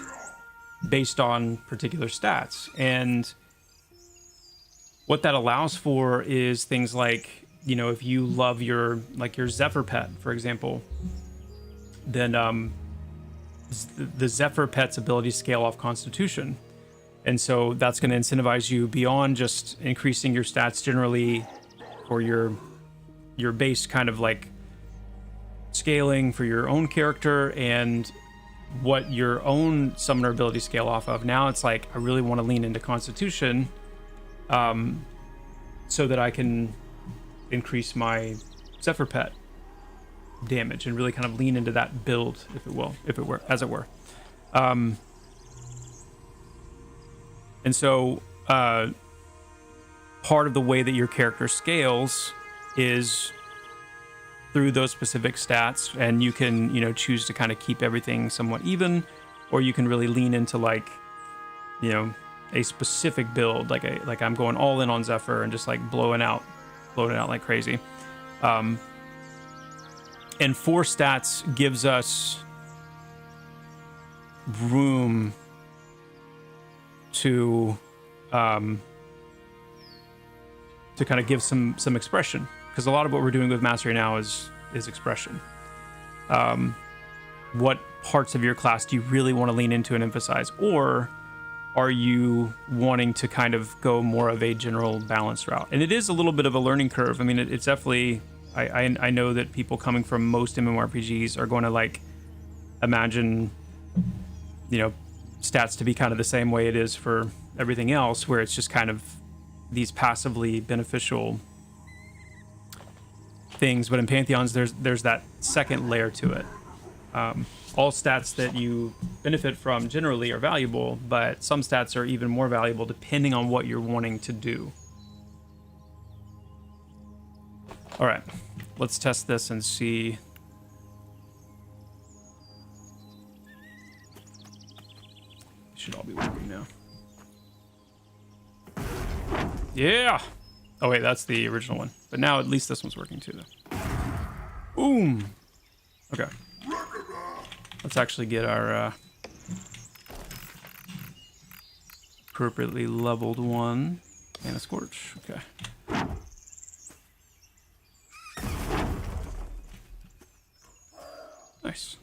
based on particular stats. And what that allows for is things like, you know, if you love your Zephyr pet, for example, then the Zephyr pet's abilities scale off Constitution. And so that's going to incentivize you beyond just increasing your stats generally for your base kind of like scaling for your own character and what your own summoner abilities scale off of. Now it's like, I really want to lean into Constitution, so that I can increase my Zephyr pet damage and really kind of lean into that build, as it were. And so part of the way that your character scales is through those specific stats, and you can, you know, choose to kind of keep everything somewhat even, or you can really lean into like, you know, a specific build, like I'm going all in on Zephyr and just like blowing it out like crazy. And 4 stats gives us room to kind of give some expression, because a lot of what we're doing with mastery now is expression. What parts of your class do you really want to lean into and emphasize, or are you wanting to kind of go more of a general balance route? And it is a little bit of a learning curve. I mean, it's definitely, I know that people coming from most MMORPGs are going to like imagine, you know, stats to be kind of the same way it is for everything else, where it's just kind of these passively beneficial things. But in Pantheons, there's that second layer to it. All stats that you benefit from generally are valuable, but some stats are even more valuable depending on what you're wanting to do. All right, let's test this and see. Should all be working now. Yeah. Oh wait, that's the original one. But now at least this one's working too, though. Boom. Okay. Let's actually get our appropriately leveled one. And a Scorch. Okay. Nice.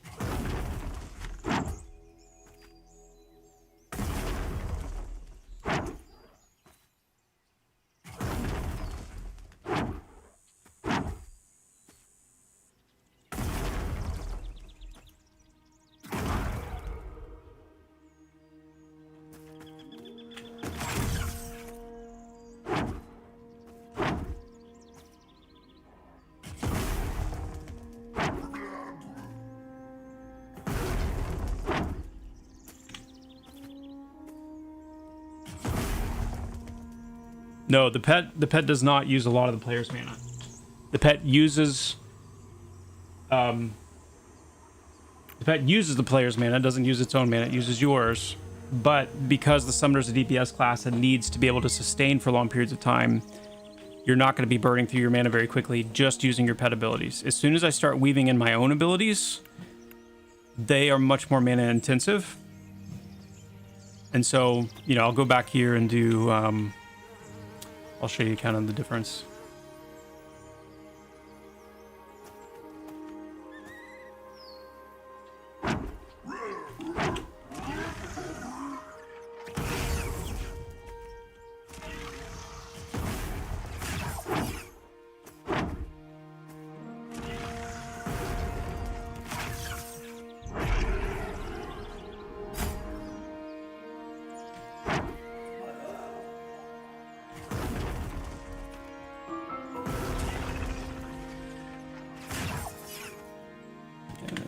No, the pet does not use a lot of the player's mana. The pet uses the player's mana, doesn't use its own mana, it uses yours. But because the summoner's a DPS class and needs to be able to sustain for long periods of time, you're not going to be burning through your mana very quickly just using your pet abilities. As soon as I start weaving in my own abilities, they are much more mana intensive. And so, you know, I'll go back here and do I'll show you kind of the difference.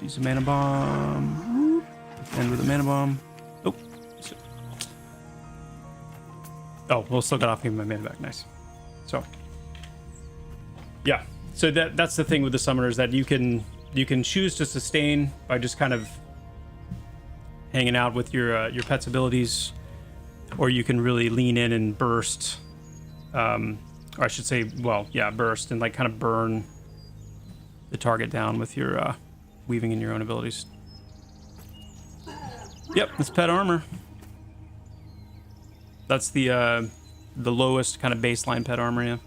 Use a mana bomb. End with a mana bomb. Oh. Oh, we'll still got off giving my mana back. Nice. So. Yeah. So that's the thing with the summoners, that you can choose to sustain by just kind of hanging out with your pet's abilities, or you can really lean in and burst. Or I should say, well, yeah, burst and like kind of burn the target down with your weaving in your own abilities. Yep, that's pet armor. That's the lowest kind of baseline pet armor, yeah.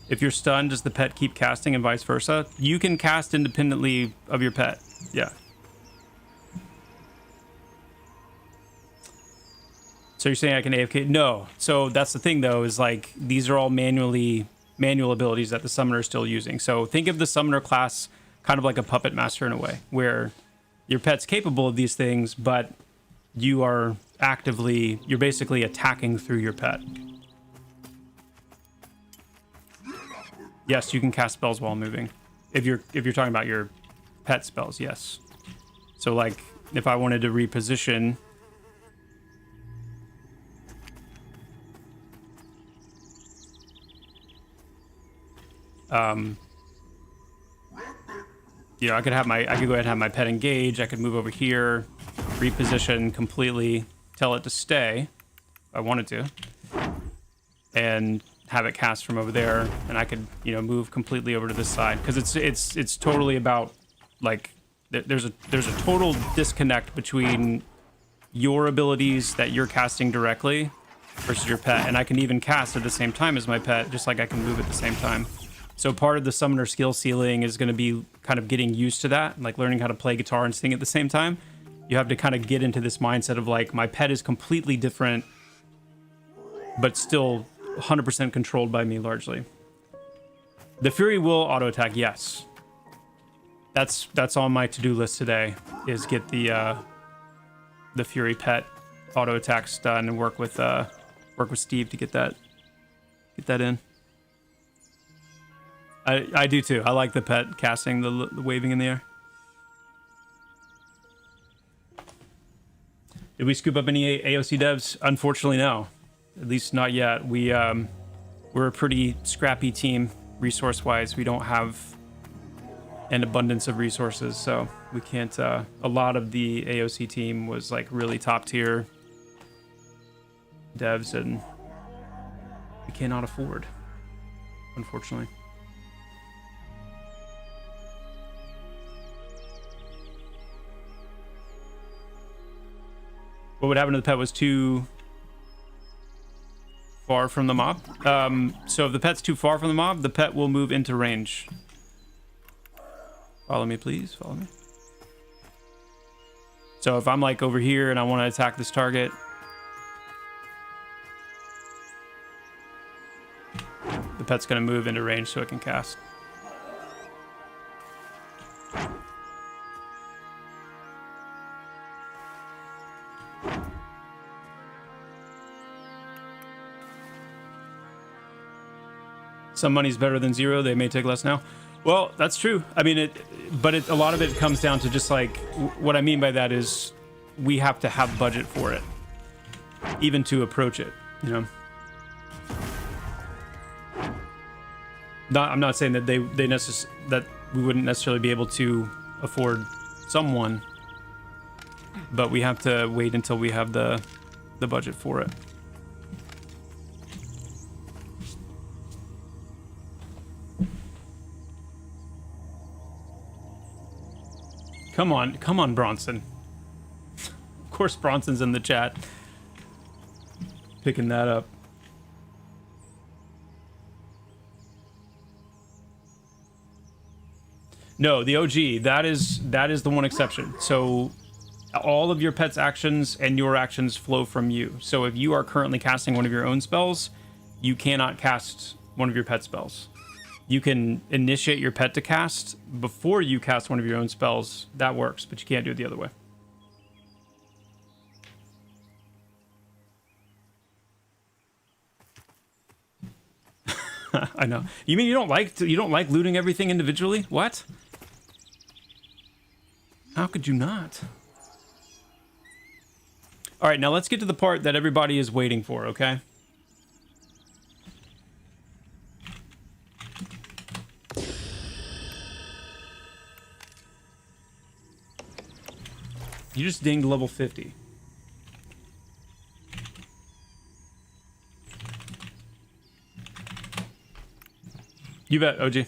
If you're stunned, does the pet keep casting and vice versa? You can cast independently of your pet, yeah. So you're saying I can AFK? No. So that's the thing, though, is like these are all manual abilities that the summoner is still using. So think of the summoner class kind of like a puppet master in a way, where your pet's capable of these things, but you're basically attacking through your pet. Yes, you can cast spells while moving. If you're talking about your pet spells, yes. So like if I wanted to reposition, You know, I could go ahead and have my pet engage. I could move over here, reposition completely, tell it to stay if I wanted to, and have it cast from over there. And I could, you know, move completely over to this side, because it's totally about, like, there's a total disconnect between your abilities that you're casting directly versus your pet. And I can even cast at the same time as my pet, just like I can move at the same time. So part of the summoner skill ceiling is going to be kind of getting used to that, like learning how to play guitar and sing at the same time. You have to kind of get into this mindset of, like, my pet is completely different, but still 100% controlled by me largely. The Fury will auto attack, yes. That's on my to-do list today, is get the Fury pet auto attacks done and work with Steve to get that in. I do too. I like the pet casting the waving in the air. Did we scoop up any AOC devs? Unfortunately, no. At least not yet. We're a pretty scrappy team resource-wise. We don't have an abundance of resources, so we can't. A lot of the AOC team was, like, really top tier devs, and we cannot afford, unfortunately. What would happen if the pet was too far from the mob? So if the pet's too far from the mob, the pet will move into range. Follow me, please. Follow me. So if I'm, like, over here and I want to attack this target, the pet's going to move into range so it can cast. Some money's better than zero. They may take less now. Well, that's true. I mean, a lot of it comes down to just, like, what I mean by that is we have to have budget for it, even to approach it, you know? I'm not saying that that we wouldn't necessarily be able to afford someone, but we have to wait until we have the budget for it. Come on, Bronson. Of course, Bronson's in the chat, picking that up. No, the OG, that is the one exception. So all of your pet's actions and your actions flow from you. So if you are currently casting one of your own spells, you cannot cast one of your pet spells. You can initiate your pet to cast before you cast one of your own spells. That works, but you can't do it the other way. I know. You mean you don't like looting everything individually? What? How could you not? All right, now let's get to the part that everybody is waiting for, okay? You just dinged level 50. You bet, OG.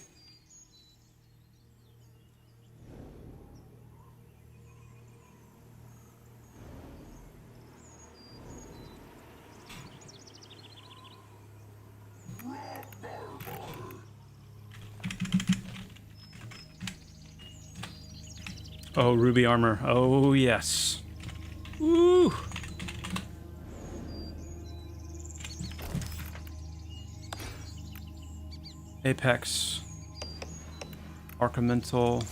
Oh, ruby armor. Oh, yes. Woo! Apex. Archamental.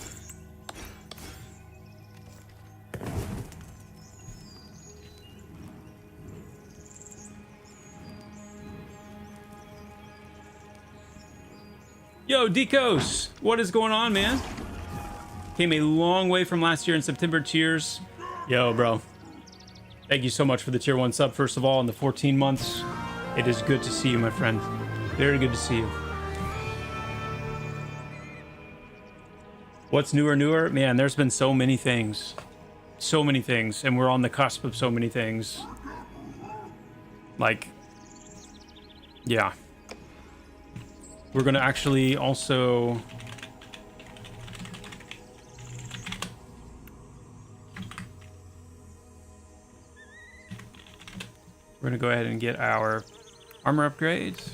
Yo, Decos! What is going on, man? Came a long way from last year in September. Cheers. Yo, bro. Thank you so much for the tier 1 sub, first of all, in the 14 months. It is good to see you, my friend. Very good to see you. What's newer? Man, there's been so many things. So many things. And we're on the cusp of so many things. Like, yeah. We're going to actually also... We're going to go ahead and get our armor upgrades.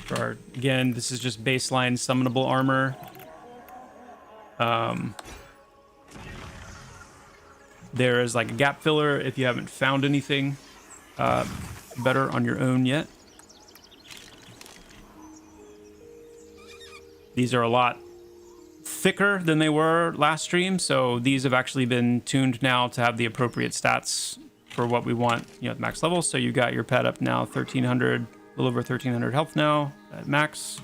For our, again, this is just baseline summonable armor. There is like a gap filler if you haven't found anything better on your own yet. These are a lot thicker than they were last stream, so these have actually been tuned now to have the appropriate stats for what we want, you know, at max level. So you got your pet up now 1300, a little over 1300 health now at max,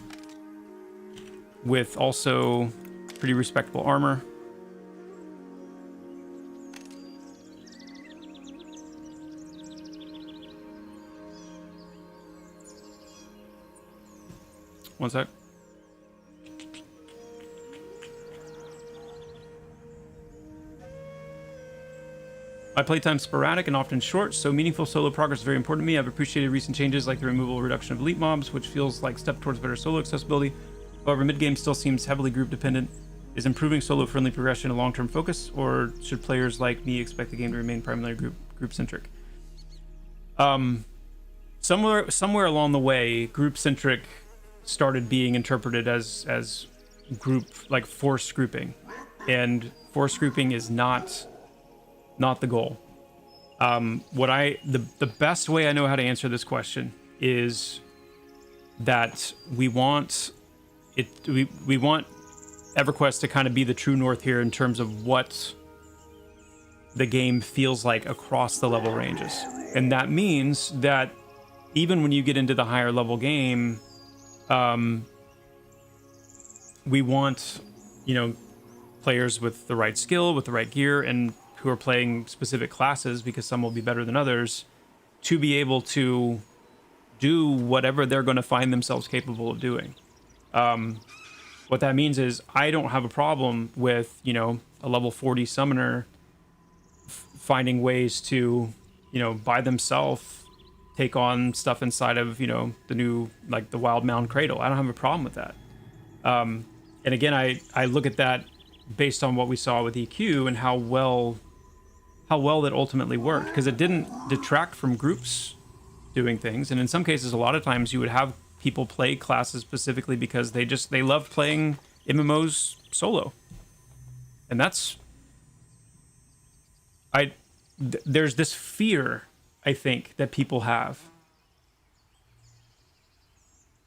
with also pretty respectable armor. One sec. My playtime's sporadic and often short, so meaningful solo progress is very important to me. I've appreciated recent changes like the removal or reduction of elite mobs, which feels like a step towards better solo accessibility. However, mid-game still seems heavily group dependent. Is improving solo-friendly progression a long-term focus, or should players like me expect the game to remain primarily group-centric? Somewhere along the way, group-centric started being interpreted as group, like forced grouping, and forced grouping is not the goal. The best way I know how to answer this question is that we want EverQuest to kind of be the true north here in terms of what the game feels like across the level ranges. And that means that even when you get into the higher level game, we want, you know, players with the right skill, with the right gear, and who are playing specific classes, because some will be better than others, to be able to do whatever they're going to find themselves capable of doing. What that means is I don't have a problem with, you know, a level 40 summoner finding ways to, you know, by themselves take on stuff inside of, you know, the new, like the Wild Mound Cradle. I don't have a problem with that. And again, I look at that based on what we saw with EQ and how well that ultimately worked, because it didn't detract from groups doing things. And in some cases, a lot of times you would have people play classes specifically because they loved playing MMOs solo. And there's this fear, I think, that people have.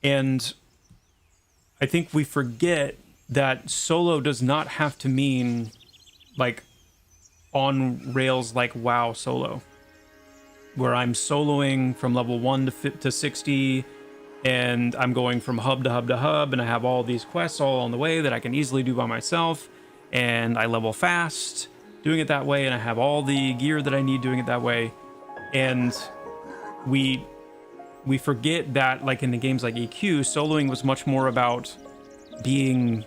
And I think we forget that solo does not have to mean like on rails like WoW solo, where I'm soloing from level 1 to 60, and I'm going from hub to hub to hub, and I have all these quests all on the way that I can easily do by myself, and I level fast doing it that way, and I have all the gear that I need doing it that way. And we forget that, like in the games like EQ, soloing was much more about being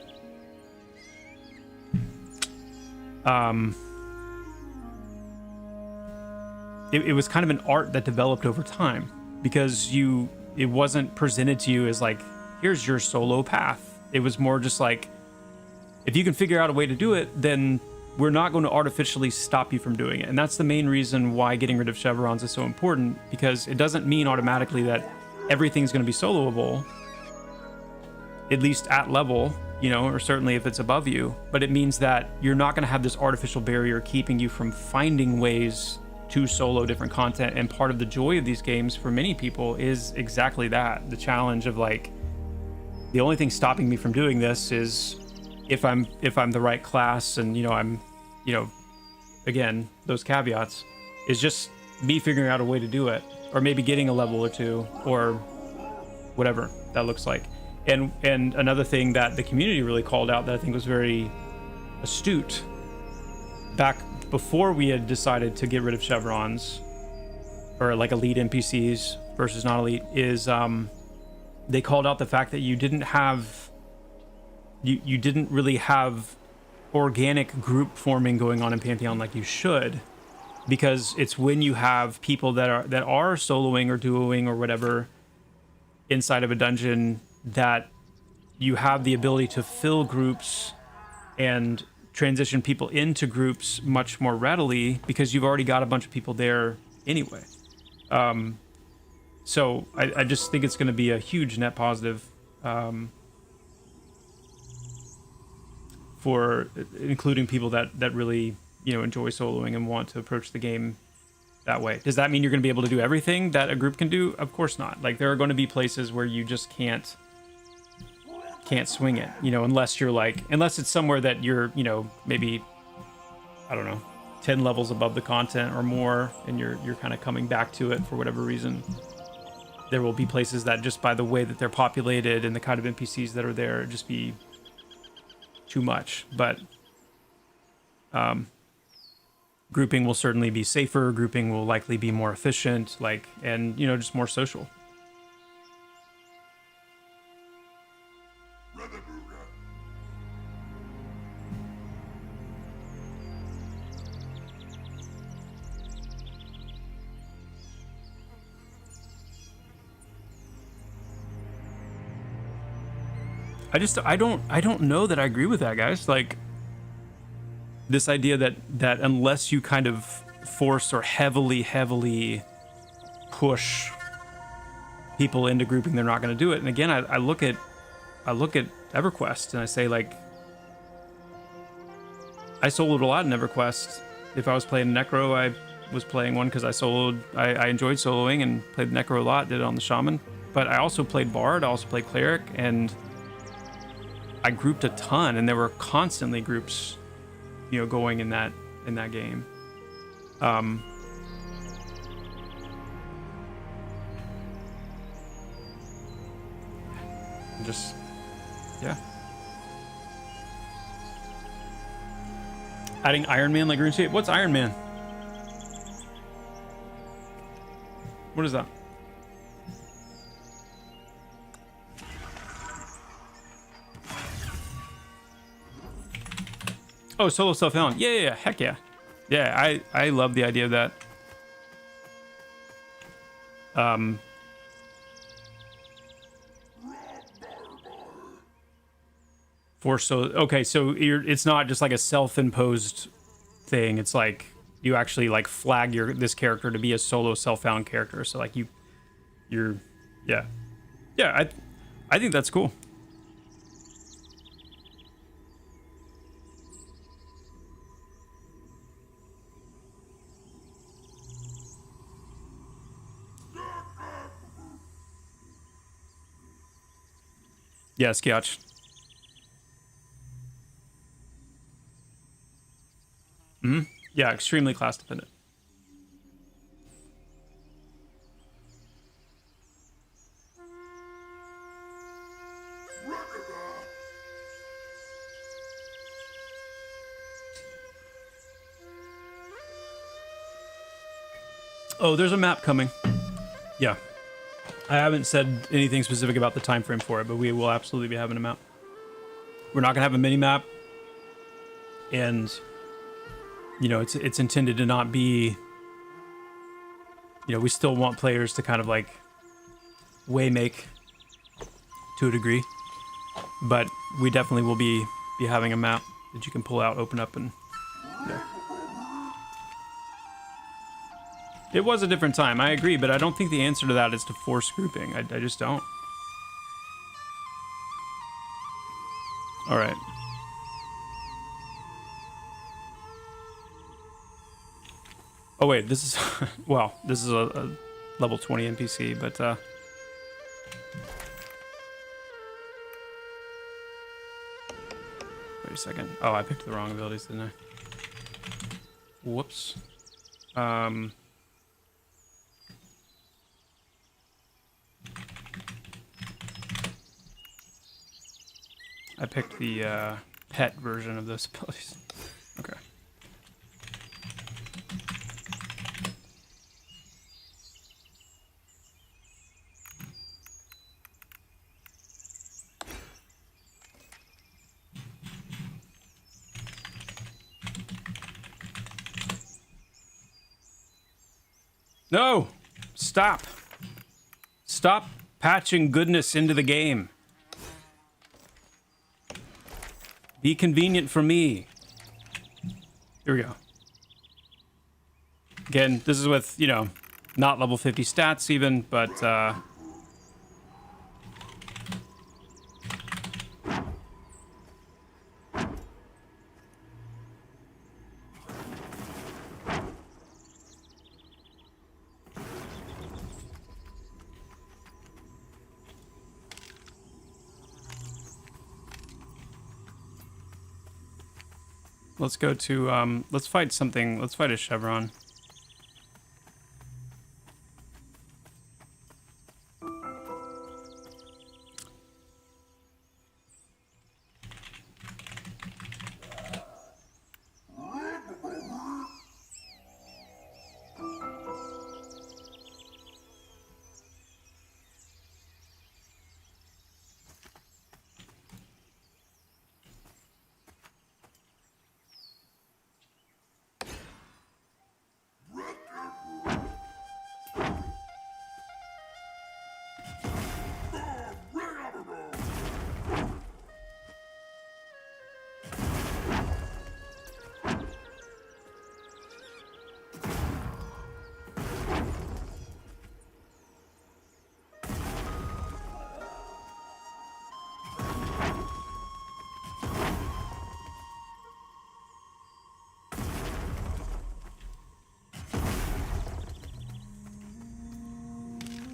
it was kind of an art that developed over time, because it wasn't presented to you as like, here's your solo path. It was more just like, if you can figure out a way to do it, then we're not going to artificially stop you from doing it. And that's the main reason why getting rid of chevrons is so important, because it doesn't mean automatically that everything's going to be soloable, at least at level, you know, or certainly if it's above you. But it means that you're not going to have this artificial barrier keeping you from finding ways to solo different content. And part of the joy of these games for many people is exactly that, the challenge of like, the only thing stopping me from doing this is if I'm the right class, and, you know, I'm, you know, again, those caveats, is just me figuring out a way to do it, or maybe getting a level or two, or whatever that looks like. And another thing that the community really called out that I think was very astute back before we had decided to get rid of chevrons, or like elite NPCs versus non-elite, is they called out the fact that you didn't have you didn't really have organic group forming going on in Pantheon like you should, because it's when you have people that are soloing or duoing or whatever inside of a dungeon that you have the ability to fill groups and transition people into groups much more readily, because you've already got a bunch of people there anyway. So I just think it's going to be a huge net positive for including people that really, you know, enjoy soloing and want to approach the game that way. Does that mean you're going to be able to do everything that a group can do? Of course not. Like, there are going to be places where you just can't swing it, you know, unless it's somewhere that you're, you know, maybe, I don't know, 10 levels above the content or more, and you're kind of coming back to it for whatever reason. There will be places that, just by the way that they're populated and the kind of NPCs that are there, just be too much. But grouping will certainly be safer. Grouping will likely be more efficient, and, you know, just more social. I don't know that I agree with that, guys. Like, this idea that unless you kind of force or heavily push people into grouping, they're not going to do it. And again, I look at EverQuest and I say, like, I soloed a lot in EverQuest. If I was playing Necro, I was playing one because I soloed. I enjoyed soloing and played Necro a lot. Did it on the Shaman, but I also played Bard. I also played Cleric, and I grouped a ton, and there were constantly groups, you know, going in that game. Just, yeah. Adding Iron Man like RuneScape. What's Iron Man? What is that? Oh, solo self-found. Yeah, heck yeah. Yeah, I love the idea of that. Okay, so it's not just like a self-imposed thing. It's like you actually like flag this character to be a solo self-found character. So like you're yeah. I think that's cool. Yeah, Skiatch. Yeah, extremely class dependent. Oh, there's a map coming. Yeah. I haven't said anything specific about the time frame for it, but we will absolutely be having a map. We're not gonna have a mini map, and you know, it's intended to not be, you know, we still want players to kind of like make to a degree, but we definitely will be having a map that you can pull out, open up, and yeah. It was a different time, I agree, but I don't think the answer to that is to force grouping. I just don't. All right. Oh wait, this is well, this is a level 20 NPC, but wait a second. Oh, I picked the wrong abilities, didn't I? Whoops. I picked the pet version of those abilities. Okay. No! Stop! Stop patching goodness into the game. Be convenient for me. Here we go. Again, this is with, you know, not level 50 stats even, but, let's go to, let's fight something. Let's fight a Chevron.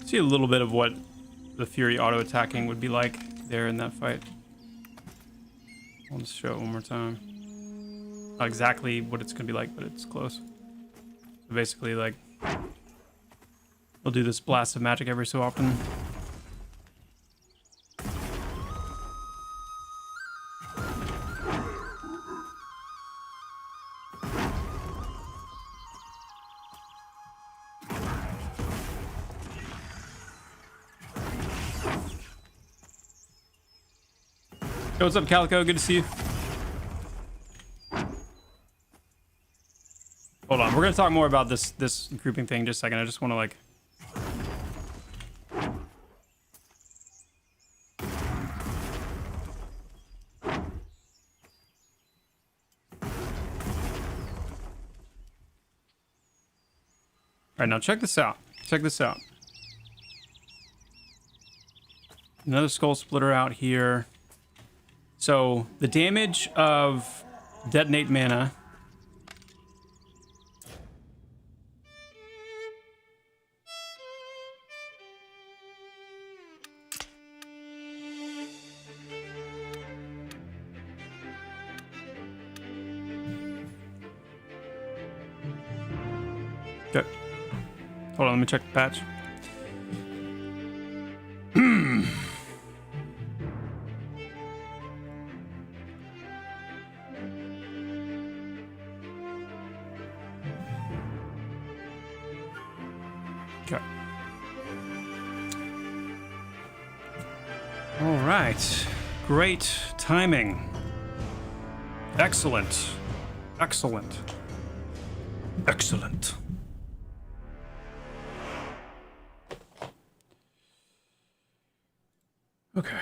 See a little bit of what the Fury auto-attacking would be like there in that fight. I'll just show it one more time. Not exactly what it's going to be like, but it's close. So basically, like, we'll do this blast of magic every so often. Yo, what's up, Calico? Good to see you. Hold on, we're gonna talk more about this grouping thing in just a second. I just want to like. All right, now check this out. Check this out. Another skull splitter out here. So the damage of detonate mana okay. Hold on, let me check the patch. All right. Great timing. Excellent. Excellent. Excellent. Okay.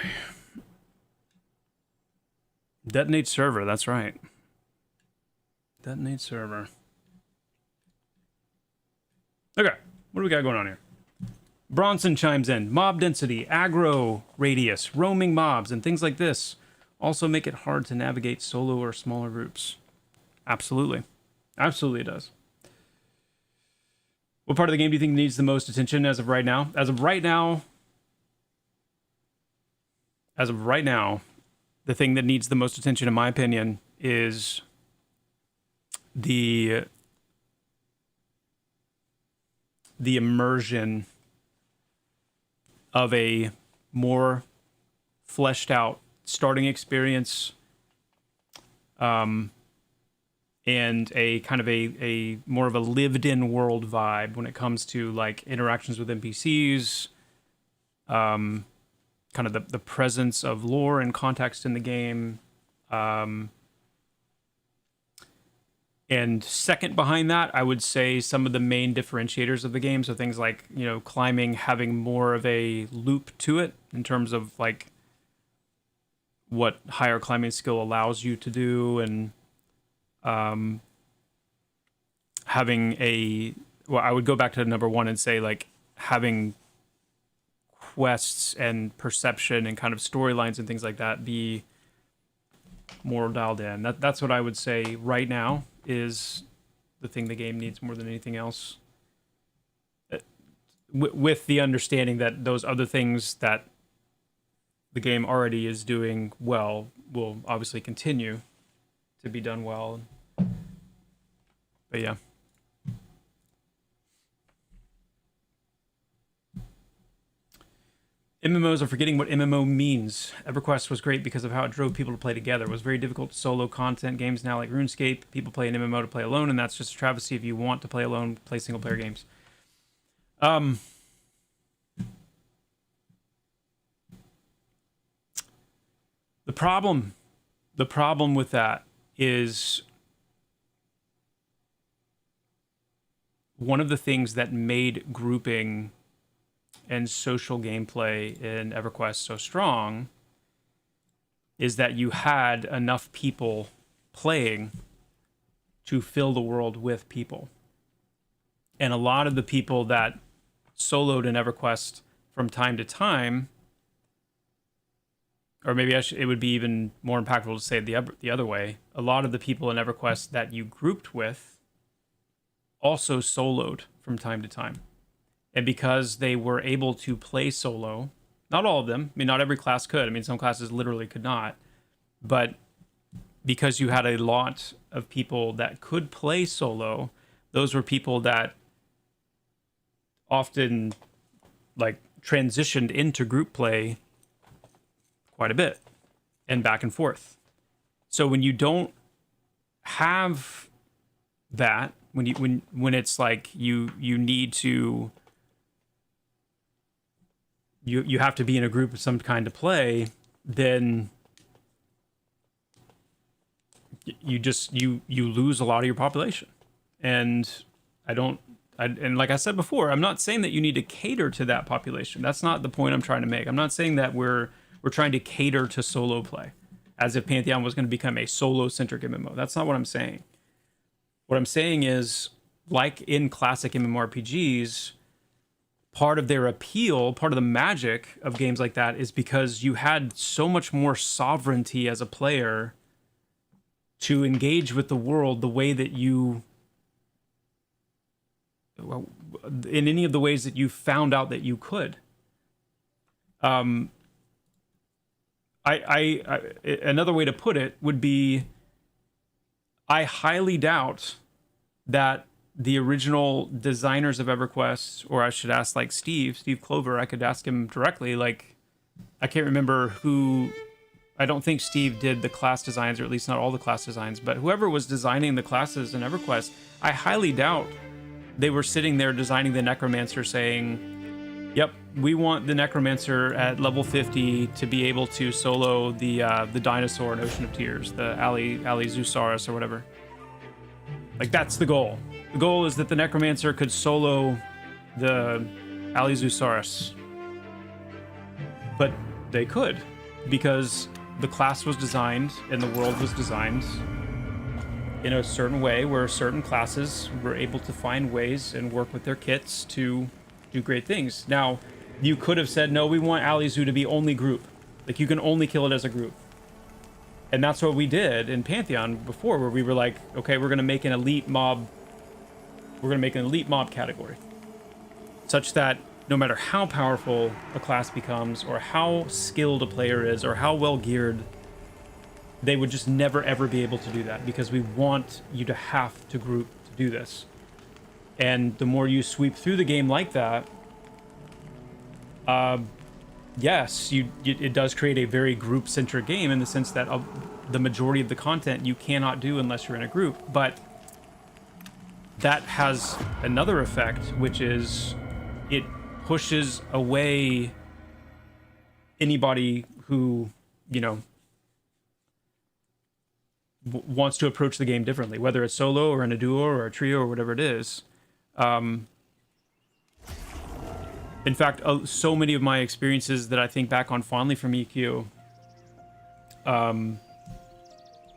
Detonate server, that's right. Detonate server. Okay, what do we got going on here? Bronson chimes in. Mob density, aggro radius, roaming mobs, and things like this also make it hard to navigate solo or smaller groups. Absolutely. Absolutely it does. What part of the game do you think needs the most attention as of right now? As of right now, the thing that needs the most attention, in my opinion, is the immersion of a more fleshed out starting experience, and a kind of a more of a lived in world vibe when it comes to like interactions with NPCs, kind of the presence of lore and context in the game, And second behind that, I would say some of the main differentiators of the game. So things like, climbing having more of a loop to it in terms of like what higher climbing skill allows you to do, and I would go back to number one and say like having quests and perception and kind of storylines and things like that be more dialed in. That's what I would say right now is the thing the game needs more than anything else. With the understanding that those other things that the game already is doing well will obviously continue to be done well. But yeah. MMOs are forgetting what MMO means. EverQuest was great because of how it drove people to play together. It was very difficult to solo content. Games now like RuneScape, people play an MMO to play alone, and that's just a travesty. If you want to play alone, play single player games. The problem with that is one of the things that made grouping and social gameplay in EverQuest so strong is that you had enough people playing to fill the world with people. And a lot of the people that soloed in EverQuest from time to time, or maybe it would be even more impactful to say it the other way, a lot of the people in EverQuest that you grouped with also soloed from time to time. And because they were able to play solo, not all of them, I mean, not every class could. I mean, some classes literally could not. But because you had a lot of people that could play solo, those were people that often like transitioned into group play quite a bit and back and forth. So when you don't have that, when it's like you need to, you have to be in a group of some kind to play, then you lose a lot of your population. And and like I said before, I'm not saying that you need to cater to that population. That's not the point I'm trying to make. I'm not saying that we're trying to cater to solo play as if Pantheon was going to become a solo-centric MMO. That's not what I'm saying. What I'm saying is, like in classic MMORPGs, part of their appeal, part of the magic of games like that is because you had so much more sovereignty as a player to engage with the world the way that you, in any of the ways that you found out that you could. Another way to put it would be, I highly doubt that the original designers of EverQuest, or I should ask like Steve Clover, I could ask him directly. Like, I can't remember who, I don't think Steve did the class designs, or at least not all the class designs, but whoever was designing the classes in EverQuest, I highly doubt they were sitting there designing the Necromancer saying, yep, we want the Necromancer at level 50 to be able to solo the dinosaur in Ocean of Tears, the Ali Zusaurus or whatever. Like, that's the goal. The goal is that the Necromancer could solo the Ali Zusaurus. But they could, because the class was designed and the world was designed in a certain way where certain classes were able to find ways and work with their kits to do great things. Now, you could have said, no, we want Alizu to be only group. Like, you can only kill it as a group. And that's what we did in Pantheon before, where we were like, okay, we're going to make an elite mob. We're going to make an elite mob category. Such that no matter how powerful a class becomes, or how skilled a player is, or how well geared, they would just never ever be able to do that, because we want you to have to group to do this. And the more you sweep through the game like that, yes, it does create a very group-centric game in the sense that the majority of the content you cannot do unless you're in a group. But that has another effect, which is it pushes away anybody who, wants to approach the game differently, whether it's solo or in a duo or a trio or whatever it is. In fact, so many of my experiences that I think back on fondly from EQ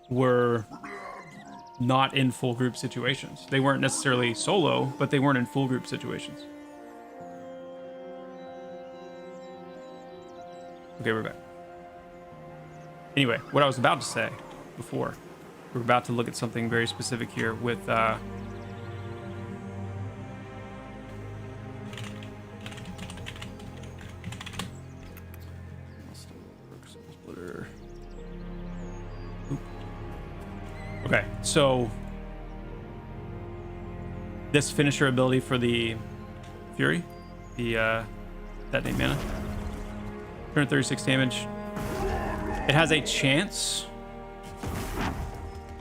were not in full group situations. They weren't necessarily solo, but they weren't in full group situations. Okay, we're back. Anyway, what I was about to say before, we're about to look at something very specific here with splitter. Okay, so this finisher ability for the Fury, the detonate mana, 236 damage. It has a chance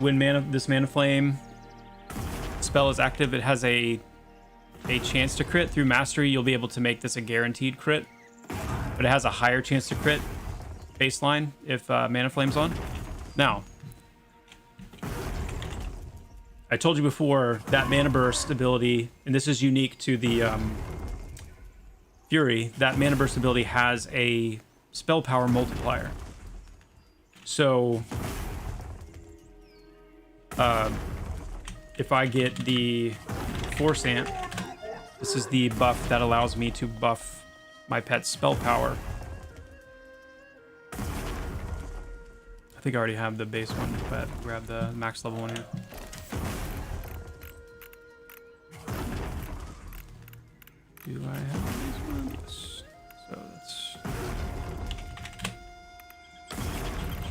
when this mana flame spell is active. It has a chance to crit. Through mastery, you'll be able to make this a guaranteed crit, but it has a higher chance to crit baseline if mana flame's on. Now, I told you before that mana burst ability, and this is unique to the Fury. That mana burst ability has a spell power multiplier. So, if I get the Force Amp, this is the buff that allows me to buff my pet's spell power. I think I already have the base one, but grab the max level one here. Do I have the base one? Yes. So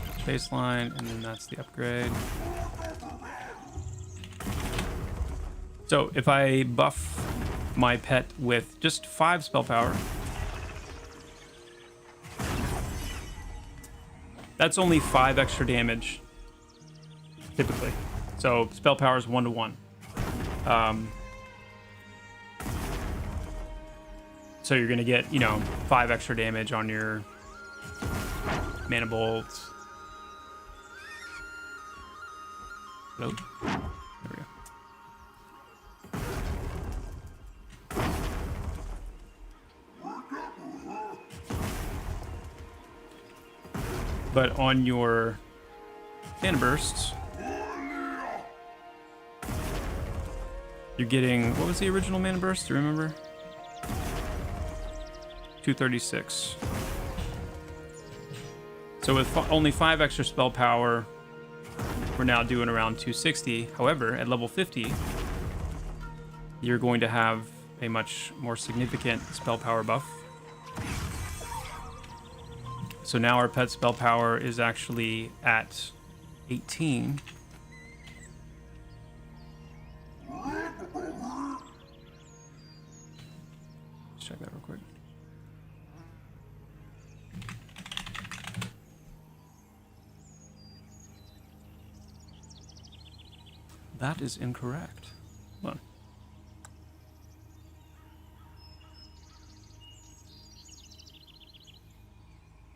that's baseline, and then that's the upgrade. So if I buff my pet with just 5 spell power, that's only 5 extra damage, typically. So spell power is 1 to 1. So you're gonna get, 5 extra damage on your mana bolts. Hello? There we go. But on your mana bursts, you're getting, what was the original mana burst? Do you remember? 236. So with only 5 extra spell power, we're now doing around 260. However, at level 50, you're going to have a much more significant spell power buff. So now our pet spell power is actually at 18. Let's check that real quick. That is incorrect. Hold on.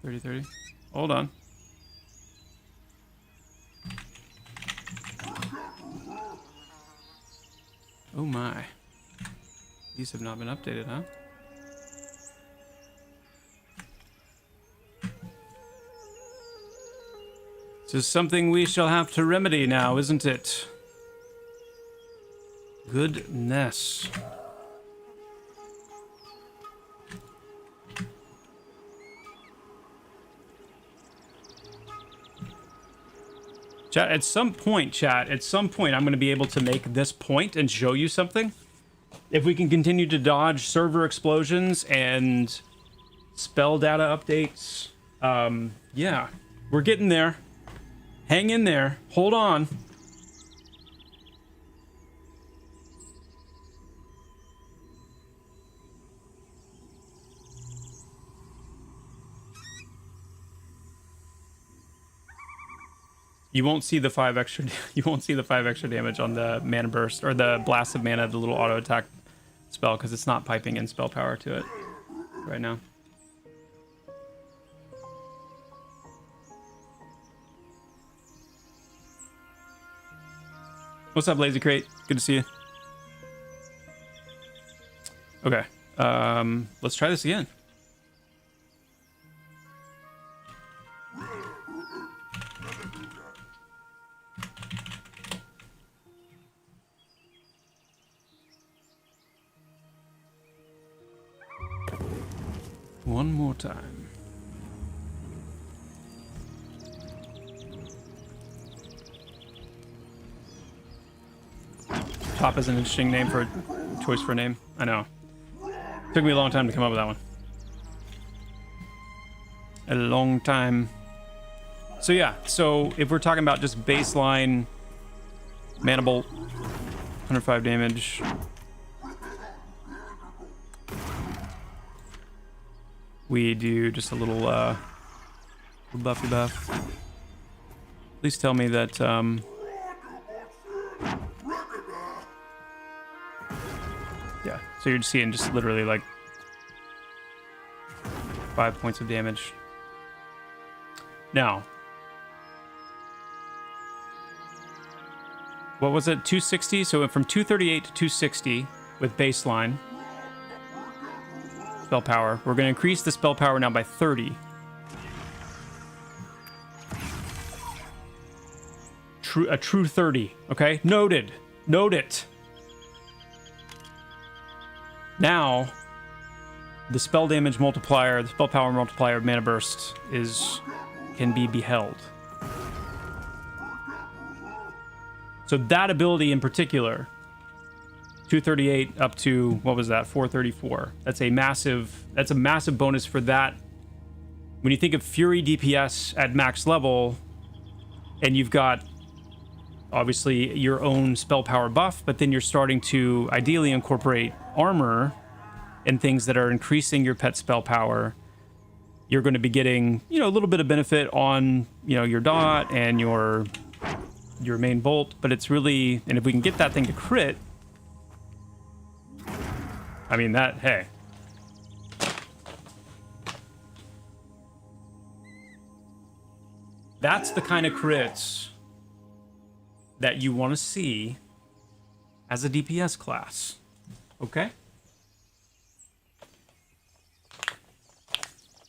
30. Hold on. Oh my. These have not been updated, huh? This is something we shall have to remedy now, isn't it? Goodness. Chat, at some point, I'm going to be able to make this point and show you something. If we can continue to dodge server explosions and spell data updates, yeah, we're getting there. Hang in there. Hold on. You won't see the 5 extra. You won't see the 5 extra damage on the mana burst or the blast of mana, the little auto attack spell, because it's not piping in spell power to it right now. What's up, Lazy Crate? Good to see you. Okay. Let's try this again. One more time. Top is an interesting name for a choice for a name. I know. Took me a long time to come up with that one. A long time. So yeah, so if we're talking about just baseline mana bolt, 105 damage. We do just a little buffy buff. Please tell me that yeah, so you're just seeing just literally like 5 points of damage. Now, what was it? 260? So it went from 238 to 260 with baseline spell power. We're going to increase the spell power now by 30. A true 30. Okay, noted. Note it. Now, the spell damage multiplier, the spell power multiplier of Mana Burst can be beheld. So that ability in particular, 238 up to, what was that, 434. That's a massive bonus for that. When you think of Fury DPS at max level, and you've got obviously your own spell power buff, but then you're starting to ideally incorporate armor and things that are increasing your pet spell power, you're going to be getting, a little bit of benefit on, your dot and your main bolt, but it's really, and if we can get that thing to crit, I mean, hey. That's the kind of crits that you want to see as a DPS class. Okay?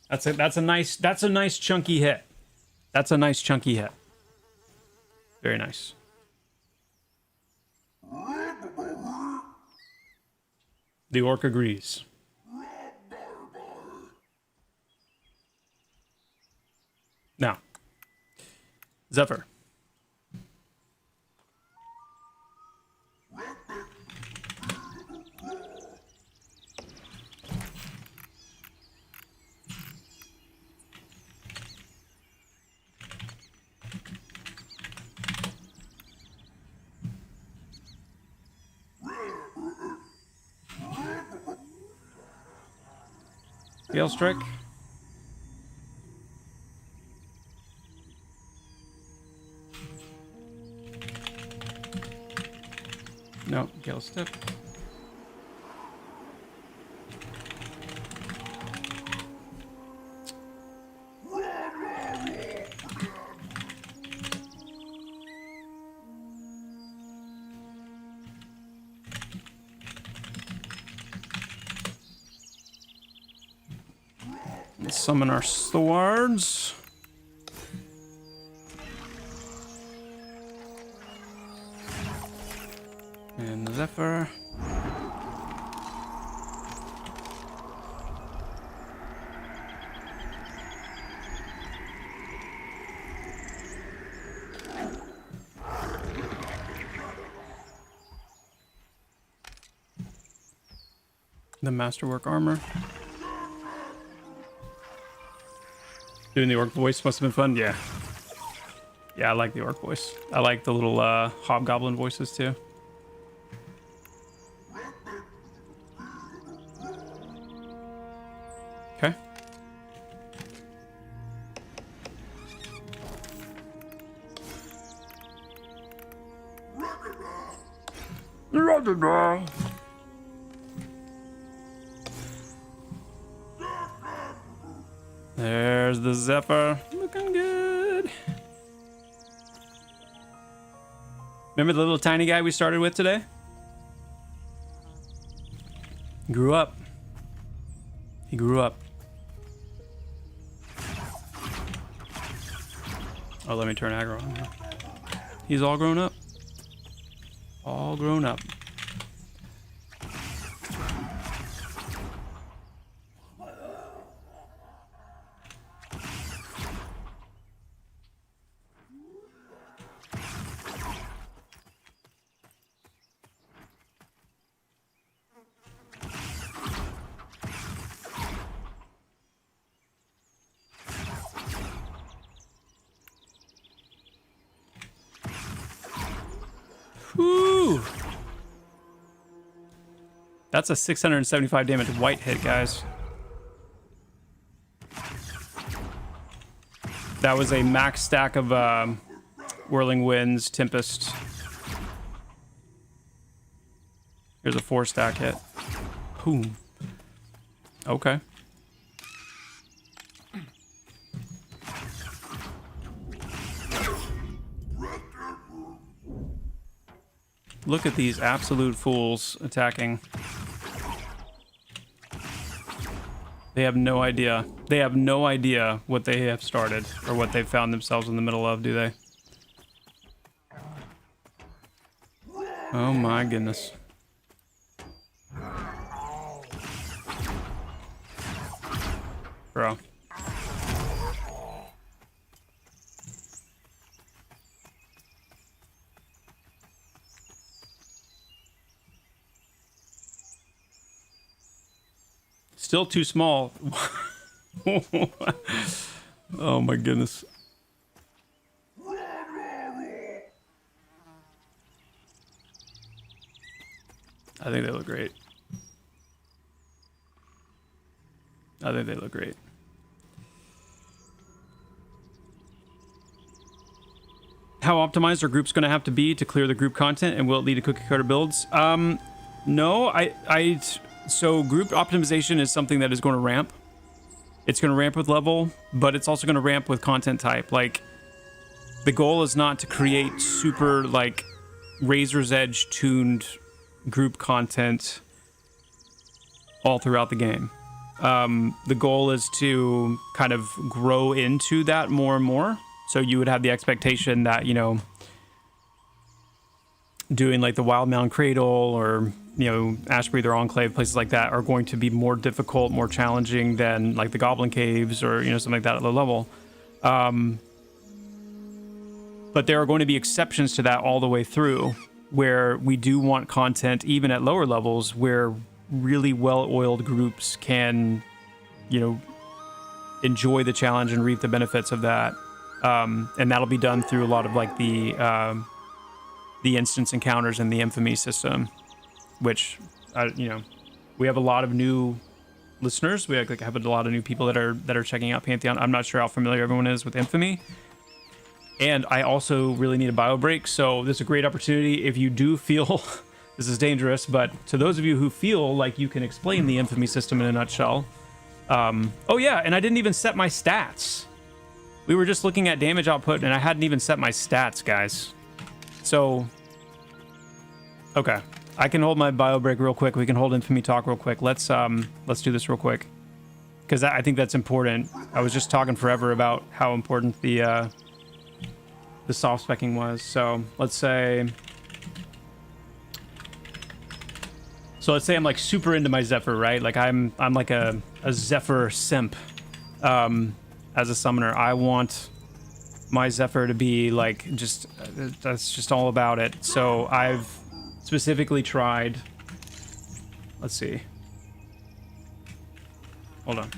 That's a nice chunky hit. That's a nice chunky hit. Very nice. The orc agrees. Now, Zephyr. Gale Strike. No, Gale Step. Let's summon our swords. And the Zephyr. The Masterwork armor. Doing the orc voice must have been fun. Yeah. Yeah, I like the orc voice. I like the little hobgoblin voices too. Okay. There's the Zephyr. Looking good. Remember the little tiny guy we started with today? He grew up. He grew up. Oh, let me turn aggro on here. He's all grown up. All grown up. Whew. That's a 675 damage white hit, guys. That was a max stack of Whirling Winds, Tempest. Here's a 4-stack hit. Boom. Okay. Look at these absolute fools attacking. They have no idea. They have no idea what they have started or what they've found themselves in the middle of, do they? Oh my goodness. Bro. Still too small. Oh my goodness. I think they look great. I think they look great. How optimized are groups going to have to be to clear the group content, and will it lead to cookie cutter builds? No, so group optimization is something that is going to ramp. It's going to ramp with level, but it's also going to ramp with content type. Like, the goal is not to create super, like, razor's edge tuned group content all throughout the game. The goal is to kind of grow into that more and more. So you would have the expectation that, you know, doing like the Wild Mound Cradle or, you know, Ash Breather Enclave, places like that are going to be more difficult, more challenging than like the Goblin Caves or, you know, something like that at low level. But there are going to be exceptions to that all the way through, where we do want content even at lower levels where really well-oiled groups can, you know, enjoy the challenge and reap the benefits of that. And that'll be done through a lot of like the instance encounters and the infamy system, which, you know, we have a lot of new listeners. We have a lot of new people that are checking out Pantheon. I'm not sure how familiar everyone is with infamy. And I also really need a bio break, so this is a great opportunity. If you do feel this is dangerous, but to those of you who feel like you can explain the infamy system in a nutshell. Oh yeah, and I didn't even set my stats. We were just looking at damage output, and I hadn't even set my stats, guys. So, okay, I can hold my bio break real quick. We can hold infamy talk real quick. Let's do this real quick, because I think that's important. I was just talking forever about how important the soft specking was. So let's say I'm like super into my Zephyr, right? Like I'm like a Zephyr simp. As a summoner, I want my Zephyr to be like just that's just all about it. So I've specifically tried. Let's see. Hold on.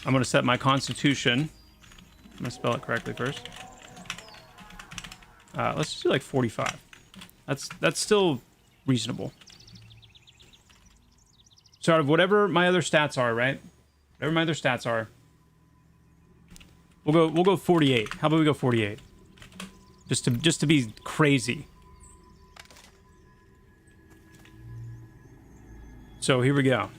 I'm going to set my Constitution. I'm going to spell it correctly first. Let's just do like 45. That's still reasonable. So out of whatever my other stats are, right? Whatever my other stats are, we'll go 48. How about we go 48? Just to be crazy. So here we go.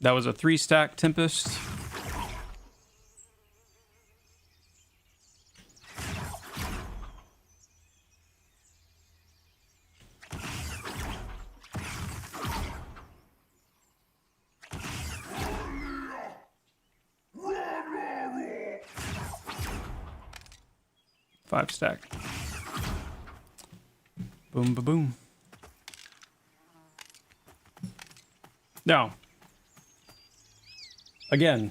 That was a 3-stack Tempest. Five stack. Boom, ba boom. Now, again,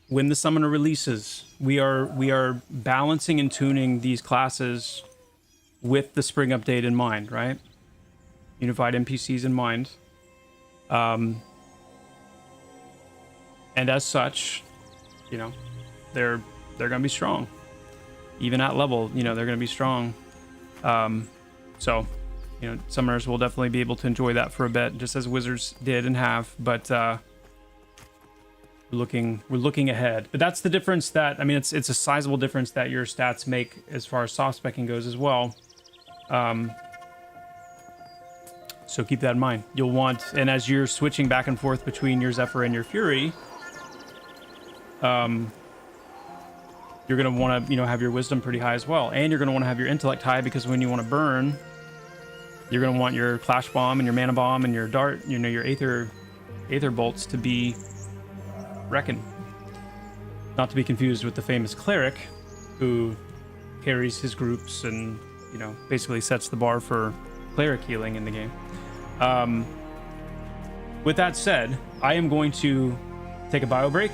when the summoner releases, we are balancing and tuning these classes with the spring update in mind, right? Unified NPCs in mind. And as such, you know, they're gonna be strong. Even at level, you know, they're gonna be strong. So, you know, summoners will definitely be able to enjoy that for a bit, just as wizards did and have. But we're looking ahead. But that's the difference. That, I mean, it's a sizable difference that your stats make as far as soft specking goes as well. So keep that in mind. You'll want, and as you're switching back and forth between your Zephyr and your Fury, you're going to want to, you know, have your wisdom pretty high as well. And you're going to want to have your intellect high, because when you want to burn, you're going to want your Clash Bomb and your Mana Bomb and your Dart, you know, your Aether Bolts to be reckoned. Not to be confused with the famous Cleric, who carries his groups and, you know, basically sets the bar for Cleric healing in the game. With that said, I am going to take a bio break.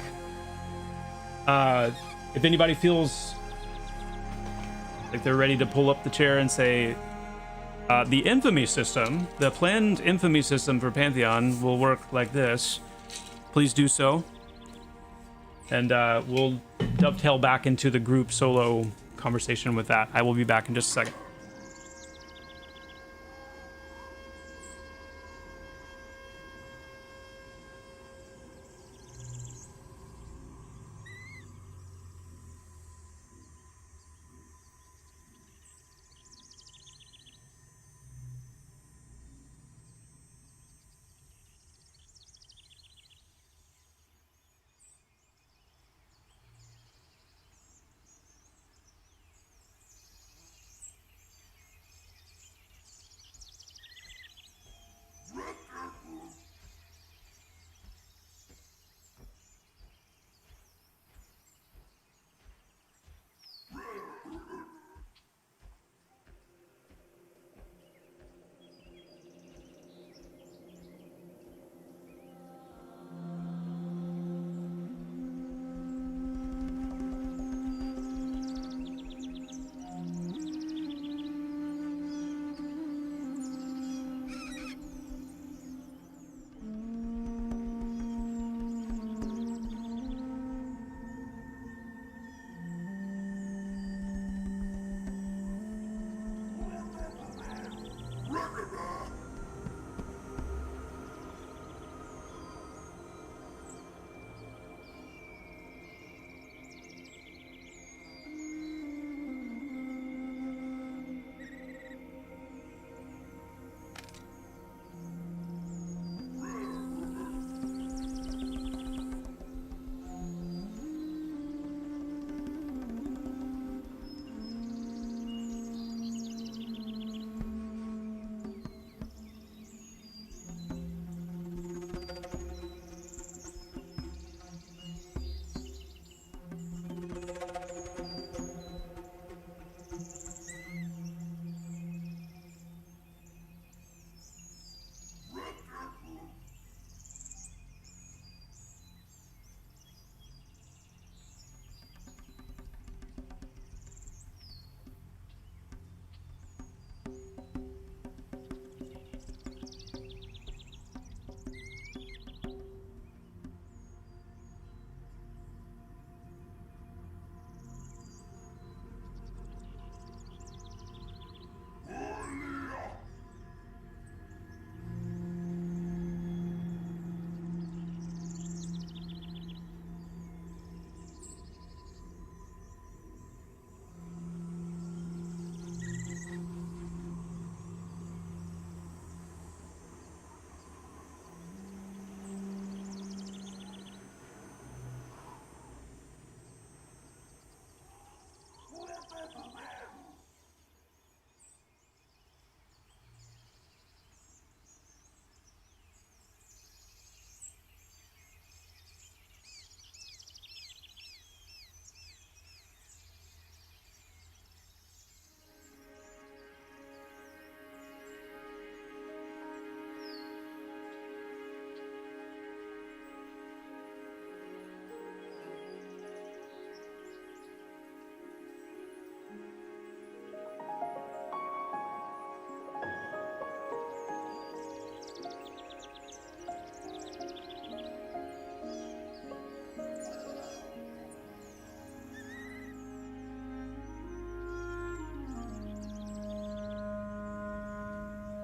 If anybody feels like they're ready to pull up the chair and say, the infamy system, the planned infamy system for Pantheon will work like this, please do so. And we'll dovetail back into the group solo conversation with that. I will be back in just a second.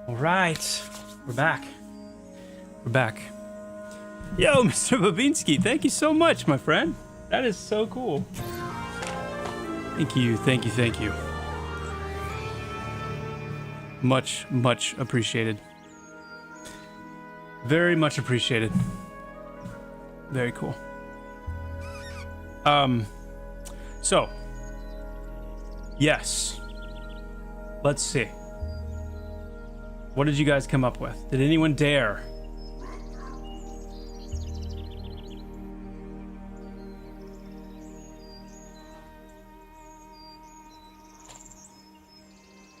All right, we're back. We're back. Yo, Mr. Babinski, thank you so much, my friend. That is so cool. Thank you, thank you, thank you. Much, much appreciated. Very much appreciated. Very cool. So, yes. Let's see. What did you guys come up with? Did anyone dare?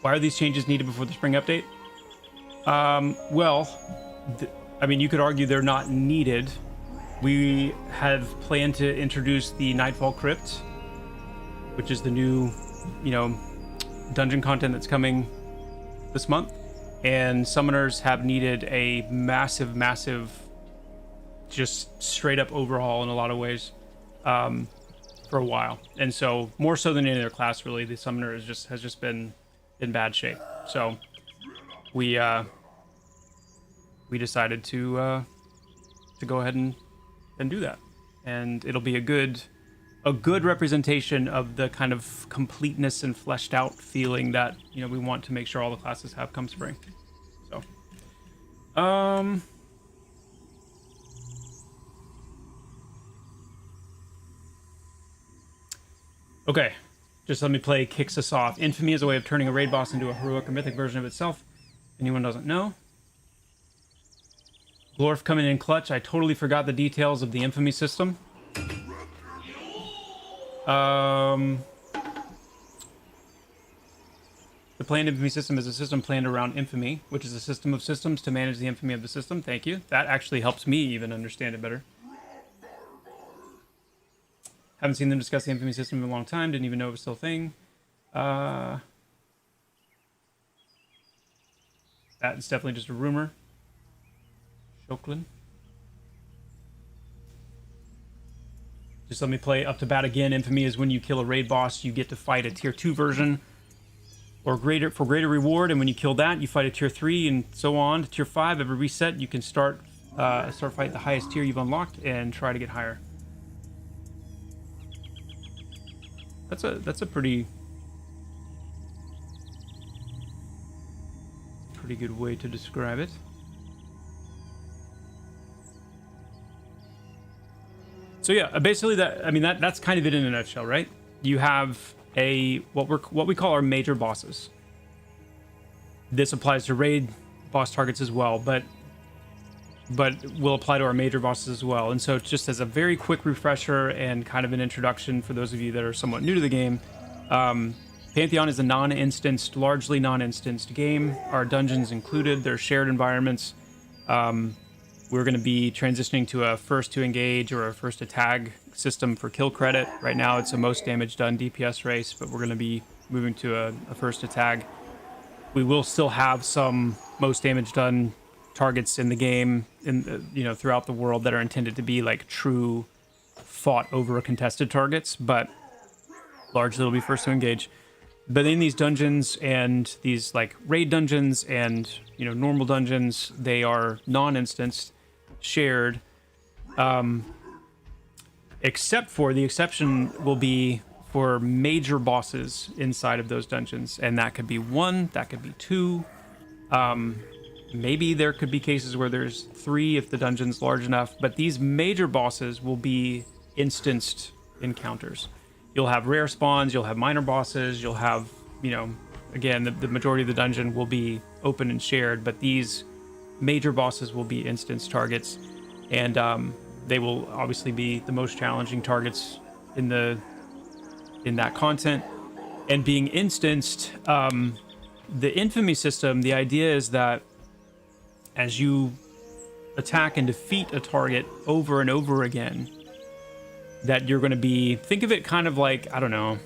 Why are these changes needed before the spring update? Well, I mean, you could argue they're not needed. We have planned to introduce the Nightfall Crypt, which is the new, dungeon content that's coming this month. And summoners have needed a massive, just straight up overhaul in a lot of ways for a while. And so, more so than any other class, really, the summoner has just been in bad shape. So we decided to go ahead and do that, and it'll be a good representation of the kind of completeness and fleshed out feeling that we want to make sure all the classes have come spring. So okay, just let me play kicks us off. Infamy is a way of turning a raid boss into a heroic or mythic version of itself. Anyone doesn't know? Glorf coming in clutch. I totally forgot the details of the Infamy system. The planned Infamy system is a system planned around Infamy, which is a system of systems to manage the infamy of the system. Thank you. That actually helps me even understand it better. Haven't seen them discuss the Infamy system in a long time. Didn't even know it was still a thing. That's definitely just a rumor. Shoklin. Just let me play up to bat again. Infamy is when you kill a raid boss, you get to fight a tier 2 version or greater reward, and when you kill that, you fight a tier 3 and so on to tier 5. Every reset, you can start fight the highest tier you've unlocked and try to get higher. That's a pretty good way to describe it. So yeah, basically that's kind of it in a nutshell, right? You have what we call our major bosses. This applies to raid boss targets as well, but will apply to our major bosses as well. And so just as a very quick refresher and kind of an introduction for those of you that are somewhat new to the game, Pantheon is a largely non-instanced game. Our dungeons included, they're shared environments. We're going to be transitioning to a first to engage or a first to tag system for kill credit. Right now it's a most damage done DPS race, but we're going to be moving to a first to tag. We will still have some most damage done targets in the game, throughout the world that are intended to be like true fought over contested targets, but largely it'll be first to engage. But in these dungeons and these like raid dungeons and normal dungeons, they are non-instanced, shared, except for the exception will be for major bosses inside of those dungeons, and that could be 1, that could be 2. Maybe there could be cases where there's 3 if the dungeon's large enough, but these major bosses will be instanced encounters. You'll have rare spawns, you'll have minor bosses, you'll have, again, the majority of the dungeon will be open and shared, but these major bosses will be instance targets, and they will obviously be the most challenging targets in that content. And being instanced, the infamy system, the idea is that as you attack and defeat a target over and over again, that you're going to be, think of it kind of like, I don't know,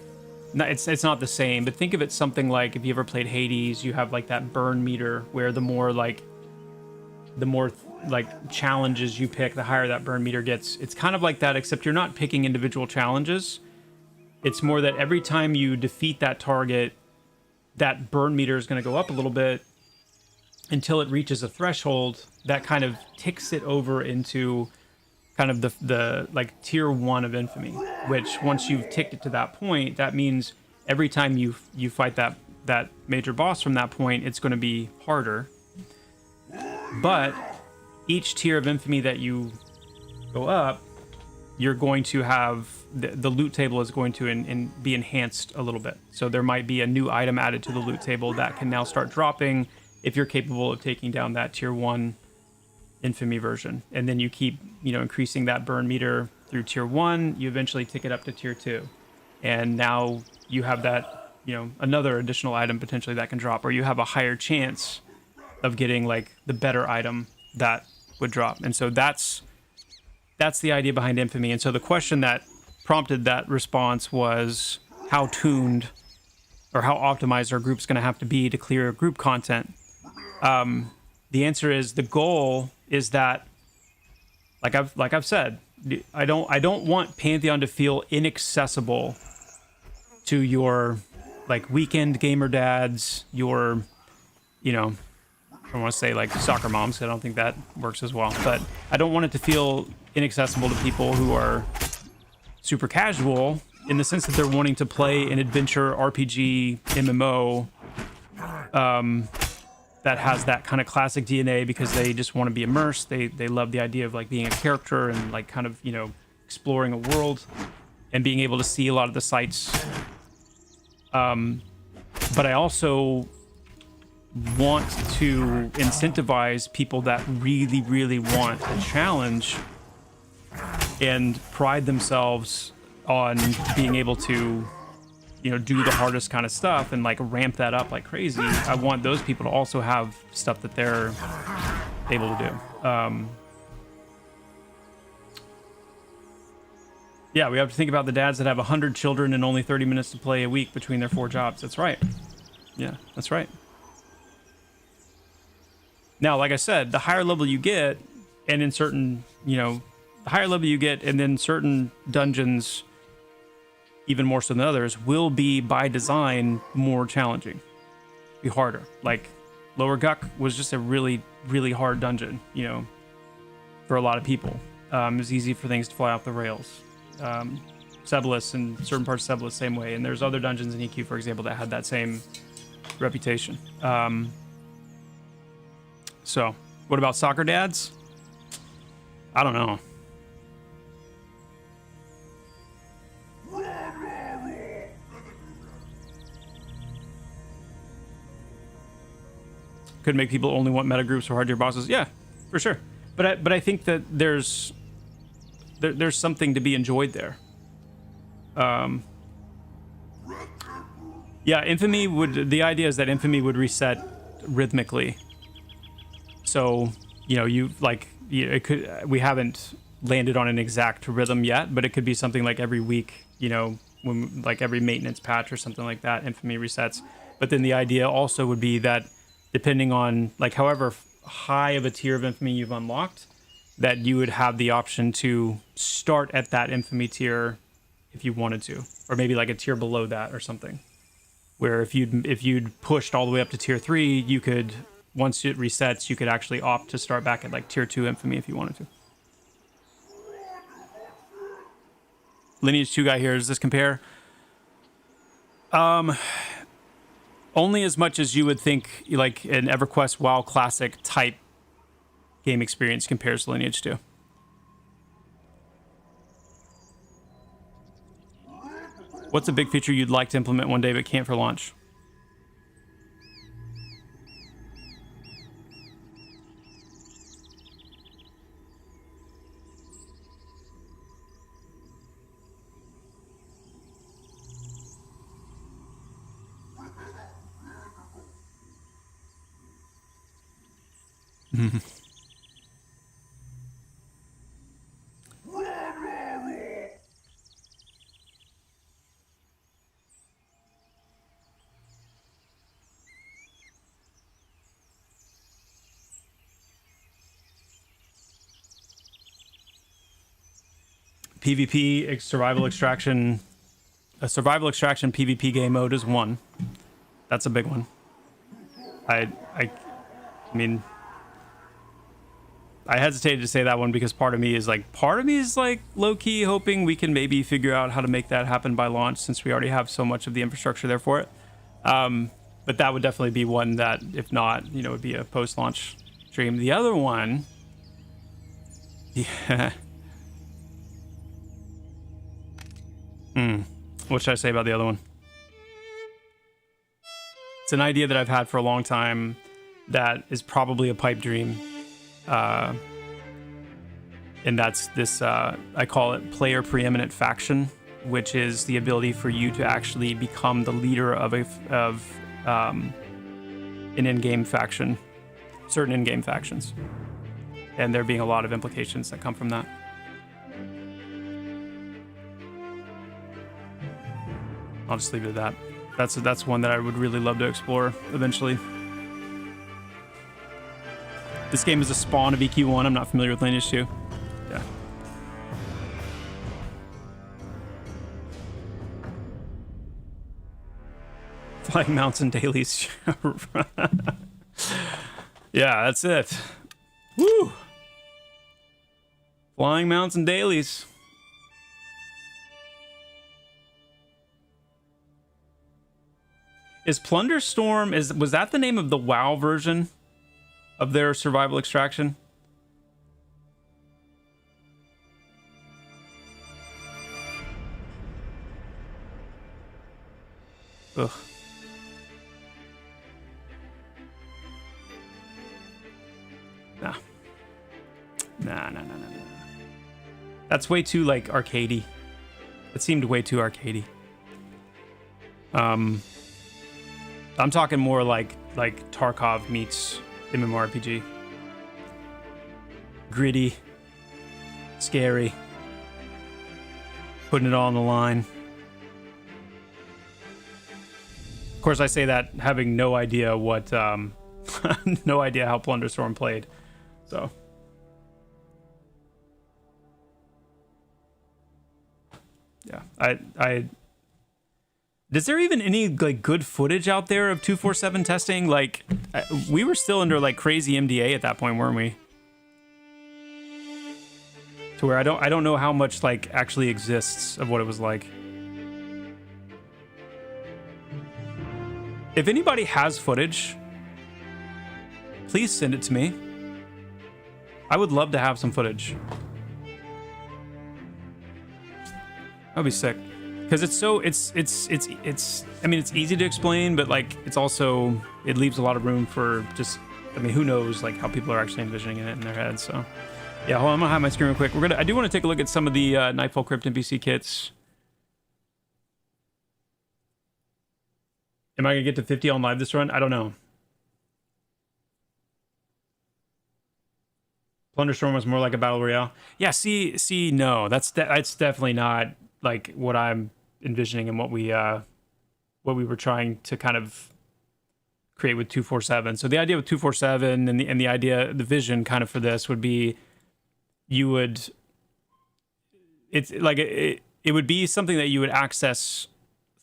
it's not the same, but think of it something like if you ever played Hades, you have like that burn meter where the more challenges you pick, the higher that burn meter gets. It's kind of like that, except you're not picking individual challenges. It's more that every time you defeat that target, that burn meter is going to go up a little bit, until it reaches a threshold that kind of ticks it over into kind of the like tier 1 of infamy, which once you've ticked it to that point, that means every time you fight that major boss from that point, it's going to be harder. But each tier of infamy that you go up, you're going to have the loot table is going to be enhanced a little bit. So there might be a new item added to the loot table that can now start dropping if you're capable of taking down that tier 1 infamy version. And then you keep, increasing that burn meter through tier 1, you eventually tick it up to tier 2. And now you have that, another additional item potentially that can drop, or you have a higher chance of getting like the better item that would drop. And so that's the idea behind infamy. And so the question that prompted that response was how tuned or how optimized our group's going to have to be to clear group content. The answer is the goal is that, like I've said, I don't want Pantheon to feel inaccessible to your like weekend gamer dads, your, I don't want to say like soccer moms. I don't think that works as well, but I don't want it to feel inaccessible to people who are super casual in the sense that they're wanting to play an adventure RPG MMO that has that kind of classic DNA because they just want to be immersed. They love the idea of like being a character and like kind of, exploring a world and being able to see a lot of the sights. But I also want to incentivize people that really, really want a challenge and pride themselves on being able to, do the hardest kind of stuff and like ramp that up like crazy. I want those people to also have stuff that they're able to do. Yeah, we have to think about the dads that have 100 children and only 30 minutes to play a week between their 4 jobs. That's right. Yeah, that's right. Now, like I said, the higher level you get, and in certain, the higher level you get, and then certain dungeons, even more so than others, will be by design more challenging, be harder. Like Lower Guck was just a really, really hard dungeon, for a lot of people. It was easy for things to fly off the rails. Sebelis and certain parts of Sebelis same way, and there's other dungeons in EQ, for example, that had that same reputation. So what about soccer dads? I don't know. Could make people only want meta groups or hard tier bosses. Yeah, for sure. But I think that there's something to be enjoyed there. Yeah, Infamy would. The idea is that Infamy would reset rhythmically. So it could. We haven't landed on an exact rhythm yet, but it could be something like every week. When like every maintenance patch or something like that, Infamy resets. But then the idea also would be that depending on like however high of a tier of Infamy you've unlocked, that you would have the option to start at that Infamy tier if you wanted to, or maybe like a tier below that or something. Where if you'd pushed all the way up to tier 3, you could, once it resets, you could actually opt to start back at like tier 2 Infamy if you wanted to. Lineage 2 guy here, does this compare? Only as much as you would think like an EverQuest WoW Classic type game experience compares to Lineage 2. What's a big feature you'd like to implement one day but can't for launch? PvP survival extraction, a survival extraction PvP game mode is one. That's a big one. I mean, I hesitated to say that one because part of me is like low-key hoping we can maybe figure out how to make that happen by launch, since we already have so much of the infrastructure there for it. But that would definitely be one that, if not, you know, would be a post-launch stream. The other one, yeah. What should I say about the other one? It's an idea that I've had for a long time that is probably a pipe dream. And that's this, I call it player preeminent faction, which is the ability for you to actually become the leader of an in-game faction, certain in-game factions. And there being a lot of implications that come from that. I'll just leave it at that. That's one that I would really love to explore eventually. This game is a spawn of EQ1. I'm not familiar with Lineage 2. Yeah. Flying mounts and dailies. Yeah, that's it. Woo! Flying mounts and dailies. Is Plunderstorm, was that the name of the WoW version of their survival extraction? Ugh. Nah. That's way too, like, arcadey. It seemed way too arcadey. I'm talking more like Tarkov meets MMORPG. Gritty. Scary. Putting it all on the line. Of course, I say that having no idea what, no idea how Plunderstorm played. So. Yeah, is there even any like good footage out there of 247 testing? Like, we were still under like crazy MDA at that point, weren't we? To where I don't know how much like actually exists of what it was like. If anybody has footage, please send it to me. I would love to have some footage. That'd be sick. Because it's so, it's, I mean, it's easy to explain, but like, it's also, it leaves a lot of room for just, I mean, who knows like how people are actually envisioning it in their heads. So yeah, hold on, I'm gonna hide my screen real quick. I do want to take a look at some of the Nightfall Crypt NPC kits. Am I gonna get to 50 on live this run? I don't know. Plunderstorm was more like a battle royale. Yeah, see, no, that's definitely not like what I'm envisioning and what we were trying to kind of create with 247. So the idea with 247 and the idea, the vision kind of for this would be, it would be something that you would access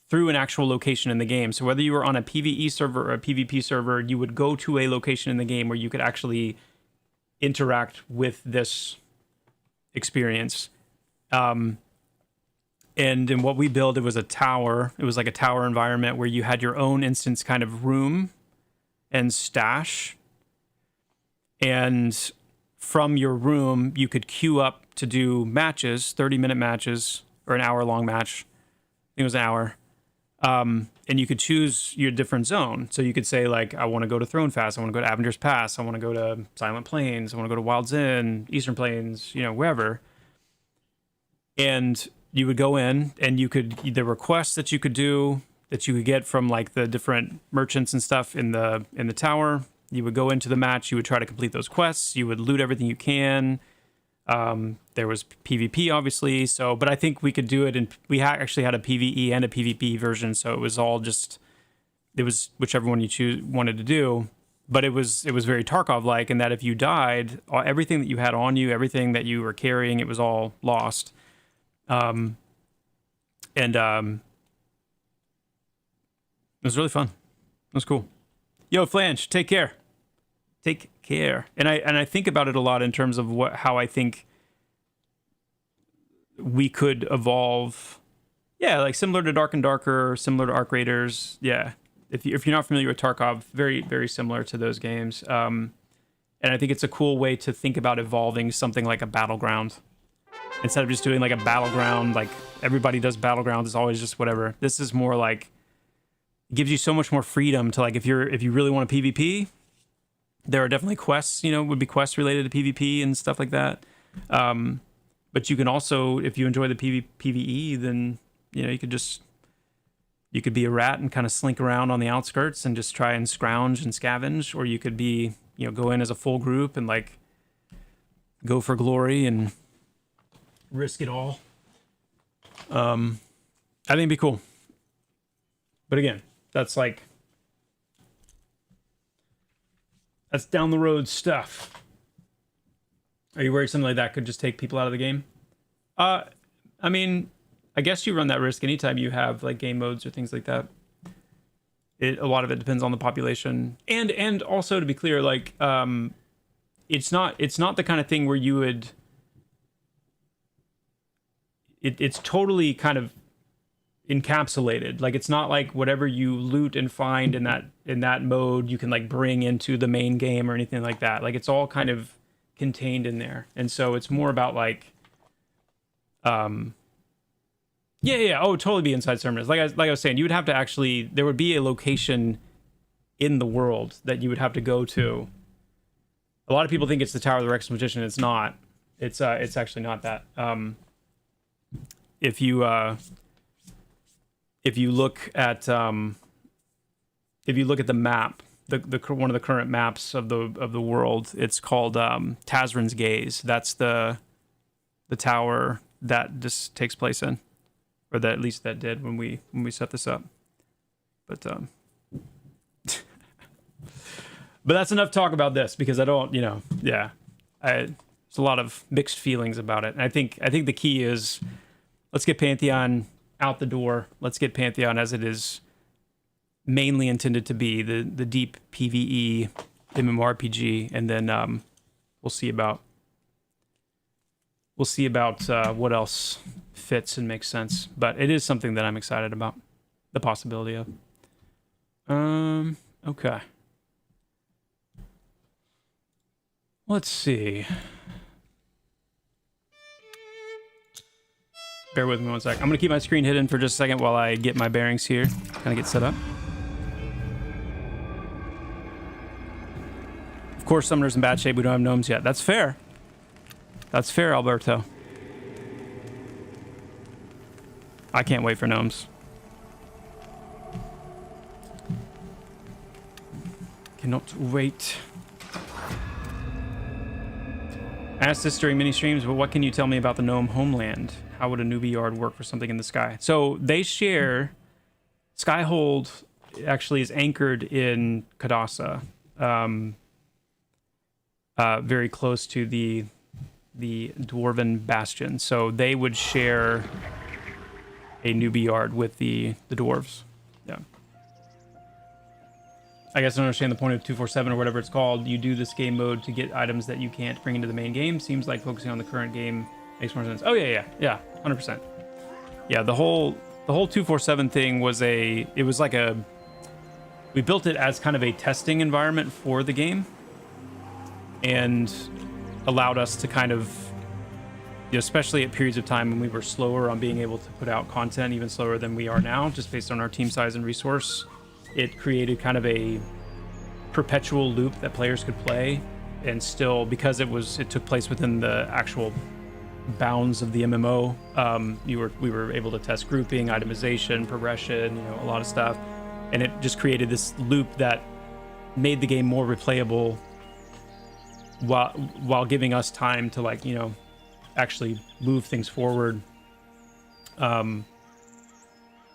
through an actual location in the game. So whether you were on a PvE server or a PvP server, you would go to a location in the game where you could actually interact with this experience. And in what we built, it was a tower. It was like a tower environment where you had your own instance kind of room and stash. And from your room, you could queue up to do matches, 30-minute matches, or an hour-long match. I think it was an hour. And you could choose your different zone. So you could say, like, I want to go to Thronefast. I want to go to Avenger's Pass. I want to go to Silent Plains. I want to go to Wild's Inn, Eastern Plains, you know, wherever. And you would go in and the requests that you could do, that you could get from like the different merchants and stuff in the tower. You would go into the match. You would try to complete those quests. You would loot everything you can. There was PvP, obviously. So, but I think we could do it, and we actually had a PvE and a PvP version. So it was all just, it was whichever one you wanted to do. But it was very Tarkov-like, in that if you died, everything that you had on you, everything that you were carrying, it was all lost. It was really fun. It was cool. Yo, Flange, take care. take care. And I think about it a lot in terms of how I think we could evolve. Yeah, like similar to Dark and Darker, similar to Arc Raiders. Yeah, if you're not familiar with Tarkov, very very similar to those games. And I think it's a cool way to think about evolving something like a Battleground. Instead of just doing like a Battleground, like everybody does Battlegrounds, it's always just whatever. This is more like, it gives you so much more freedom to, like, if you really want a PvP, there are definitely quests, would be quests related to PvP and stuff like that. But you can also, if you enjoy the PvE, then you could be a rat and kind of slink around on the outskirts and just try and scrounge and scavenge, or you could be, go in as a full group and like go for glory and risk it all. I think it'd be cool. But again, that's down the road stuff. Are you worried something like that could just take people out of the game? I mean, I guess you run that risk anytime you have like game modes or things like that. A lot of it depends on the population, and also, to be clear, like it's not the kind of thing where you would. It's totally kind of encapsulated. Like, it's not like whatever you loot and find in that mode you can like bring into the main game or anything like that. Like, it's all kind of contained in there, and so it's more about like totally be inside servers. Like I was saying, you would have to actually, there would be a location in the world that you would have to go to. A lot of people think it's the Tower of the Rex Magician. It's not. It's actually not that. If you look at the map, the one of the current maps of the world, it's called Tazrin's Gaze. That's the tower that this takes place in, or that at least that did when we set this up. But but that's enough talk about this, because I don't, there's a lot of mixed feelings about it. And I think the key is, let's get Pantheon out the door. Let's get Pantheon as it is mainly intended to be, the deep PvE MMORPG, and then we'll see about what else fits and makes sense. But it is something that I'm excited about, the possibility of. Okay. Let's see. Bear with me one sec. I'm going to keep my screen hidden for just a second while I get my bearings here. Kind of get set up. Of course, Summoner's in bad shape. We don't have gnomes yet. That's fair. That's fair, Alberto. I can't wait for gnomes. Cannot wait. I asked this during mini streams, but what can you tell me about the gnome homeland? How would a newbie yard work for something in the sky? So they share. Skyhold actually is anchored in Kadasa, very close to the Dwarven Bastion. So they would share a newbie yard with the dwarves. Yeah. I guess I don't understand the point of 247 or whatever it's called. You do this game mode to get items that you can't bring into the main game. Seems like focusing on the current game makes more sense. Oh yeah, 100%. Yeah, the whole 247 thing was we built it as kind of a testing environment for the game, and allowed us to kind of, especially at periods of time when we were slower on being able to put out content, even slower than we are now, just based on our team size and resource. It created kind of a perpetual loop that players could play, and still, because it took place within the actual bounds of the MMO, we were able to test grouping, itemization, progression, a lot of stuff, and it just created this loop that made the game more replayable, while giving us time to actually move things forward.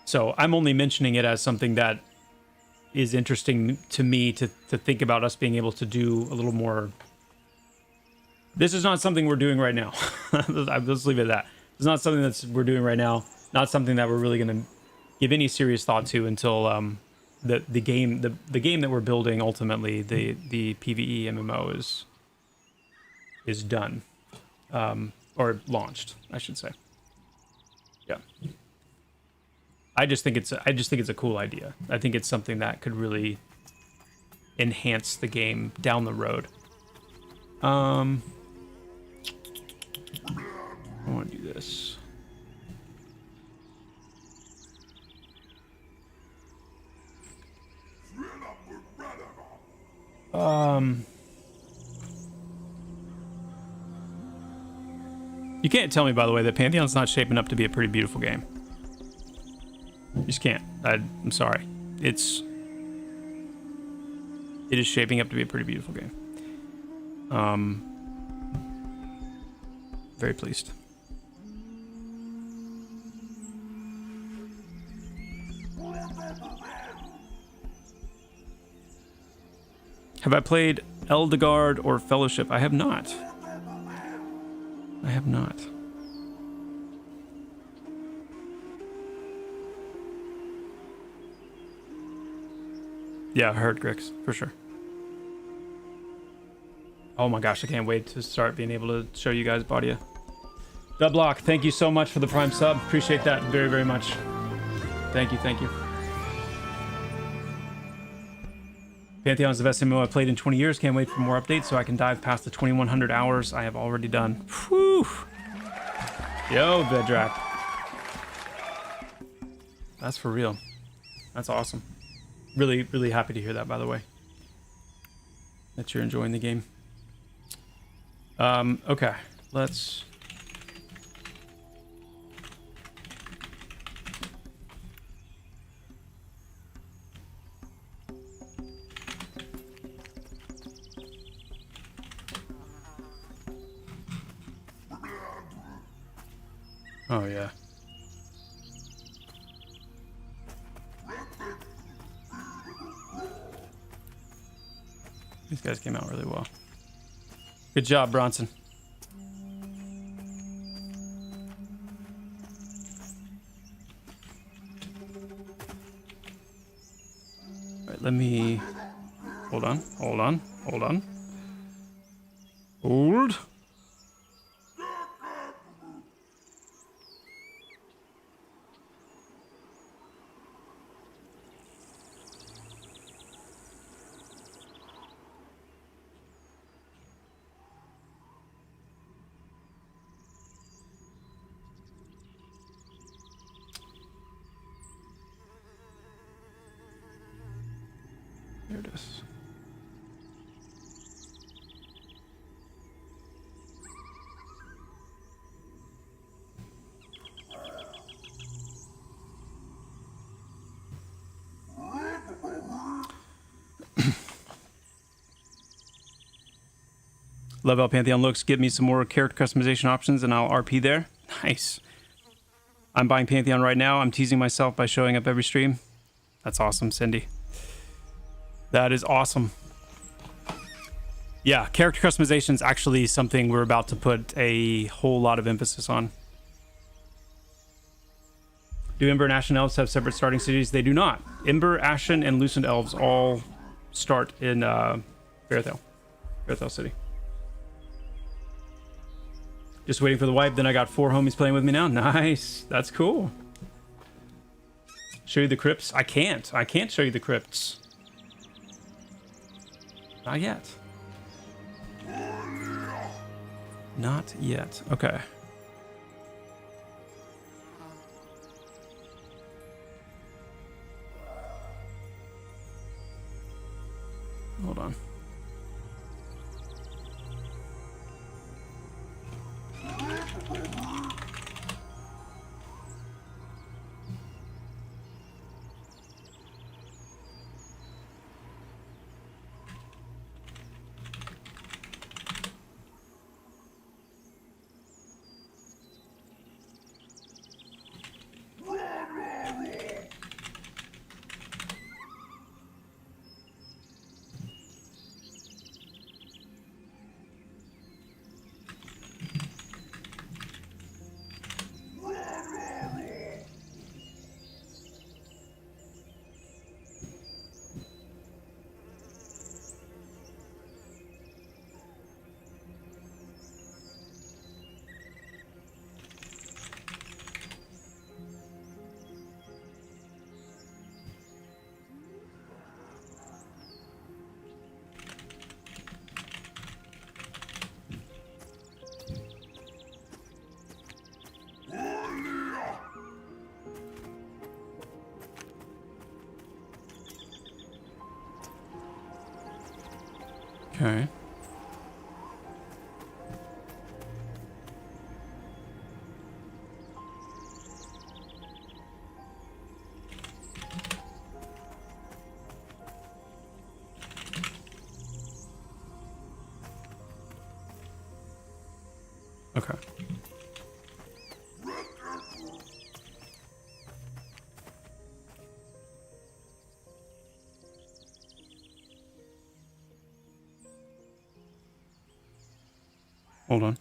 So I'm only mentioning it as something that is interesting to me to think about us being able to do a little more. This is not something we're doing right now. Let's leave it at that. It's not something we're doing right now. Not something that we're really going to give any serious thought to until the game that we're building ultimately, the PvE MMO is done, or launched, I should say. Yeah. I just think it's a cool idea. I think it's something that could really enhance the game down the road. I want to do this. You can't tell me, by the way, that Pantheon's not shaping up to be a pretty beautiful game. You just can't. I'm sorry. It is shaping up to be a pretty beautiful game. Very pleased. Have I played Eldegard or Fellowship? I have not. I have not. Yeah, I heard Grix, for sure. Oh my gosh, I can't wait to start being able to show you guys Badia. Dublock, thank you so much for the Prime sub. Appreciate that very, very much. Thank you, thank you. Pantheon is the best MMO I've played in 20 years. Can't wait for more updates so I can dive past the 2,100 hours I have already done. Whew. Yo, Vedrak. That's for real. That's awesome. Really, really happy to hear that, by the way. That you're enjoying the game. Okay. Let's... Oh, yeah. These guys came out really well. Good job, Bronson. All right, let me... Hold on. Hold. There it is. Love how Pantheon looks. Give me some more character customization options and I'll RP there. Nice. I'm buying Pantheon right now. I'm teasing myself by showing up every stream. That's awesome, Cindy. That is awesome. Yeah, character customization is actually something we're about to put a whole lot of emphasis on. Do Ember and Ashen Elves have separate starting cities? They do not. Ember, Ashen, and Lucent Elves all start in Fairthale City. Just waiting for the wipe, then I got 4 homies playing with me now. Nice. That's cool. Show you the crypts? I can't show you the crypts. Not yet. Not yet. Okay. Hold on. Okay. Okay. Hold on.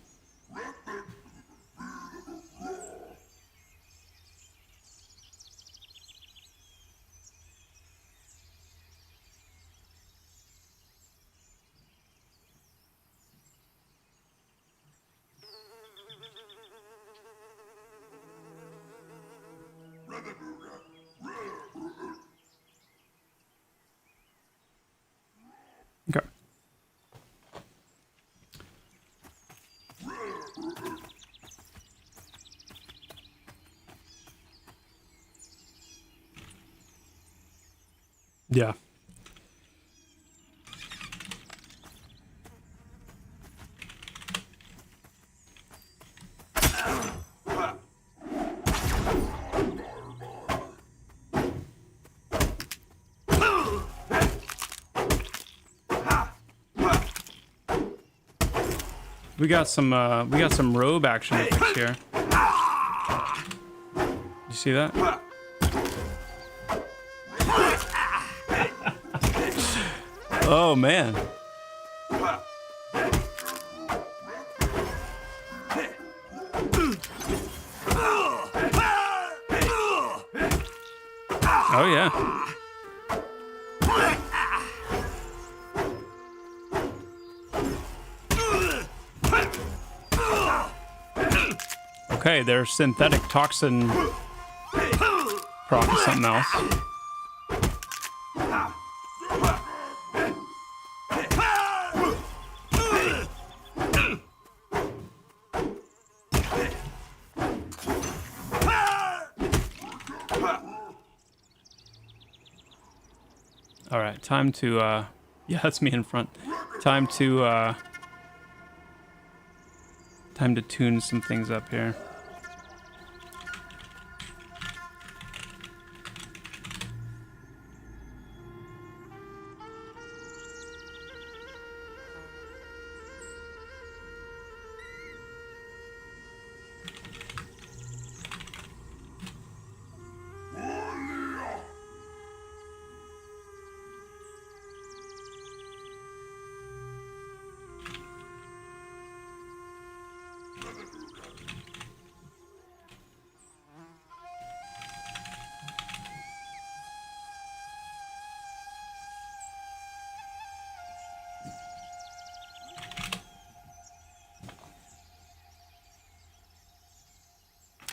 Okay. Yeah. We got some robe action effects here. You see that? Oh man. Oh yeah. Okay, their synthetic toxin proc is something else. All right, time to yeah, that's me in front. Time to tune some things up here.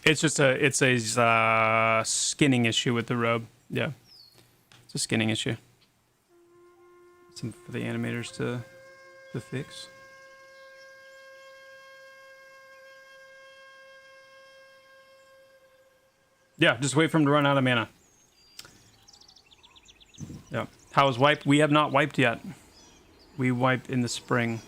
It's just a skinning issue with the robe. Yeah, it's a skinning issue. Something for the animators to fix. Yeah, just wait for him to run out of mana. Yeah. How is wipe? We have not wiped yet. We wipe in the spring.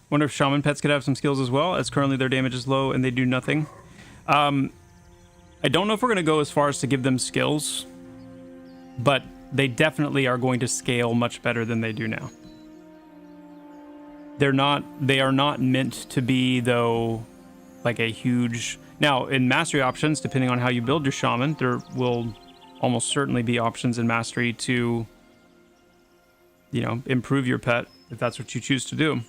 Wonder if shaman pets could have some skills as well, as currently their damage is low and they do nothing. I don't know if we're going to go as far as to give them skills, but they definitely are going to scale much better than they do now. They are not meant to be, though, like a huge... Now, in mastery options, depending on how you build your shaman, there will almost certainly be options in mastery to, you know, improve your pet, if that's what you choose to do.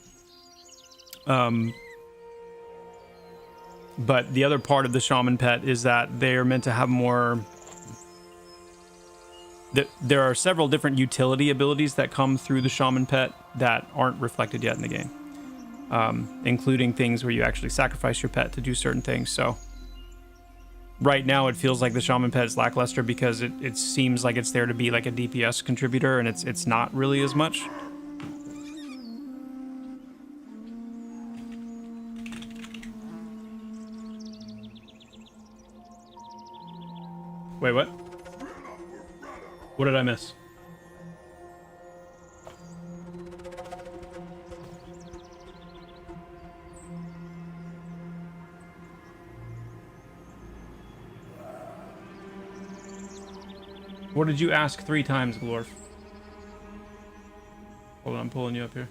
But the other part of the shaman pet is that they are meant to have more... There are several different utility abilities that come through the shaman pet that aren't reflected yet in the game, including things where you actually sacrifice your pet to do certain things. So right now it feels like the shaman pet is lackluster because it seems like it's there to be like a DPS contributor, and it's not really as much. Wait, what? What did I miss? What did you ask 3 times, Glorf? Hold on, I'm pulling you up here.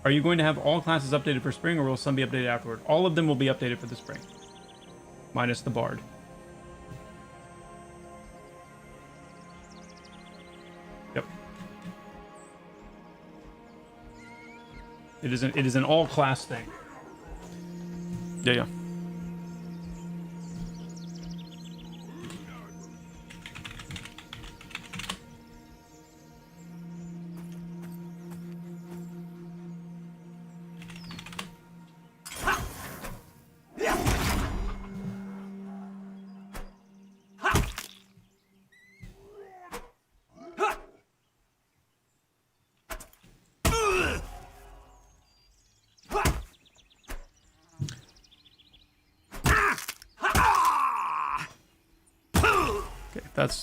Are you going to have all classes updated for spring, or will some be updated afterward? All of them will be updated for the spring. Minus the Bard. Yep. It is an all-class thing. Yeah.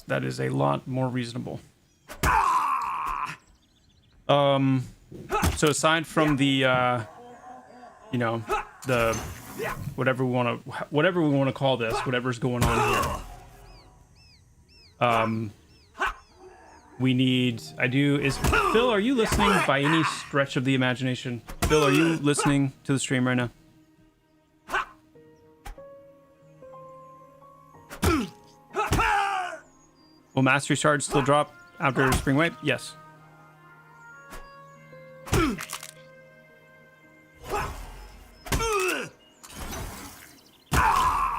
That is a lot more reasonable. So aside from the you know, the whatever we want to call this, whatever's going on here. We need is Phil, are you listening by any stretch of the imagination? Phil, are you listening to the stream right now? Will Mastery Shard still drop after Spring Wipe? Yes.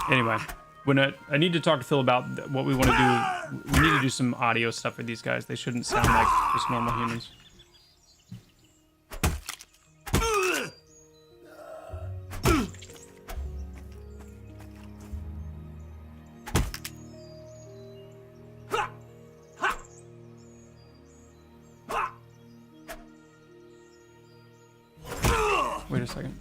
Anyway, I need to talk to Phil about what we want to do. We need to do some audio stuff for these guys. They shouldn't sound like just normal humans. Wait a second.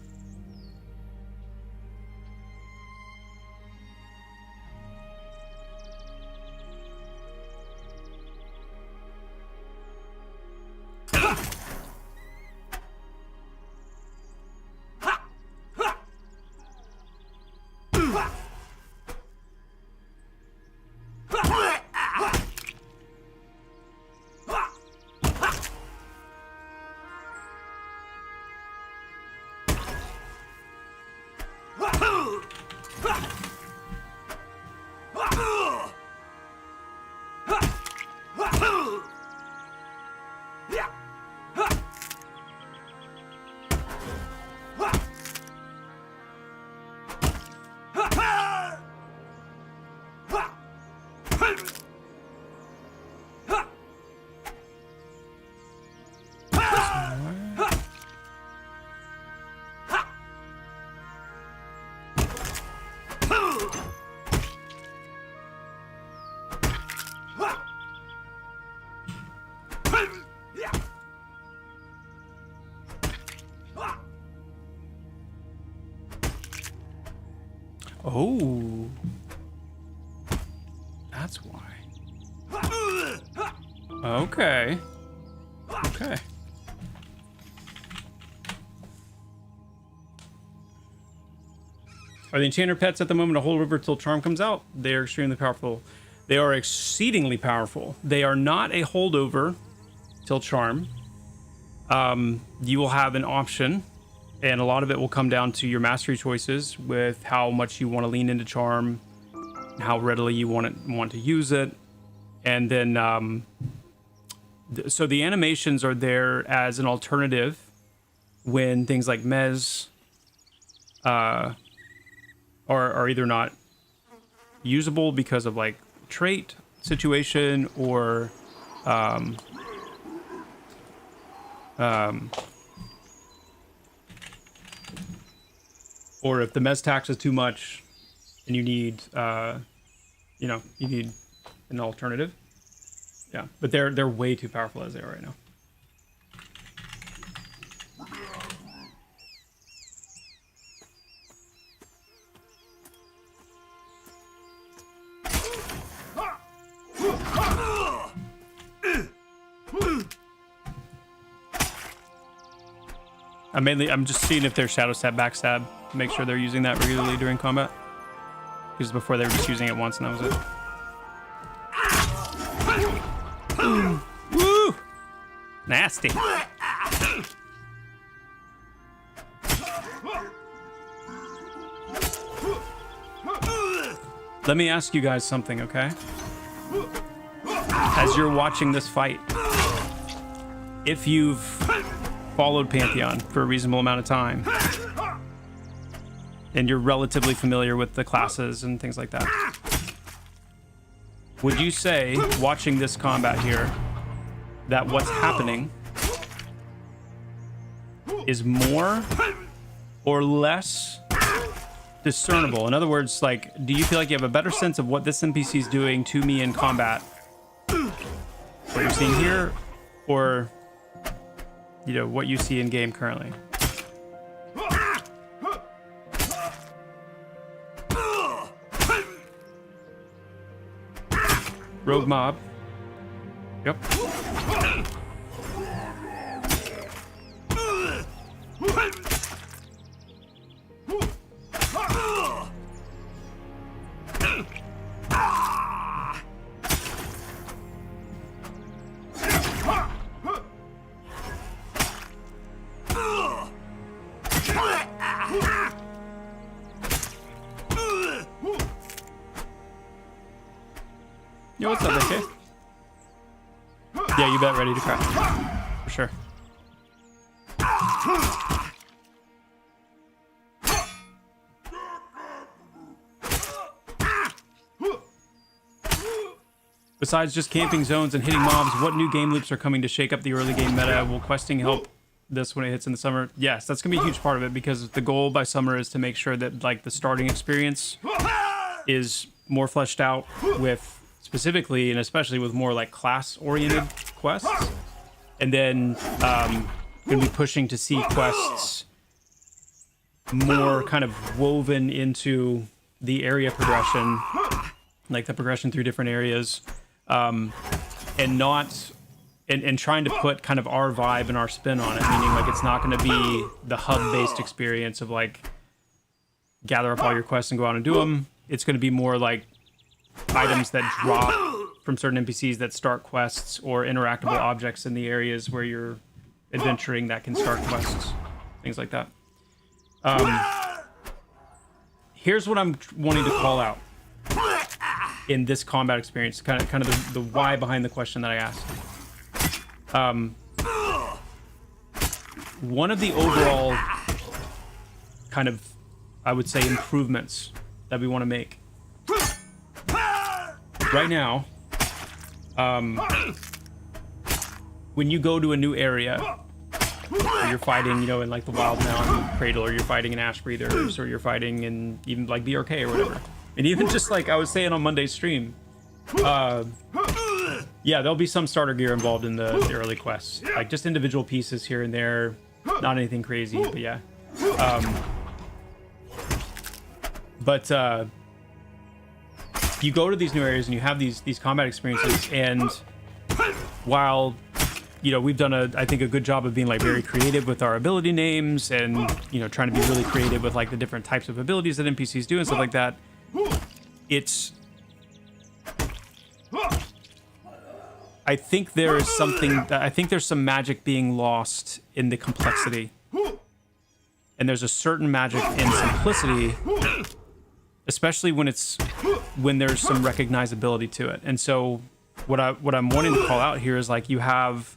Oh, that's why. Okay. Okay. Are the enchanter pets at the moment a whole river till charm comes out? They are extremely powerful. They are exceedingly powerful. They are not a holdover till charm. You will have an option, and a lot of it will come down to your mastery choices with how much you want to lean into charm, how readily you want to use it, and then so the animations are there as an alternative when things like Mez are either not usable because of like trait situation or or if the Mez tax is too much and you need you need an alternative. Yeah, but they're way too powerful as they are right now. I'm just seeing if there's shadow stab, backstab. Make sure they're using that regularly during combat. Because before they were just using it once and that was it. Woo! Nasty. Let me ask you guys something, okay? As you're watching this fight, if you've followed Pantheon for a reasonable amount of time, and you're relatively familiar with the classes and things like that, would you say, watching this combat here, that what's happening is more or less discernible? In other words, like, do you feel like you have a better sense of what this NPC is doing to me in combat, what you're seeing here, or, you know, what you see in game currently? Rogue mob. Yep. Yo, what's up, okay? Yeah, you bet ready to crack. For sure. Besides just camping zones and hitting mobs, what new game loops are coming to shake up the early game meta? Will questing help this when it hits in the summer? Yes, that's gonna be a huge part of it, because the goal by summer is to make sure that, like, the starting experience is more fleshed out with, specifically and especially with more like class-oriented quests, and then gonna be pushing to see quests more kind of woven into the area progression, like the progression through different areas, and trying to put kind of our vibe and our spin on it, meaning like it's not going to be the hub-based experience of like gather up all your quests and go out and do them. It's going to be more like items that drop from certain NPCs that start quests, or interactable objects in the areas where you're adventuring that can start quests, things like that. Here's what I'm wanting to call out in this combat experience, kind of the why behind the question that I asked. One of the overall kind of, I would say, improvements that we want to make right now, when you go to a new area, or you're fighting, you know, in like the Wild Mountain Cradle, or you're fighting in Ash Breathers, or you're fighting in even like BRK or whatever, and even just like I was saying on Monday's stream, yeah, there'll be some starter gear involved in the early quests, like just individual pieces here and there, not anything crazy, but yeah. You go to these new areas and you have these combat experiences, and while, you know, we've done I think a good job of being like very creative with our ability names, and, you know, trying to be really creative with like the different types of abilities that NPCs do and stuff like that, I think there's some magic being lost in the complexity, and there's a certain magic in simplicity, especially when there's some recognizability to it. And so what I'm wanting to call out here is, like, you have,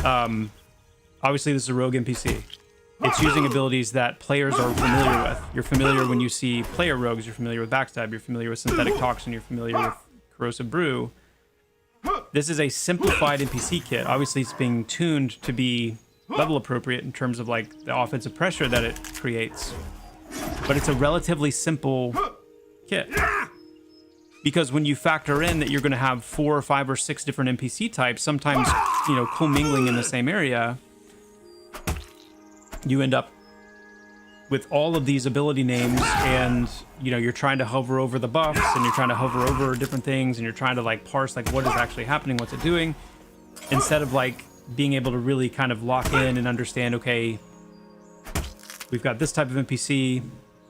obviously this is a rogue NPC. It's using abilities that players are familiar with. You're familiar when you see player rogues, you're familiar with backstab, you're familiar with synthetic toxin, you're familiar with corrosive brew. This is a simplified NPC kit. Obviously it's being tuned to be level appropriate in terms of like the offensive pressure that it creates, but it's a relatively simple kit, because when you factor in that you're going to have 4 or 5 or 6 different NPC types, sometimes, you know, commingling in the same area, you end up with all of these ability names, and, you know, you're trying to hover over the buffs, and you're trying to hover over different things, and you're trying to like parse like what is actually happening, what's it doing, instead of like being able to really kind of lock in and understand, okay, we've got this type of NPC,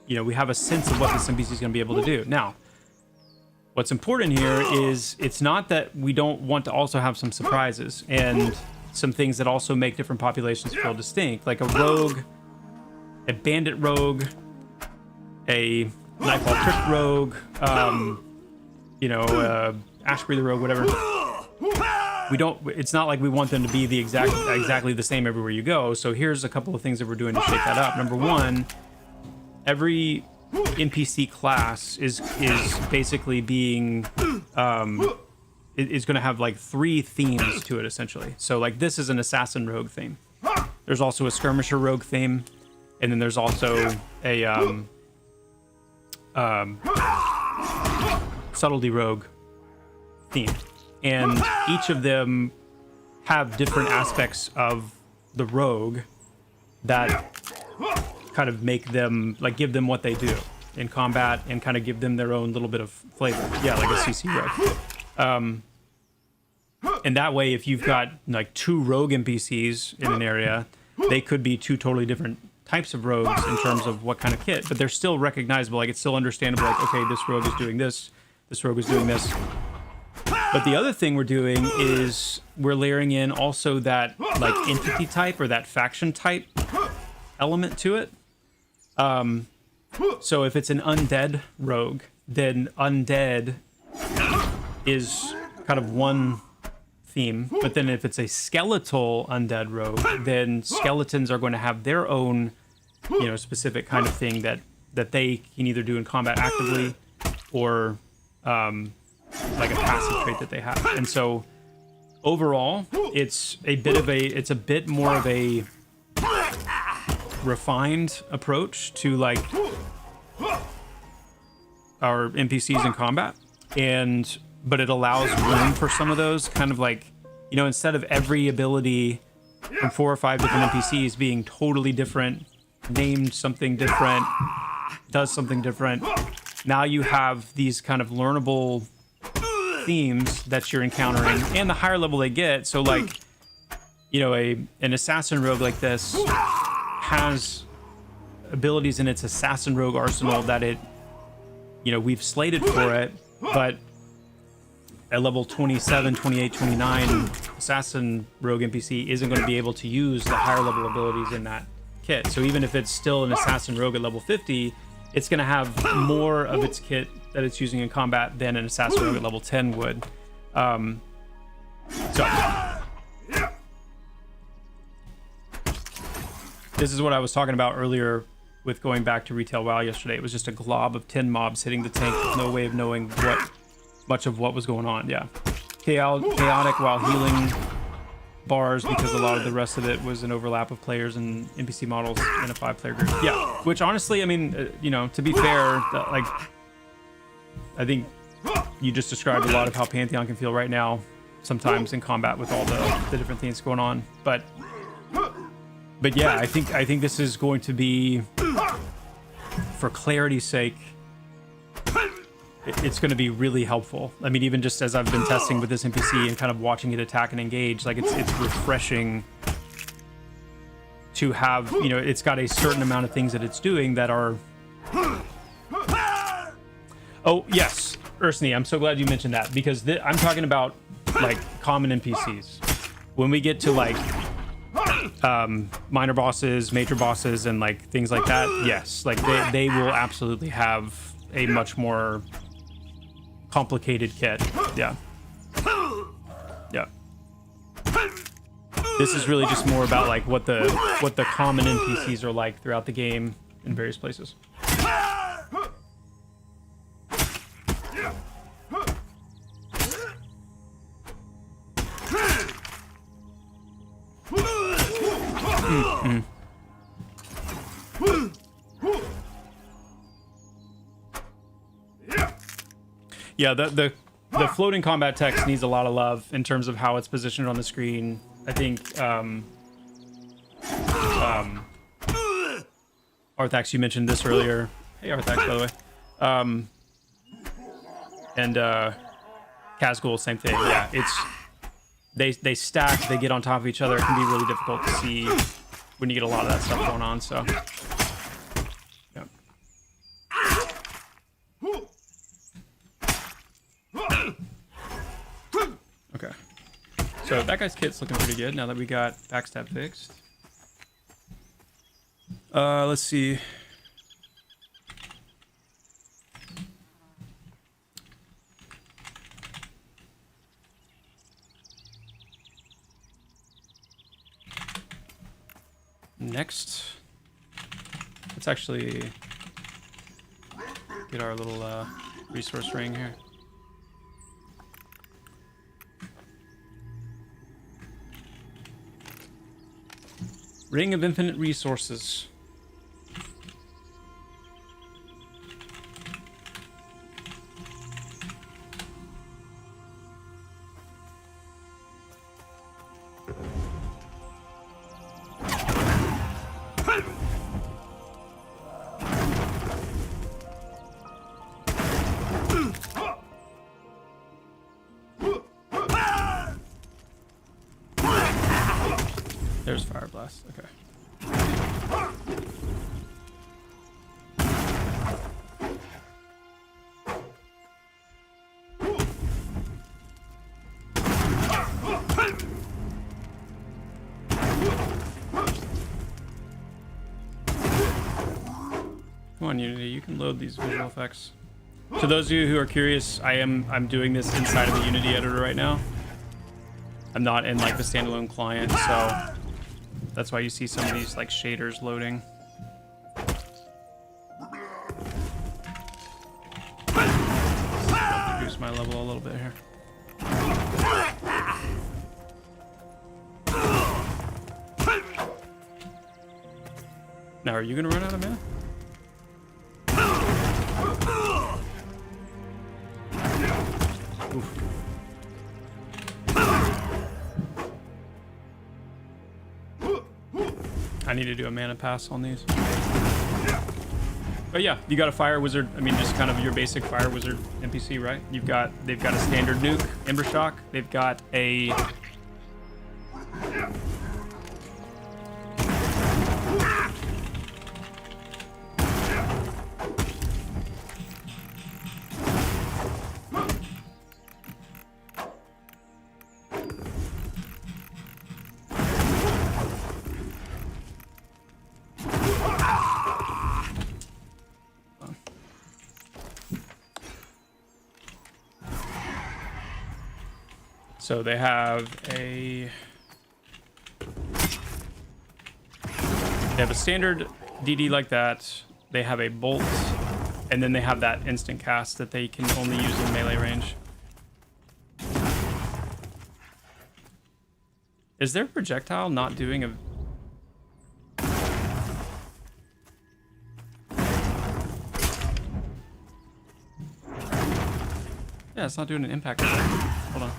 you know, we have a sense of what this NPC is going to be able to do. Now, what's important here is it's not that we don't want to also have some surprises and some things that also make different populations feel distinct, like a rogue, a bandit rogue, a Nightfall Trick rogue, you know, Ash Breather rogue, whatever. We don't, it's not like we want them to be the exactly the same everywhere you go. So here's a couple of things that we're doing to shake that up. Number one, every NPC class is basically being is going to have like 3 themes to it essentially. So like this is an assassin rogue theme. There's also a skirmisher rogue theme, and then there's also a subtlety rogue theme. And each of them have different aspects of the rogue that kind of make them, like, give them what they do in combat and kind of give them their own little bit of flavor. Yeah, like a CC rogue. And that way, if you've got like 2 rogue NPCs in an area, they could be 2 totally different types of rogues in terms of what kind of kit, but they're still recognizable. Like, it's still understandable. Like, okay, this rogue is doing this, this rogue is doing this. But the other thing we're doing is we're layering in also that like entity type or that faction type element to it. So if it's an undead rogue, then undead is kind of one theme. But then if it's a skeletal undead rogue, then skeletons are going to have their own, you know, specific kind of thing that they can either do in combat actively or like a passive trait that they have. And so overall, it's a bit more of a refined approach to like our NPCs in combat, but it allows room for some of those kind of like, you know, instead of every ability from 4 or 5 different NPCs being totally different, named something different, does something different, now you have these kind of learnable themes that you're encountering, and the higher level they get. So like, you know, an assassin rogue like this has abilities in its assassin rogue arsenal that it, you know, we've slated for it, but at level 27, 28, 29, assassin rogue NPC isn't going to be able to use the higher level abilities in that kit. So even if it's still an assassin rogue at level 50, it's going to have more of its kit that it's using in combat than an assassin rogue at level 10 would. So this is what I was talking about earlier with going back to retail WoW yesterday. It was just a glob of 10 mobs hitting the tank with no way of knowing much of what was going on. Yeah, chaotic while healing bars, because a lot of the rest of it was an overlap of players and NPC models in a 5-player group. Yeah, which honestly, I mean, you know, to be fair, like, I think you just described a lot of how Pantheon can feel right now, sometimes in combat with all the different things going on. But yeah, I think this is going to be, for clarity's sake, it's going to be really helpful. I mean, even just as I've been testing with this NPC and kind of watching it attack and engage, like it's refreshing to have, you know, it's got a certain amount of things that it's doing that are... Oh, yes, Ursney, I'm so glad you mentioned that, because I'm talking about like common NPCs. When we get to like minor bosses, major bosses, and like things like that, yes, like they will absolutely have a much more complicated kit. Yeah. This is really just more about like what the common NPCs are like throughout the game in various places. Yeah, the floating combat text needs a lot of love in terms of how it's positioned on the screen. I think Arthax, you mentioned this earlier. Hey Arthax, by the way. And Kazgul, same thing. Yeah, they stack, they get on top of each other. It can be really difficult to see when you get a lot of that stuff going on. So, yeah. Okay. So that guy's kit's looking pretty good now that we got backstab fixed. Let's see. Next, let's actually get our little resource ring here. Ring of infinite resources. There's Fire Blast. Okay. Come on, Unity, you can load these visual effects. To those of you who are curious, I'm doing this inside of the Unity editor right now. I'm not in like the standalone client, so that's why you see some of these like shaders loading. Reduce my level a little bit here. Now, are you gonna run out of mana? Oof. I need to do a mana pass on these. But yeah, you got a fire wizard. I mean, just kind of your basic fire wizard NPC, right? They've got a standard nuke, Ember Shock. They've got a so they have a standard DD like that. They have a bolt, and then they have that instant cast that they can only use in melee range. Is their projectile not doing a... Yeah, it's not doing an impact. Hold on.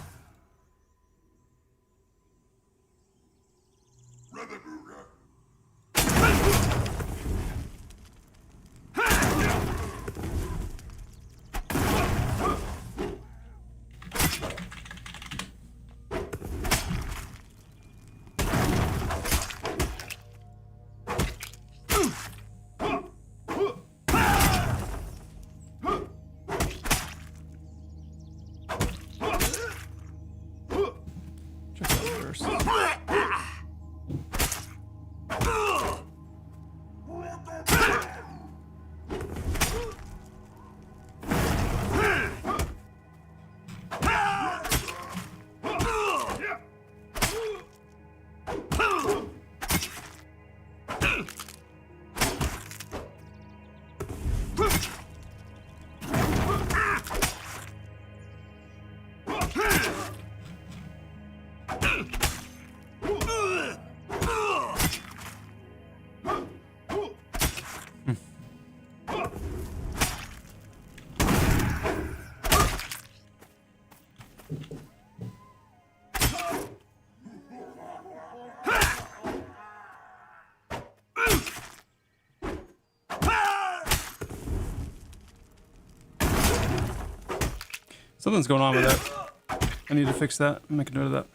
Something's going on with it. I need to fix that. Make a note of that.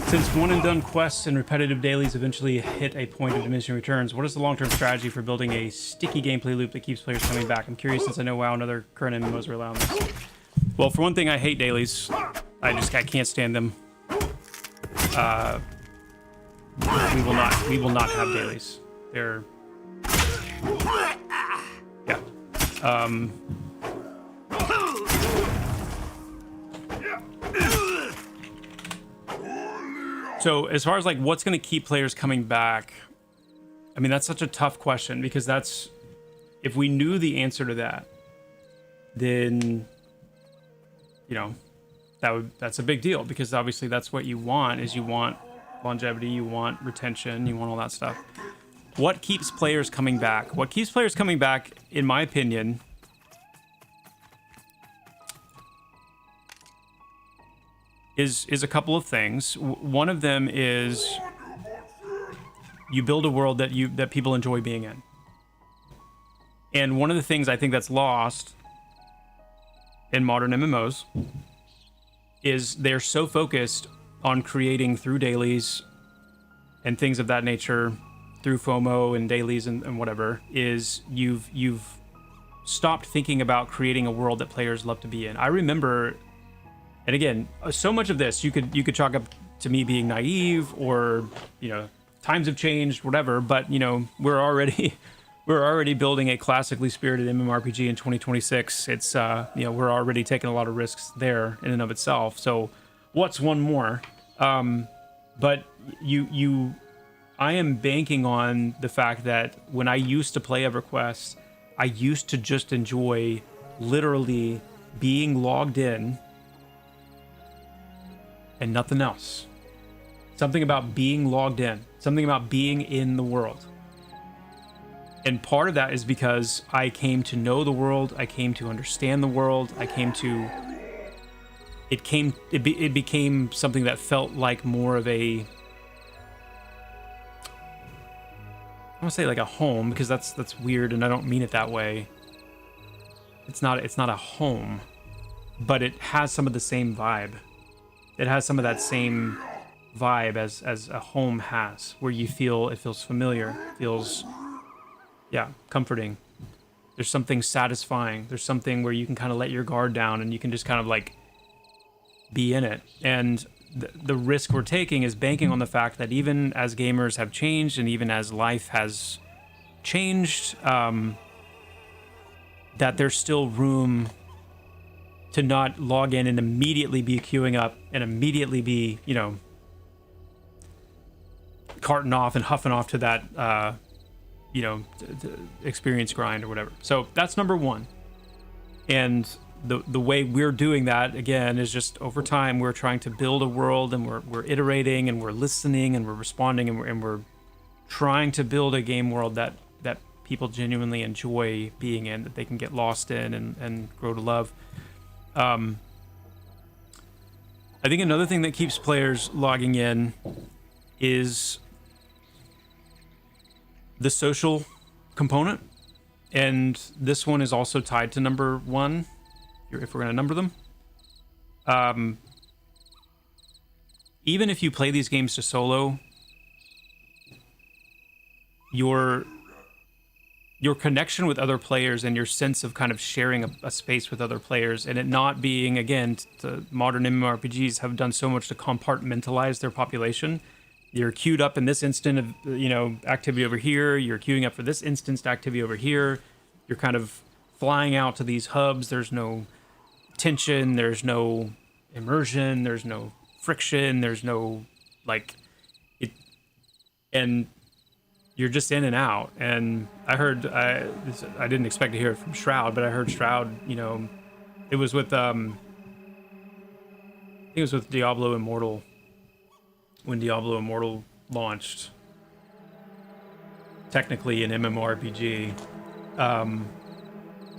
Since one-and-done quests and repetitive dailies eventually hit a point of diminishing returns, what is the long-term strategy for building a sticky gameplay loop that keeps players coming back? I'm curious since I know WoW and other current MMOs rely on this. Well, for one thing, I hate dailies. I can't stand them. We will not have dailies. They're... Yeah. So as far as like what's going to keep players coming back, I mean, that's such a tough question because that's, if we knew the answer to that, then, you know, that's a big deal because obviously that's what you want is you want longevity, you want retention, you want all that stuff. What keeps players coming back? What keeps players coming back, in my opinion, is a couple of things. One of them is you build a world that people enjoy being in. And one of the things I think that's lost in modern MMOs is they're so focused on creating through dailies and things of that nature, through FOMO and dailies and whatever, is you've stopped thinking about creating a world that players love to be in. I remember, and again, so much of this you could chalk up to me being naive or, you know, times have changed, whatever, but, you know, we're already building a classically spirited MMORPG in 2026. It's, you know, we're already taking a lot of risks there in and of itself. So what's one more? But I am banking on the fact that when I used to play EverQuest, I used to just enjoy literally being logged in and nothing else. Something about being logged in, something about being in the world. And part of that is because I came to know the world, I came to understand the world, it became something that felt like more of a, I want to say like a home, because that's weird and I don't mean it that way. It's not a home, but it has some of the same vibe. It has some of that same vibe as a home has, where it feels familiar, feels, yeah, comforting. There's something satisfying. There's something where you can kind of let your guard down and you can just kind of like be in it. And the risk we're taking is banking on the fact that even as gamers have changed and even as life has changed, that there's still room to not log in and immediately be queuing up and immediately be, you know, carting off and huffing off to that, you know, experience grind or whatever. So that's number one. And the way we're doing that, again, is just over time, we're trying to build a world and we're iterating and we're listening and we're responding and we're trying to build a game world that people genuinely enjoy being in, that they can get lost in and grow to love. I think another thing that keeps players logging in is the social component, and this one is also tied to number one, if we're going to number them. Even if you play these games to solo, your connection with other players and your sense of kind of sharing a space with other players, and it not being, again, the modern MMORPGs have done so much to compartmentalize their population. You're queued up in this instant of, you know, activity over here. You're queuing up for this instanced activity over here. You're kind of flying out to these hubs. There's no tension. There's no immersion. There's no friction. There's no, like, it, and you're just in and out. And I heard, I didn't expect to hear it from Shroud, but I heard Shroud, you know, it was with, I think it was with Diablo Immortal. When Diablo Immortal launched, technically an MMORPG,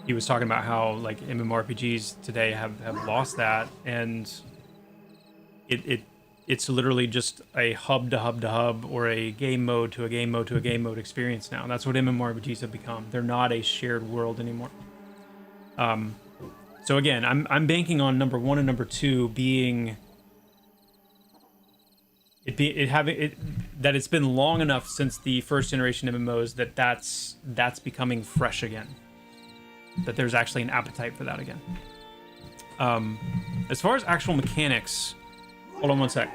he was talking about how like MMORPGs today have lost that, and it's literally just a hub to hub to hub, or a game mode to a game mode to a game mode experience now. That's what MMORPGs have become. They're not a shared world anymore. So again, I'm banking on number 1 and number 2 being that it's been long enough since the first generation MMOs that's becoming fresh again. That there's actually an appetite for that again. As far as actual mechanics, hold on one sec.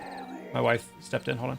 My wife stepped in. Hold on.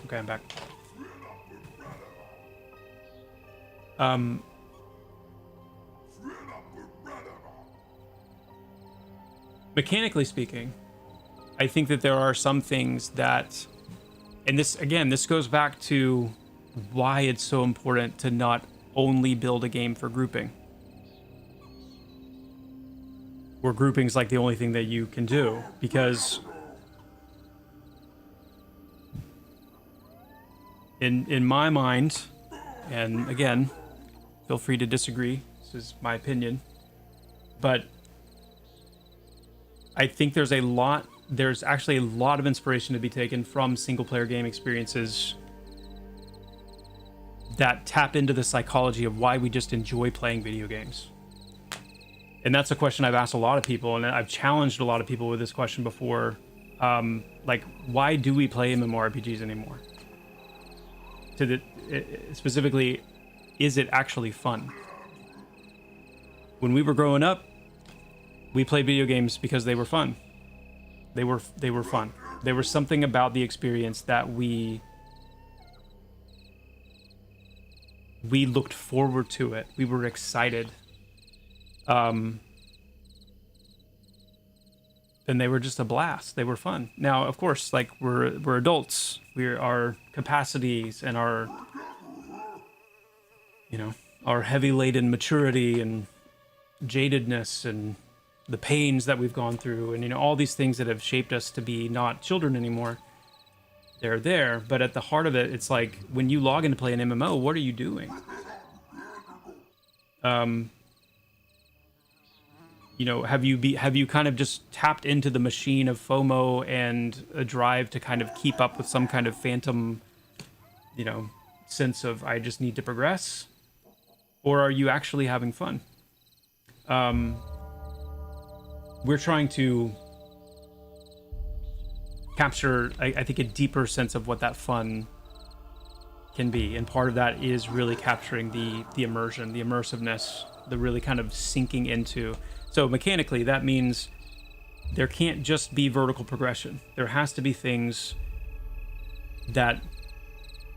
Okay, I'm back. Mechanically speaking, I think that there are some things that, and this goes back to why it's so important to not only build a game for grouping. Where grouping's like the only thing that you can do, because in my mind, and again, feel free to disagree, this is my opinion, but I think there's actually a lot of inspiration to be taken from single player game experiences that tap into the psychology of why we just enjoy playing video games. And that's a question I've asked a lot of people, and I've challenged a lot of people with this question before. Like, why do we play MMORPGs anymore? Specifically, is it actually fun? When we were growing up, we played video games because they were fun. They were fun. There was something about the experience that we looked forward to it. We were excited. And they were just a blast. They were fun. Now, of course, like we're adults. Our capacities and our heavy laden maturity and jadedness and the pains that we've gone through, and all these things that have shaped us to be not children anymore. They're there, but at the heart of it, it's like when you log in to play an MMO, what are you doing? Have you kind of just tapped into the machine of FOMO and a drive to kind of keep up with some kind of phantom, sense of I just need to progress? Or are you actually having fun? We're trying to capture, I think, a deeper sense of what that fun can be, and part of that is really capturing the immersion, the immersiveness, the really kind of sinking into. So mechanically, that means there can't just be vertical progression. There has to be things that,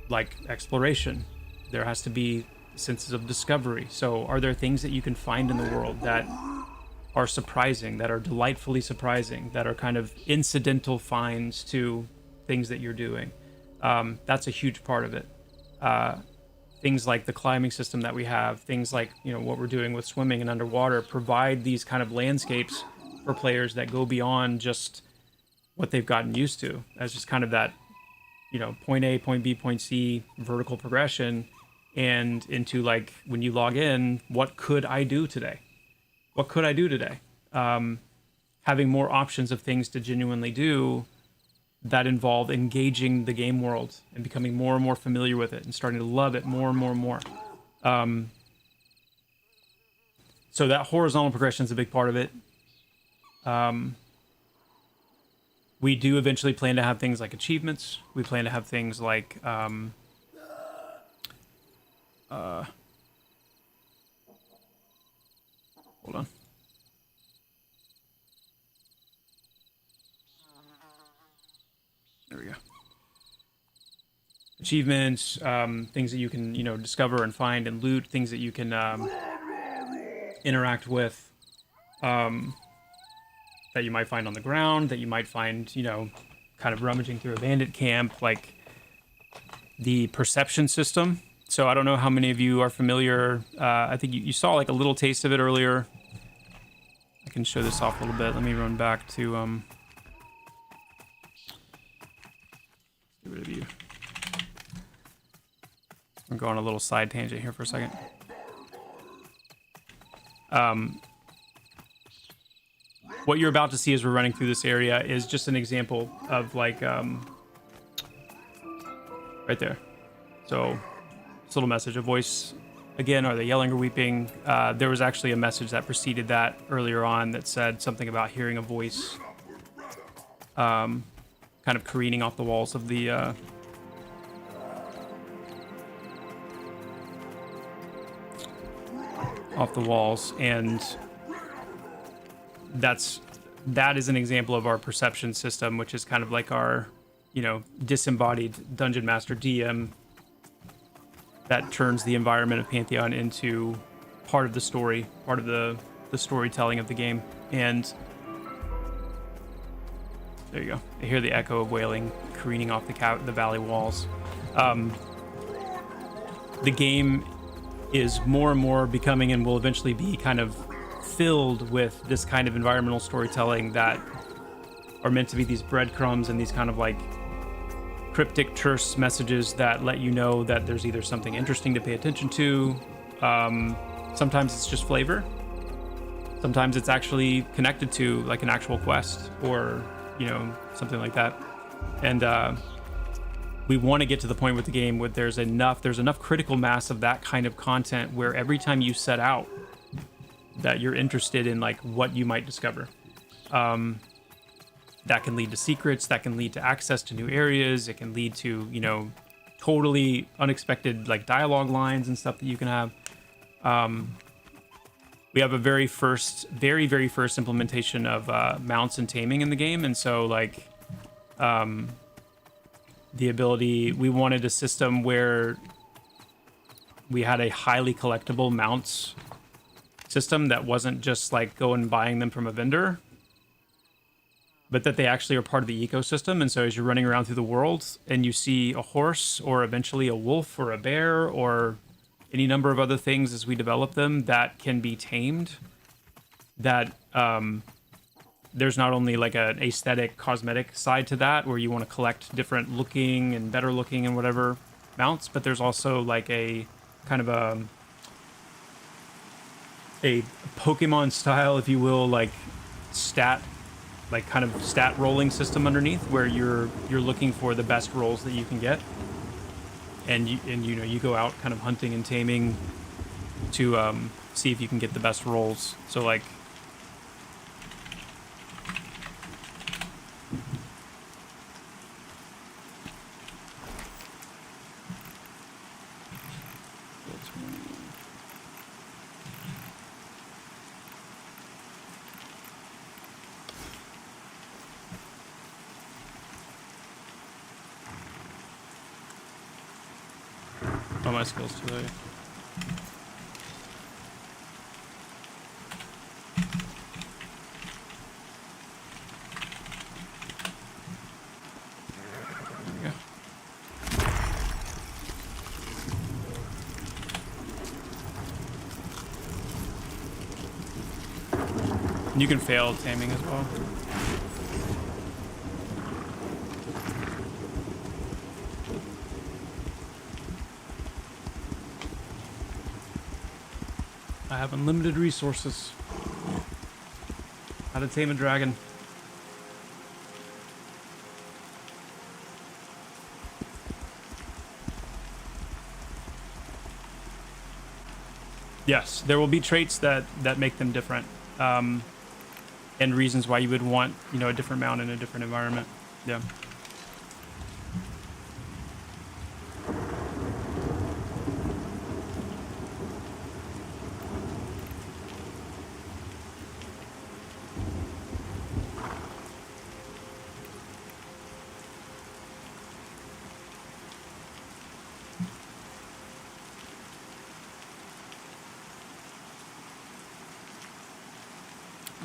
like exploration. There has to be senses of discovery. So are there things that you can find in the world that are surprising, that are delightfully surprising, that are kind of incidental finds to things that you're doing? That's a huge part of it. Things like the climbing system that we have, things like what we're doing with swimming and underwater, provide these kind of landscapes for players that go beyond just what they've gotten used to as just kind of that point A, point B, point C vertical progression, and into like when you log in, what could I do today? What could I do today? Having more options of things to genuinely do that involve engaging the game world and becoming more and more familiar with it and starting to love it more and more and more. So that horizontal progression is a big part of it. We do eventually plan to have things like achievements. We plan to have things like hold on. achievements, things that you can, discover and find and loot, things that you can interact with, that you might find on the ground, that you might find, kind of rummaging through a bandit camp, like the perception system. So I don't know how many of you are familiar. I think you saw like a little taste of it earlier. I can show this off a little bit. Let me run back to get rid of you. I'm going on a little side tangent here for a second. What you're about to see as we're running through this area is just an example of like right there. So this little message, a voice again, are they yelling or weeping? There was actually a message that preceded that earlier on that said something about hearing a voice kind of careening off the walls of the and that is an example of our perception system, which is kind of like our, disembodied dungeon master DM that turns the environment of Pantheon into part of the story, part of the storytelling of the game. And there you go. I hear the echo of wailing careening off the valley walls. The game is more and more becoming and will eventually be kind of filled with this kind of environmental storytelling that are meant to be these breadcrumbs and these kind of like cryptic terse messages that let you know that there's either something interesting to pay attention to. Sometimes it's just flavor. Sometimes it's actually connected to like an actual quest or, something like that. And we want to get to the point with the game where there's enough critical mass of that kind of content where every time you set out that you're interested in like what you might discover. That can lead to secrets, that can lead to access to new areas, it can lead to, totally unexpected like dialogue lines and stuff that you can have. We have a very first implementation of mounts and taming in the game, and so like the ability, we wanted a system where we had a highly collectible mounts system that wasn't just like going and buying them from a vendor, but that they actually are part of the ecosystem. And so as you're running around through the world and you see a horse or eventually a wolf or a bear or any number of other things as we develop them that can be tamed, that there's not only like an aesthetic cosmetic side to that where you want to collect different looking and better looking and whatever mounts, but there's also like a kind of a Pokemon style, if you will, like stat rolling system underneath where you're looking for the best rolls that you can get, and you go out kind of hunting and taming to see if you can get the best rolls. So like my skills today. There we go. And you can fail taming as well. I have unlimited resources. How to tame a dragon. Yes, there will be traits that make them different, and reasons why you would want, a different mount in a different environment. Yeah.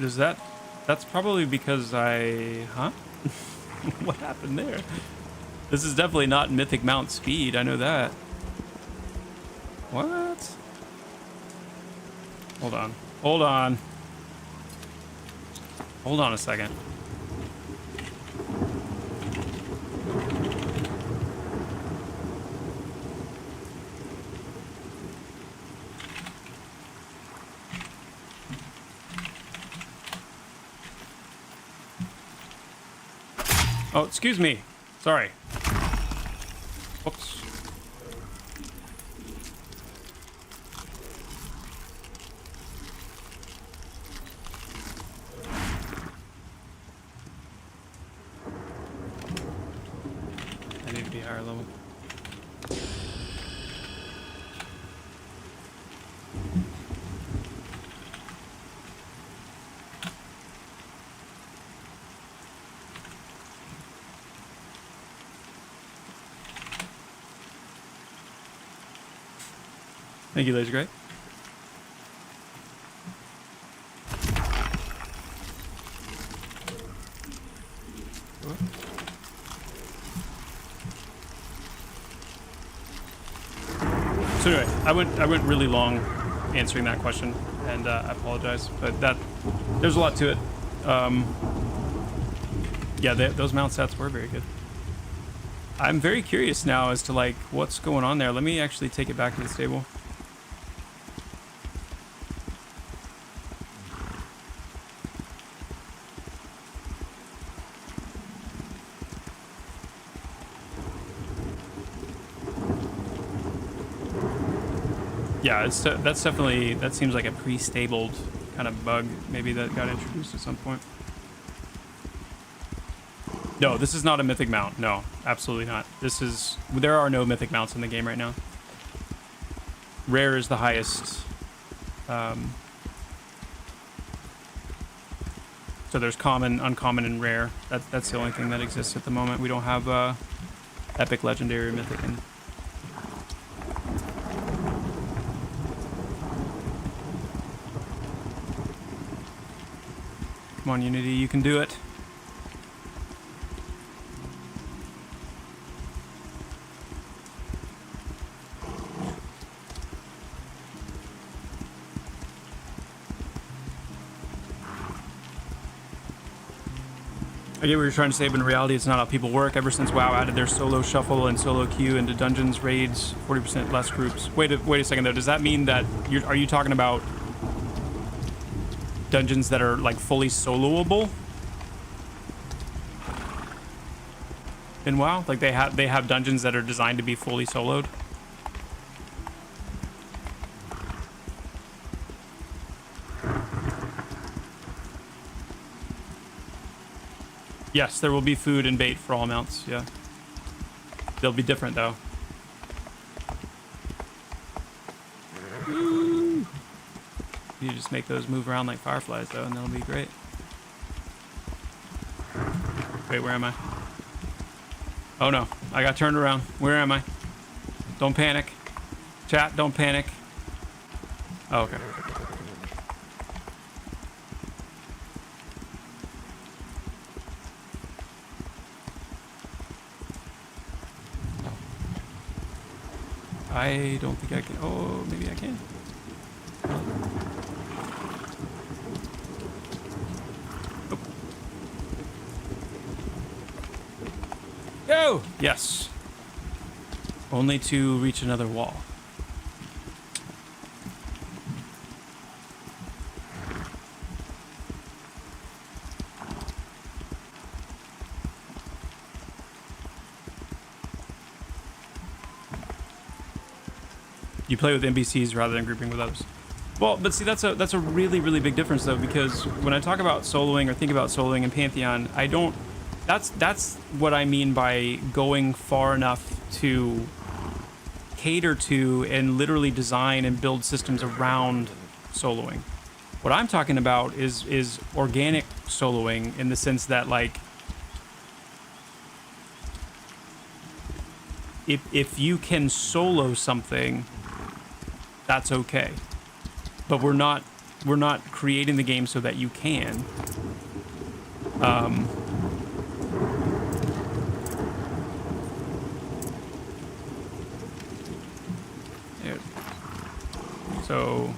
Does that... That's probably because I... Huh? What happened there? This is definitely not Mythic Mount speed. I know that. What? Hold on. Hold on. Hold on a second. Oh, excuse me. Sorry. Whoops. I need to be higher level. Thank you, Laser Great. So anyway, I went really long answering that question, and I apologize, but there's a lot to it. Yeah, those mount stats were very good. I'm very curious now as to like what's going on there. Let me actually take it back to the stable. Yeah, that's definitely, that seems like a pre-stabled kind of bug maybe that got introduced at some point. No, this is not a mythic mount. No, absolutely not. There are no mythic mounts in the game right now. Rare is the highest. So there's common, uncommon, and rare. That's the only thing that exists at the moment. We don't have epic, legendary, or mythic. And come on, Unity, you can do it. I get what you're trying to say, but in reality, it's not how people work. Ever since WoW added their solo shuffle and solo queue into dungeons, raids, 40% less groups. Wait a second, though. Does that mean that are you talking about dungeons that are like fully soloable in WoW? Like they have dungeons that are designed to be fully soloed? Yes, there will be food and bait for all mounts, yeah. They'll be different, though. Woo! You just make those move around like fireflies, though, and that'll be great. Wait, where am I? Oh, no. I got turned around. Where am I? Don't panic. Chat, don't panic. Oh, okay. I don't think I can. Oh, maybe I can. Oh. Go! Yes. Only to reach another wall. You play with NPCs rather than grouping with others. Well, but see, that's a really, really big difference, though, because when I talk about soloing or think about soloing in Pantheon, I don't... That's what I mean by going far enough to cater to and literally design and build systems around soloing. What I'm talking about is organic soloing in the sense that, like, if you can solo something, that's okay. But we're not we're not creating the game so that you can. So,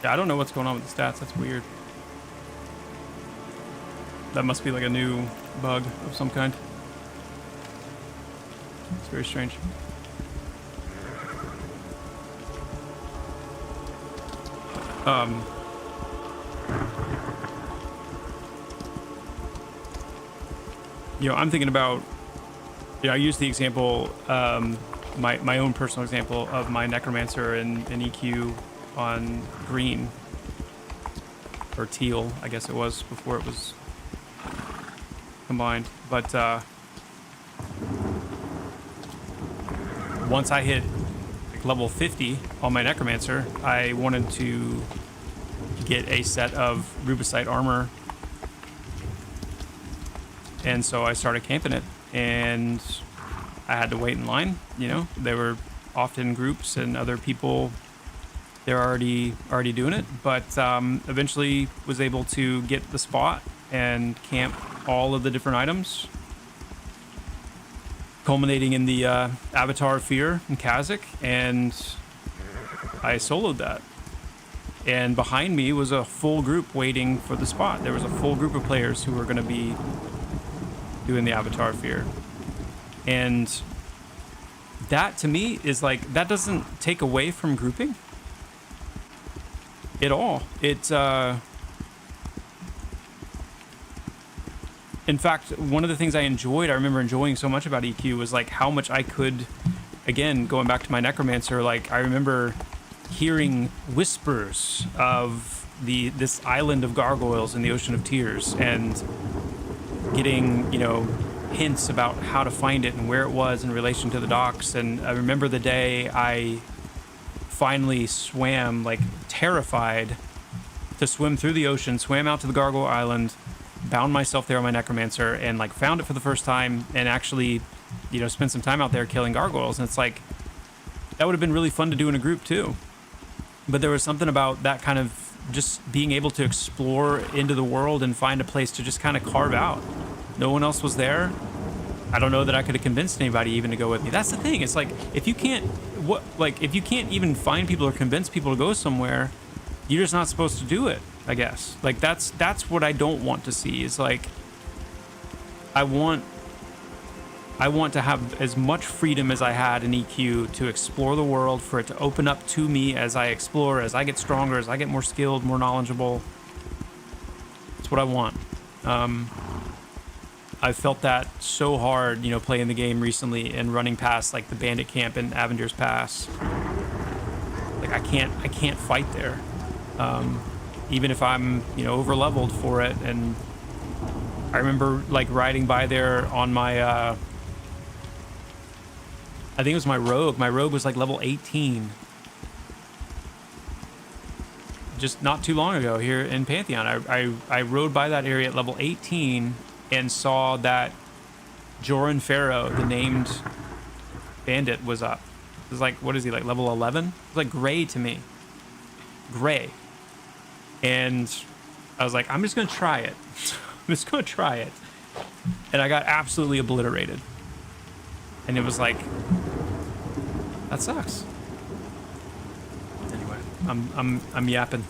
yeah, I don't know what's going on with the stats. That's weird. That must be like a new bug of some kind. It's very strange. You know, I'm thinking about, you know, I use the example, my own personal example of my Necromancer and EQ on green, or teal, I guess it was before it was combined. But once I hit like level 50 on my Necromancer, I wanted to get a set of Rubicite armor, and so I started camping it, and I had to wait in line. You know, there were often groups and other people, they're already doing it, but eventually was able to get the spot and camp all of the different items, culminating in the Avatar of Fear in Kazakh, and I soloed that. And behind me was a full group waiting for the spot. There was a full group of players who were going to be doing the Avatar of Fear. And that, to me, is like, that doesn't take away from grouping at all. It's, in fact, one of the things I remember enjoying so much about EQ was like how much I could, again, going back to my Necromancer, like I remember hearing whispers of this island of gargoyles in the Ocean of Tears, and getting, you know, hints about how to find it and where it was in relation to the docks. And I remember the day I finally swam, like terrified to swim through the ocean, swam out to the Gargoyle Island, bound myself there on my Necromancer, and like found it for the first time, and actually, you know, spent some time out there killing gargoyles. And it's like, that would have been really fun to do in a group too. But there was something about that kind of just being able to explore into the world and find a place to just kind of carve out. No one else was there. I don't know that I could have convinced anybody even to go with me. That's the thing. It's like, if you can't even find people or convince people to go somewhere, you're just not supposed to do it, I guess. Like, that's what I don't want to see. Is like, I want to have as much freedom as I had in EQ to explore the world, for it to open up to me as I explore, as I get stronger, as I get more skilled, more knowledgeable. That's what I want. I felt that so hard, you know, playing the game recently and running past like the bandit camp in Avenger's Pass. Like, I can't fight there, even if I'm, you know, over leveled for it. And I remember like riding by there on my I think it was my rogue. My rogue was like level 18. Just not too long ago here in Pantheon. I rode by that area at level 18 and saw that Joran Pharaoh, the named bandit, was up. It was like, what is he, like level 11? It's like gray to me. Gray. And I was like, I'm just going to try it. I'm just going to try it. And I got absolutely obliterated. And it was like, that sucks. Anyway, I'm yapping.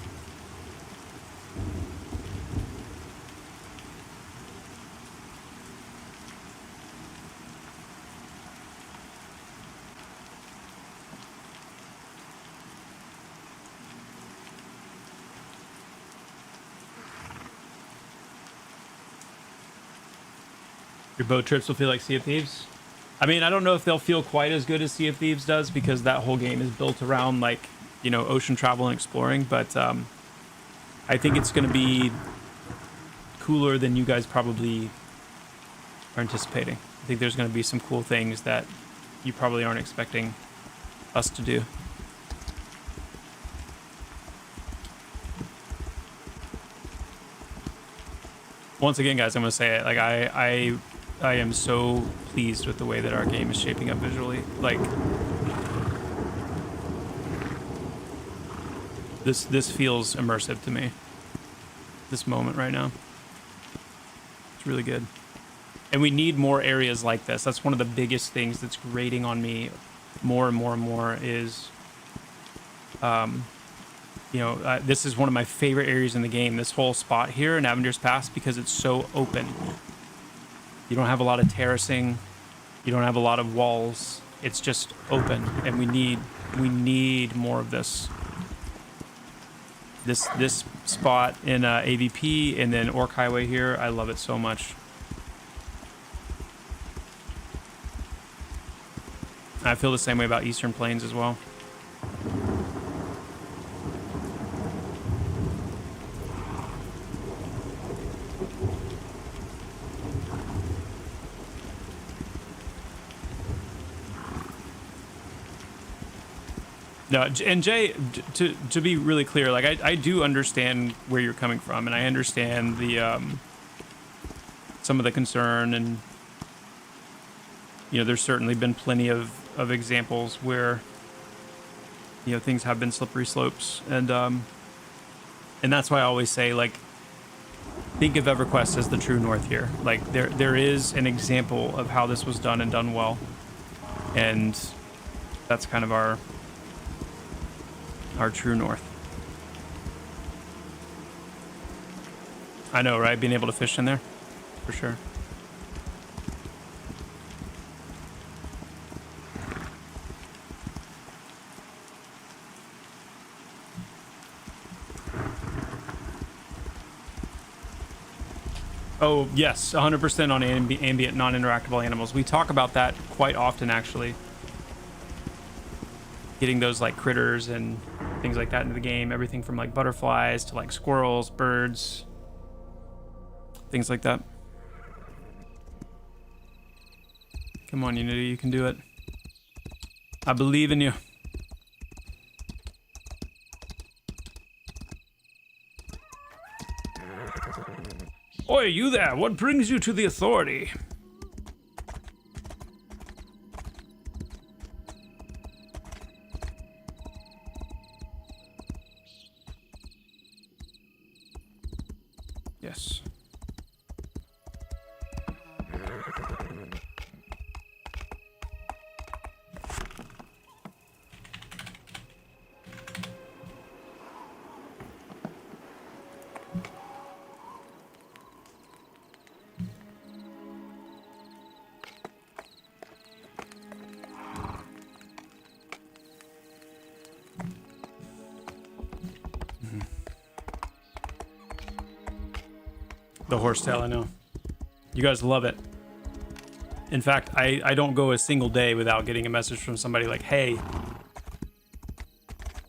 Your boat trips will feel like Sea of Thieves. I mean, I don't know if they'll feel quite as good as Sea of Thieves does, because that whole game is built around, like, you know, ocean travel and exploring. But I think it's going to be cooler than you guys probably are anticipating. I think there's going to be some cool things that you probably aren't expecting us to do. Once again, guys, I'm going to say it. Like, I am so pleased with the way that our game is shaping up visually. Like, This feels immersive to me. This moment right now. It's really good. And we need more areas like this. That's one of the biggest things that's grating on me more and more and more is, this is one of my favorite areas in the game. This whole spot here in Avenger's Pass, because it's so open. You don't have a lot of terracing. You don't have a lot of walls. It's just open, and we need more of this. This spot in AVP and then Orc Highway here, I love it so much. I feel the same way about Eastern Plains as well. No, and Jay, to be really clear, like I do understand where you're coming from, and I understand the some of the concern, and there's certainly been plenty of examples where things have been slippery slopes, and that's why I always say, like, think of EverQuest as the true north here. Like there is an example of how this was done and done well, and that's kind of our true north. I know, right? Being able to fish in there, for sure. Oh, yes, 100% on ambient, non-interactable animals. We talk about that quite often, actually. Getting those, like, critters and things like that into the game. Everything from, like, butterflies to, like, squirrels, birds, things like that. Come on, Unity, you can do it. I believe in you. Oi, you there! What brings you to the authority? Yes. The horsetail, I know. You guys love it. In fact, I don't go a single day without getting a message from somebody like, hey,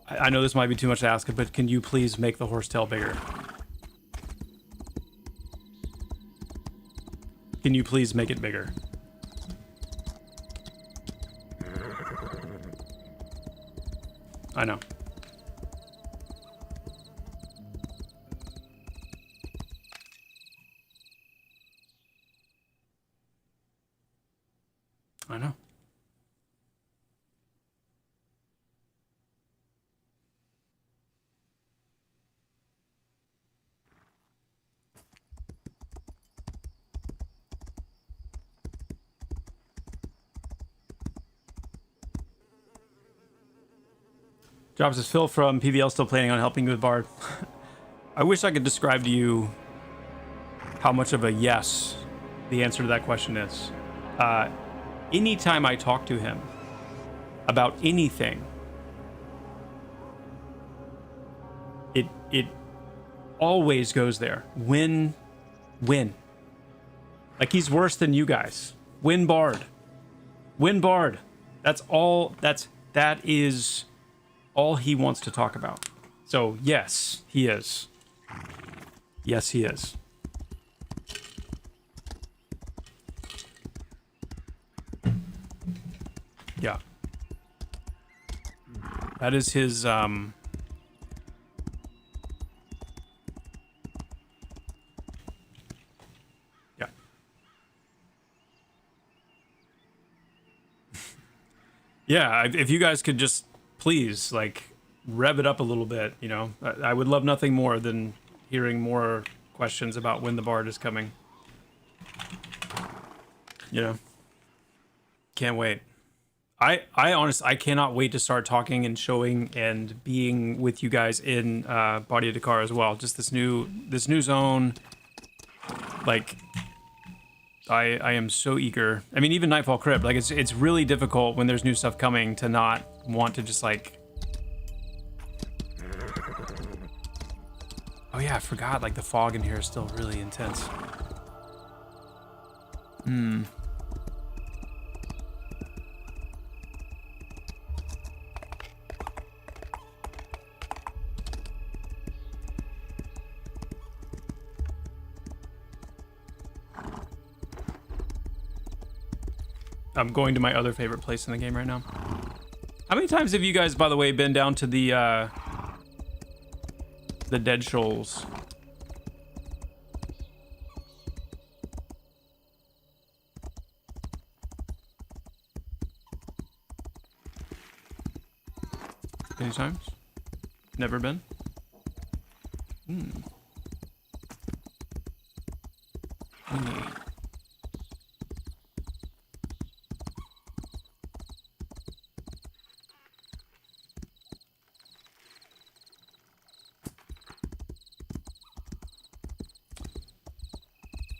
I know this might be too much to ask, but can you please make the horsetail bigger? Can you please make it bigger? I know. I know. Jobs is Phil from PVL, still planning on helping you with Bard. I wish I could describe to you how much of a yes the answer to that question is. Anytime I talk to him about anything, it always goes there. Win. Like, he's worse than you guys. Win Bard. That's all. That is all he wants to talk about. So yes, he is. Yes, he is. Yeah. That is his, Yeah. Yeah, if you guys could just, please, like, rev it up a little bit. You know, I would love nothing more than hearing more questions about when the Bard is coming. You know, can't wait. I honestly, I cannot wait to start talking and showing and being with you guys in Body of Dakar as well. Just this new zone. Like, I am so eager. I mean, even Nightfall Crypt, like it's really difficult when there's new stuff coming to not want to just like. Oh yeah, I forgot. Like the fog in here is still really intense. I'm going to my other favorite place in the game right now. How many times have you guys, by the way, been down to the Dead Shoals? Any times? Never been?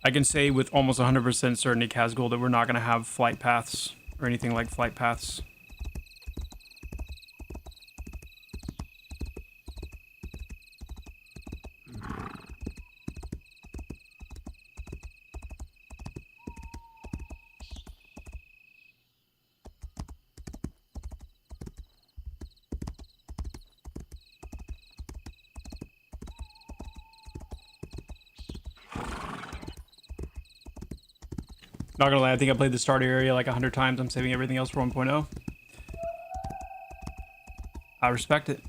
I can say with almost 100% certainty, Kazgul, that we're not going to have flight paths or anything like flight paths. Not gonna lie, I think I played the starter area like 100 times. I'm saving everything else for 1.0. I respect it.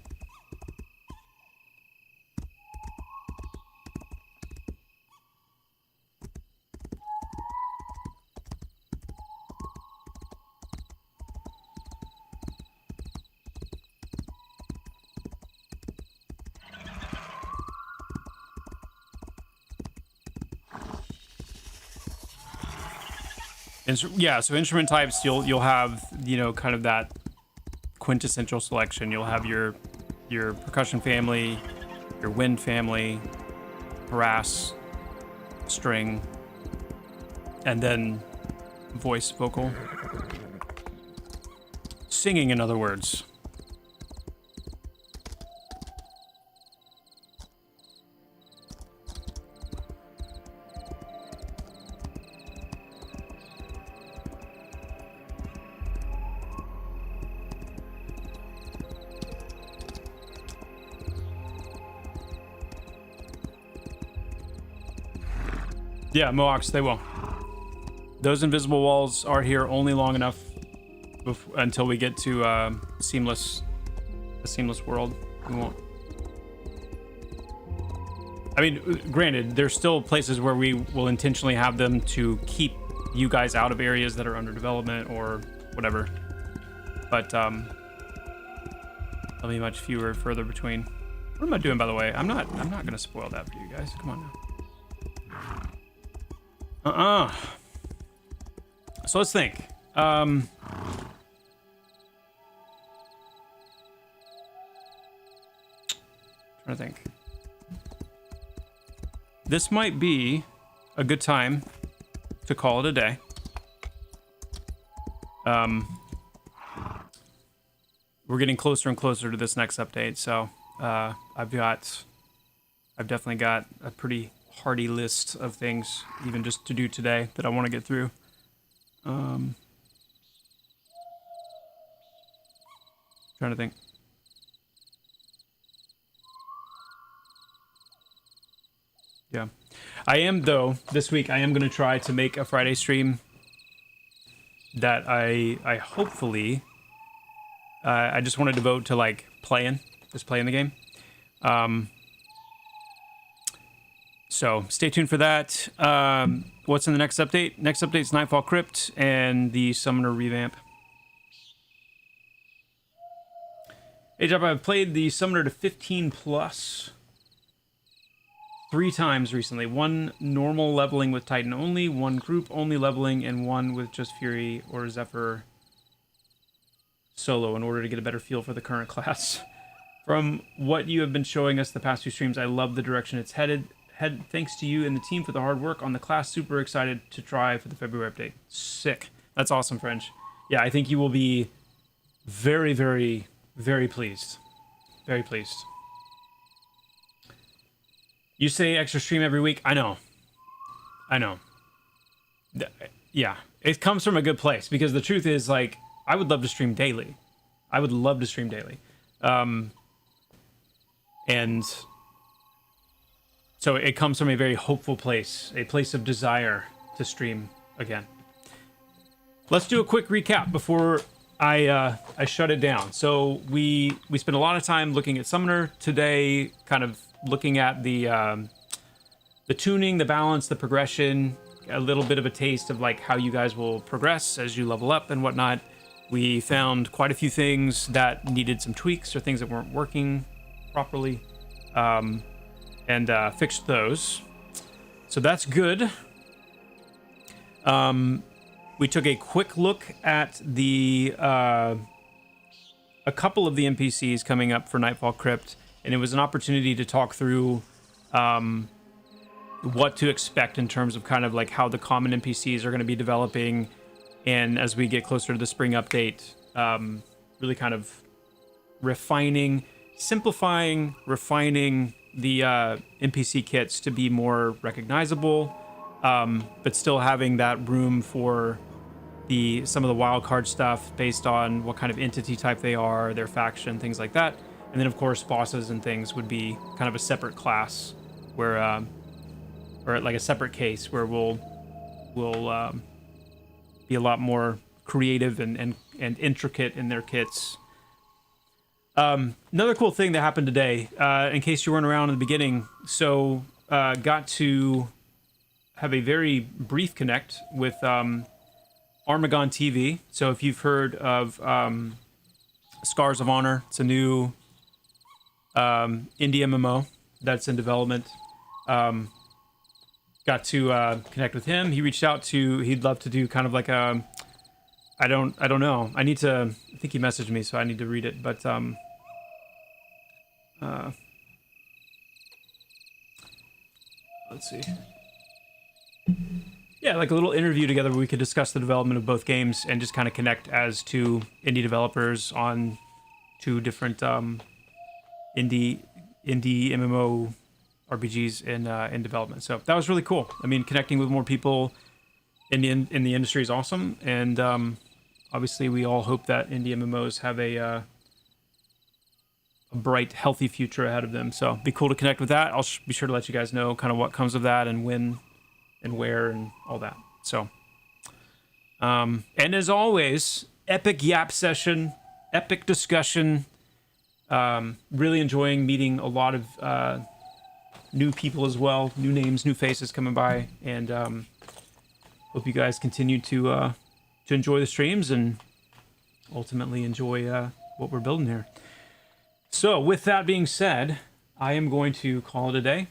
Yeah, so instrument types, you'll have, you know, kind of that quintessential selection. You'll have your percussion family, your wind family, brass, string, and then voice, vocal. Singing, in other words. Yeah, Mohawks, they will. Those invisible walls are here only long enough until we get to a seamless world. We won't. I mean, granted, there's still places where we will intentionally have them to keep you guys out of areas that are under development or whatever. But there'll be much fewer further between. What am I doing, by the way? I'm not gonna spoil that for you guys. Come on now. So let's think. Trying to think. This might be a good time to call it a day. We're getting closer and closer to this next update, so I've definitely got a pretty hearty list of things, even just to do today, that I want to get through. Trying to think. Yeah. I am, though, this week, I am going to try to make a Friday stream that I hopefully, I just want to devote to, like, just playing the game. So stay tuned for that. What's in the next update? Next update is Nightfall Crypt and the Summoner revamp. Hey, Joppa, I've played the Summoner to 15 plus 3 times recently. 1 normal leveling with Titan only, 1 group only leveling, and 1 with just Fury or Zephyr solo in order to get a better feel for the current class. From what you have been showing us the past few streams, I love the direction it's headed. Thanks to you and the team for the hard work on the class. Super excited to try for the February update. Sick. That's awesome, French. Yeah, I think you will be very, very, very pleased. Very pleased. You say extra stream every week. I know. Yeah, it comes from a good place because the truth is, like, I would love to stream daily. And so it comes from a very hopeful place, a place of desire to stream again. Let's do a quick recap before I shut it down. So we spent a lot of time looking at Summoner today, kind of looking at the tuning, the balance, the progression, a little bit of a taste of like how you guys will progress as you level up and whatnot. We found quite a few things that needed some tweaks or things that weren't working properly, and fixed those. So that's good. We took a quick look at the a couple of the NPCs coming up for Nightfall Crypt, and it was an opportunity to talk through what to expect in terms of kind of like how the common NPCs are going to be developing, and as we get closer to the spring update, really kind of simplifying, refining the NPC kits to be more recognizable, but still having that room for some of the wildcard stuff based on what kind of entity type they are, their faction, things like that. And then of course bosses and things would be kind of a separate class where, or like a separate case where we'll be a lot more creative and intricate in their kits. Another cool thing that happened today, in case you weren't around in the beginning, so got to have a very brief connect with Armagon TV. So if you've heard of Scars of Honor, it's a new indie MMO that's in development. Got to connect with him. He reached out he'd love to do kind of like a, I don't know. I think he messaged me, so I need to read it, but let's see. Yeah, like a little interview together where we could discuss the development of both games and just kind of connect as two indie developers on 2 different indie MMO RPGs in development. So that was really cool. I mean, connecting with more people in the industry is awesome, and obviously we all hope that indie MMOs have a bright, healthy future ahead of them. So be cool to connect with that. I'll be sure to let you guys know kind of what comes of that and when and where and all that. So, and as always, epic yap session, epic discussion. Really enjoying meeting a lot of new people as well, new names, new faces coming by, and hope you guys continue to enjoy the streams and ultimately enjoy what we're building here. So with that being said, I am going to call it a day.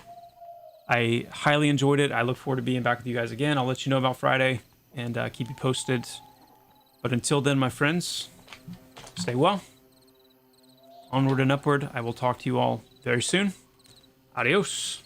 I highly enjoyed it. I look forward to being back with you guys again. I'll let you know about Friday and keep you posted. But until then, my friends, stay well. Onward and upward. I will talk to you all very soon. Adios.